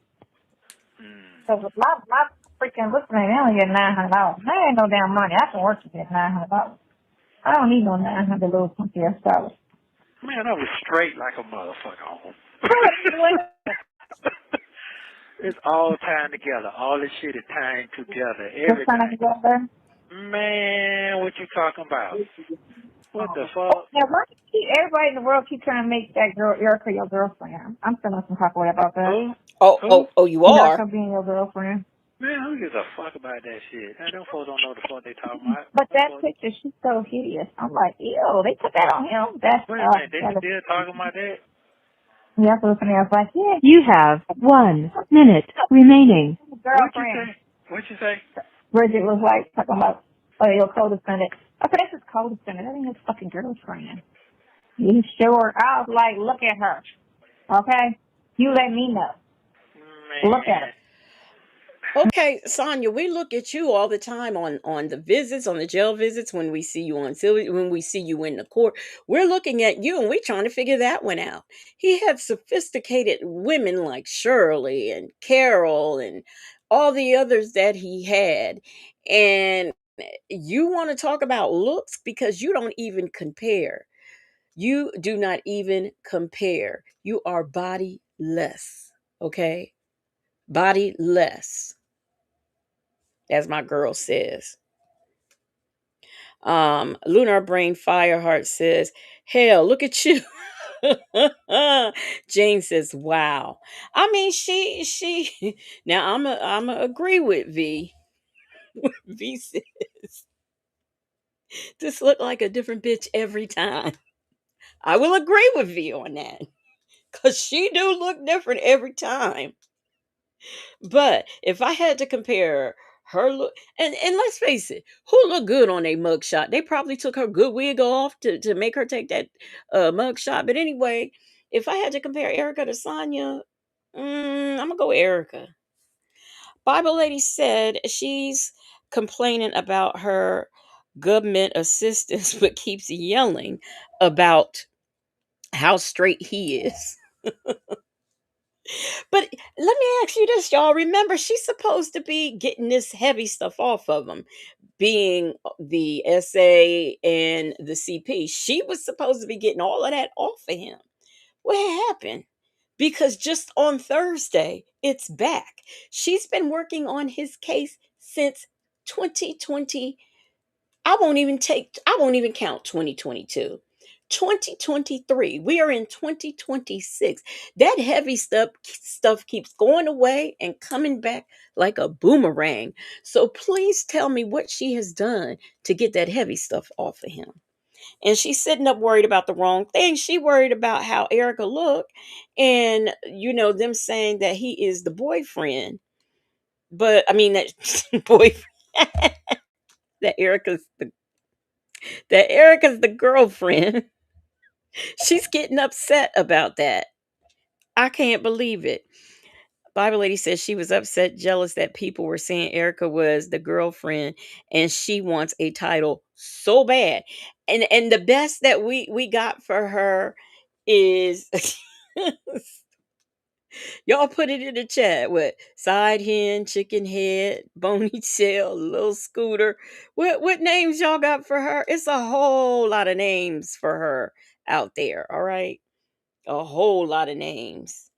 Because with my freaking listening, they only get $900. That ain't no damn money. I can work to get $900. I don't need no 900 little funky ass dollars. Man, I was straight like a motherfucker home. It's all tied together. All this shit is tying together. What's trying to Everything. get out there? Man, what you talking about? What the fuck? Now, why do you everybody in the world keep trying to make that girl Erica your girlfriend? I'm feeling some type of way about that. Who? Who? Oh, you are. Erica being your girlfriend. Man, who gives a fuck about that shit? Now, them folks don't know the fuck they talking about. But that picture, she's so hideous. I'm like, ew, they put that on him. That's Wait a minute, they still talking about that? yeah, so I was like, yeah. You have 1 minute remaining. Girlfriend. What'd you say? Bridget was like talking about, oh, your codependent. I said, that's his codependent. That ain't his fucking girlfriend. You sure? I was like, look at her. Okay? You let me know. Man. Look at her. Okay, Sonya, we look at you all the time on the visits, on the jail visits, when we see you on when we see you in the court. We're looking at you and we're trying to figure that one out. He had sophisticated women like Shirley and Carol and all the others that he had. And you want to talk about looks because you don't even compare. You do not even compare. You are bodiless, okay? Bodiless, as my girl says. Lunar Brain Fireheart says, hell, look at you. Jane says, wow. I mean, she now I'm a agree with V. V says, this look like a different bitch every time. I will agree with V on that. Cause she do look different every time. But if I had to compare her look, and let's face it, who looked good on a mugshot? They probably took her good wig off to make her take that mugshot. But anyway, if I had to compare Erica to Sonya, I'm gonna go with Erica. Bible lady said she's complaining about her government assistance, but keeps yelling about how straight he is. But let me ask you this, y'all. Remember, she's supposed to be getting this heavy stuff off of him, being the SA and the CP. She was supposed to be getting all of that off of him. What happened? Because just on Thursday, it's back. She's been working on his case since 2020. I won't even count 2022. 2023. We are in 2026. That heavy stuff keeps going away and coming back like a boomerang. So please tell me what she has done to get that heavy stuff off of him. And she's sitting up worried about the wrong thing. She worried about how Erica looked and them saying that he is the boyfriend. But I mean that boyfriend that Erica's the girlfriend. She's getting upset about that. I can't believe it. Bible lady says she was upset, jealous that people were saying Erica was the girlfriend and she wants a title so bad. And the best that we got for her is y'all put it in the chat with side hen, chicken head, bony tail, little scooter. What names y'all got for her? It's a whole lot of names for her out there. All right, a whole lot of names.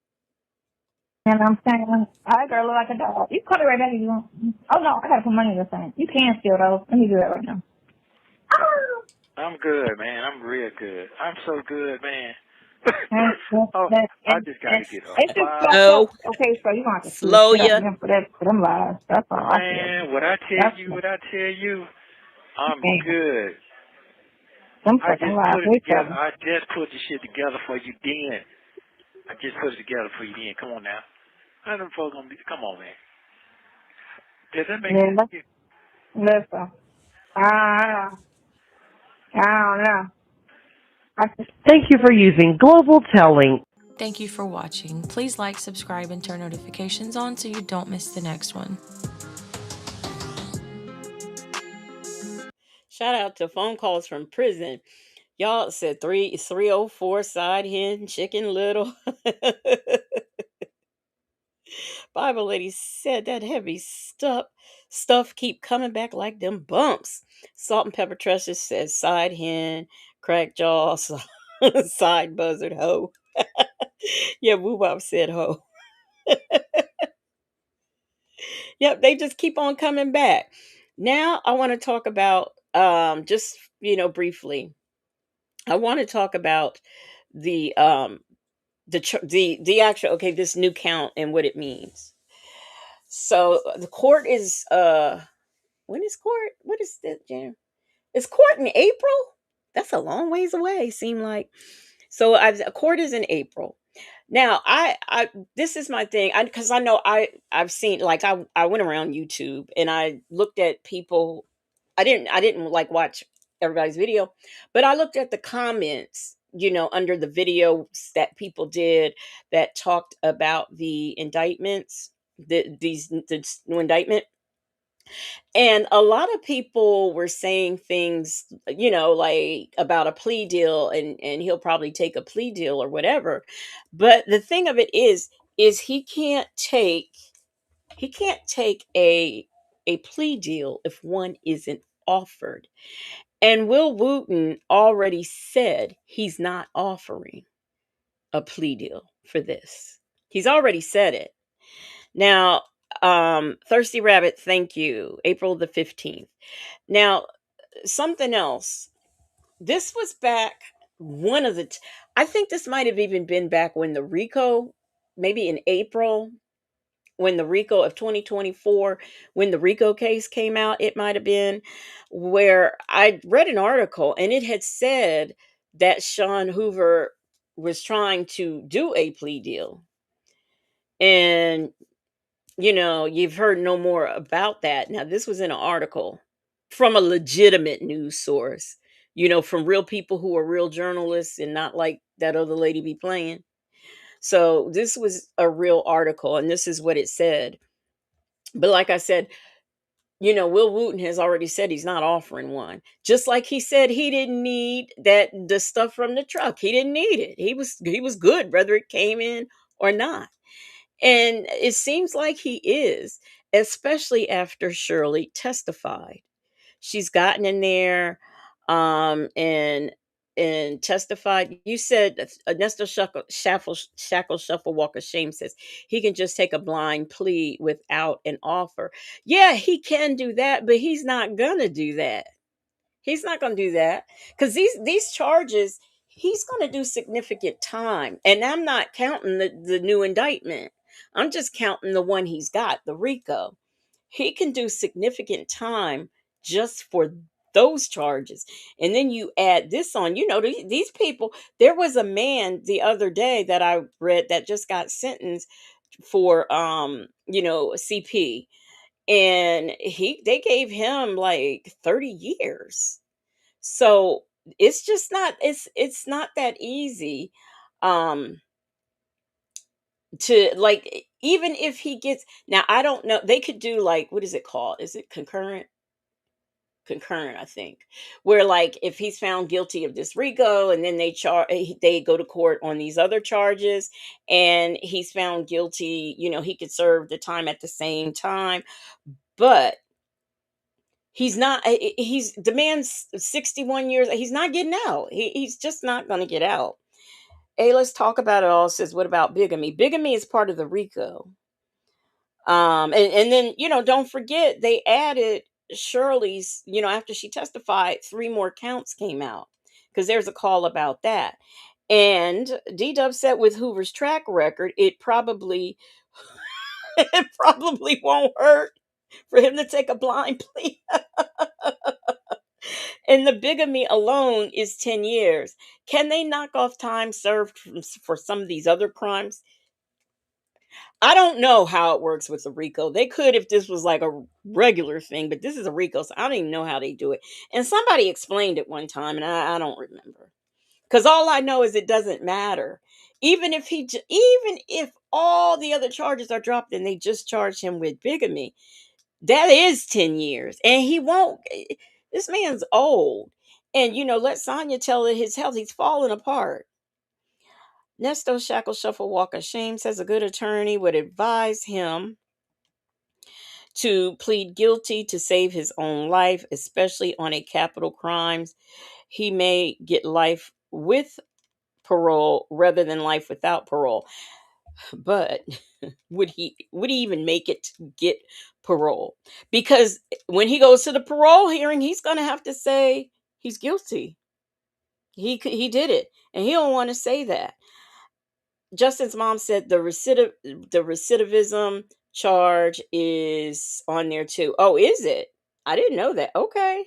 And I'm saying, I girl look like a dog. You call it right back if you want. Oh no, I gotta put money in the thing. You can steal those. Let me do that right now. I'm good, man. I'm real good. I'm so good, man. I just gotta get up. It's just No, okay, so you want to slow shit ya. up for them lies. That's all I feel. Man, what I tell you, I'm good. Them I fucking just lies. put it together. I just put the shit together for you then. I just put it together for you then. Come on now. How them folks gonna be? Come on, man. Does that make sense to you? Listen. I don't know. I just, Thank you for using Global Telling. Thank you for watching. Please like, subscribe, and turn notifications on so you don't miss the next one. Shout out to phone calls from prison. Y'all said 304 side hen, chicken little. Bible lady said that heavy stuff keep coming back like them bumps. Salt and pepper trusses says side hen, crack jaws, side buzzard hoe. Yeah, Woo Wop said hoe. Yep, they just keep on coming back. Now I want to talk about just briefly. I want to talk about the the actual, okay, this new count and what it means. So the court is when is court? What is that, Jam? Is court in April? That's a long ways away, seem like. So court is in April. Now, I this is my thing, because I know I've seen, like, I went around YouTube and I looked at people. I didn't like watch everybody's video, but I looked at the comments, under the videos that people did that talked about the indictments, the new indictment. And a lot of people were saying things, like about a plea deal, and he'll probably take a plea deal or whatever. But the thing of it is he can't take a plea deal if one isn't offered. And Will Wooten already said he's not offering a plea deal for this. He's already said it. Now, Thirsty Rabbit, thank you. April the 15th. Now, something else. This was back one of the I think this might have even been back when the RICO, maybe in April, when the RICO of 2024, when the RICO case came out, it might have been, where I read an article and it had said that Sean Hoover was trying to do a plea deal. And you've heard no more about that. Now, this was in an article from a legitimate news source, from real people who are real journalists and not like that other lady be playing. So this was a real article, and this is what it said. But like I said, Will Wooten has already said he's not offering one. Just like he said he didn't need the stuff from the truck. He didn't need it. He was good whether it came in or not. And it seems like he is, especially after Shirley testified. She's gotten in there, and testified. You said Nesto Shackle Shuffle Walk of Shame says he can just take a blind plea without an offer. Yeah, he can do that, but he's not gonna do that. He's not going to do that, because these charges, he's going to do significant time. And I'm not counting the new indictment. I'm just counting the one he's got, the RICO. He can do significant time just for those charges. And then you add this on, these people. There was a man the other day that I read that just got sentenced for CP, and they gave him like 30 years. So it's just not it's not that easy, um to, like, even if he gets, now I don't know, they could do, like, what is it called, is it concurrent, I think, where, like, if he's found guilty of this RICO and then they go to court on these other charges, and he's found guilty, he could serve the time at the same time. But he's not, he's the man's 61 years, he's not getting out. He's just not going to get out. Hey, let's talk about it all. Says, what about bigamy? Bigamy is part of the RICO. And then, don't forget, they added Shirley's, after she testified, 3 more counts came out, because there's a call about that. And D-Dub said with Hoover's track record, it probably it probably won't hurt for him to take a blind plea. And the bigamy alone is 10 years. Can they knock off time served for some of these other crimes? I don't know how it works with the RICO. They could if this was like a regular thing, but this is a RICO, so I don't even know how they do it. And somebody explained it one time, and I don't remember. Because all I know is it doesn't matter. Even even if all the other charges are dropped and they just charge him with bigamy, that is 10 years. And he won't. This man's old. And, let Sonya tell it his health. He's falling apart. Nesto Shackle Shuffle Walk of Shame says a good attorney would advise him to plead guilty to save his own life, especially on a capital crimes. He may get life with parole rather than life without parole. But would he even make it to get parole? Because when he goes to the parole hearing, he's going to have to say he's guilty. He did it, and he don't want to say that. Justin's mom said the recidivism charge is on there too. Oh, is it? I didn't know that. Okay.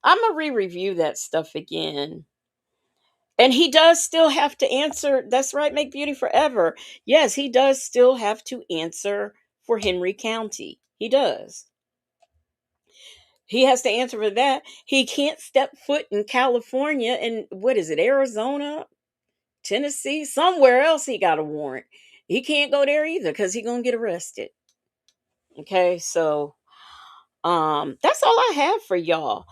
I'm going to re-review that stuff again. And he does still have to answer. That's right, Make Beauty Forever. Yes, he does still have to answer for Henry County. He does. He has to answer for that. He can't step foot in California and what is it, Arizona, Tennessee, somewhere else he got a warrant. He can't go there either because he's going to get arrested. Okay, so that's all I have for y'all.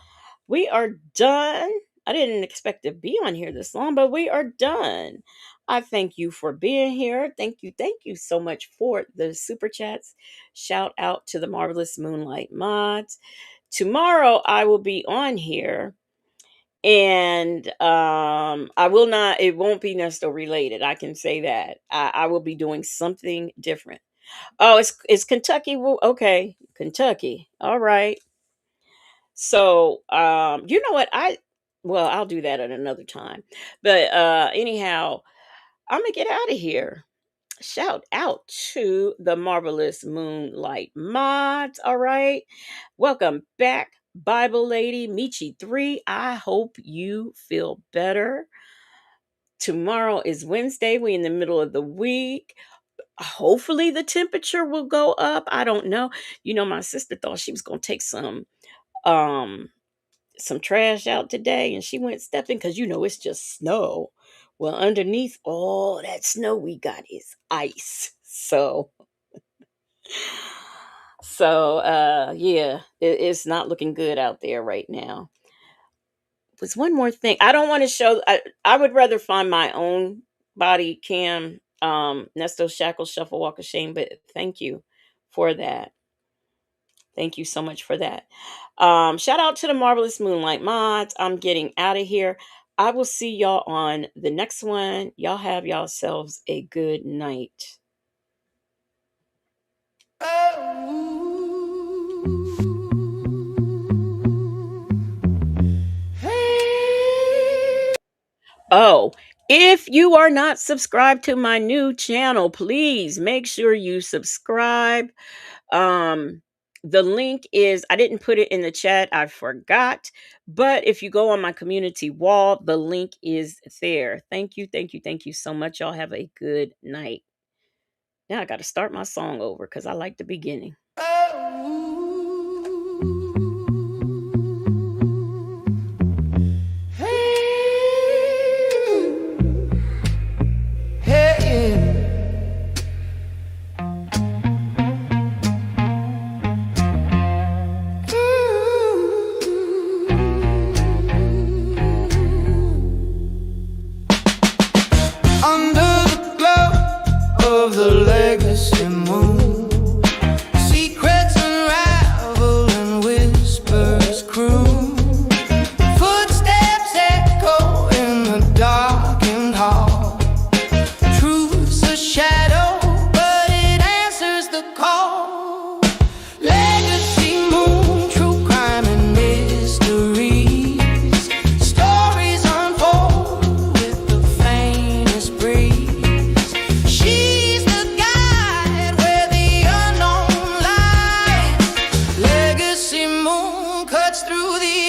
We are done. I didn't expect to be on here this long, but we are done. I thank you for being here. Thank you so much for the super chats. Shout out to the Marvelous Moonlight mods. Tomorrow I will be on here, and it won't be Nesto related. I can say that. I will be doing something different. Oh, it's Kentucky. Okay, Kentucky. All right. So, you know what? I'll do that at another time. But anyhow, I'm gonna get out of here. Shout out to the Marvelous Moonlight mods. All right. Welcome back, Bible Lady Michi 3. I hope you feel better. Tomorrow is Wednesday. We in the middle of the week. Hopefully the temperature will go up. I don't know. My sister thought she was gonna take some trash out today, and she went stepping because it's just snow. Well, underneath all that snow we got is ice. Yeah, it's not looking good out there right now. There's one more thing I don't want to show. I would rather find my own body cam, Nesto Shackle Shuffle Walk of Shame, but thank you for that. Thank you so much for that. Shout out to the Marvelous Moonlight mods. I'm getting out of here. I will see y'all on the next one. Y'all have yourselves a good night. Oh, if you are not subscribed to my new channel, please make sure you subscribe. The link is, I didn't put it in the chat. I forgot. But if you go on my community wall, the link is there. Thank you so much. Y'all have a good night. Now I got to start my song over because I like the beginning. Cuts through the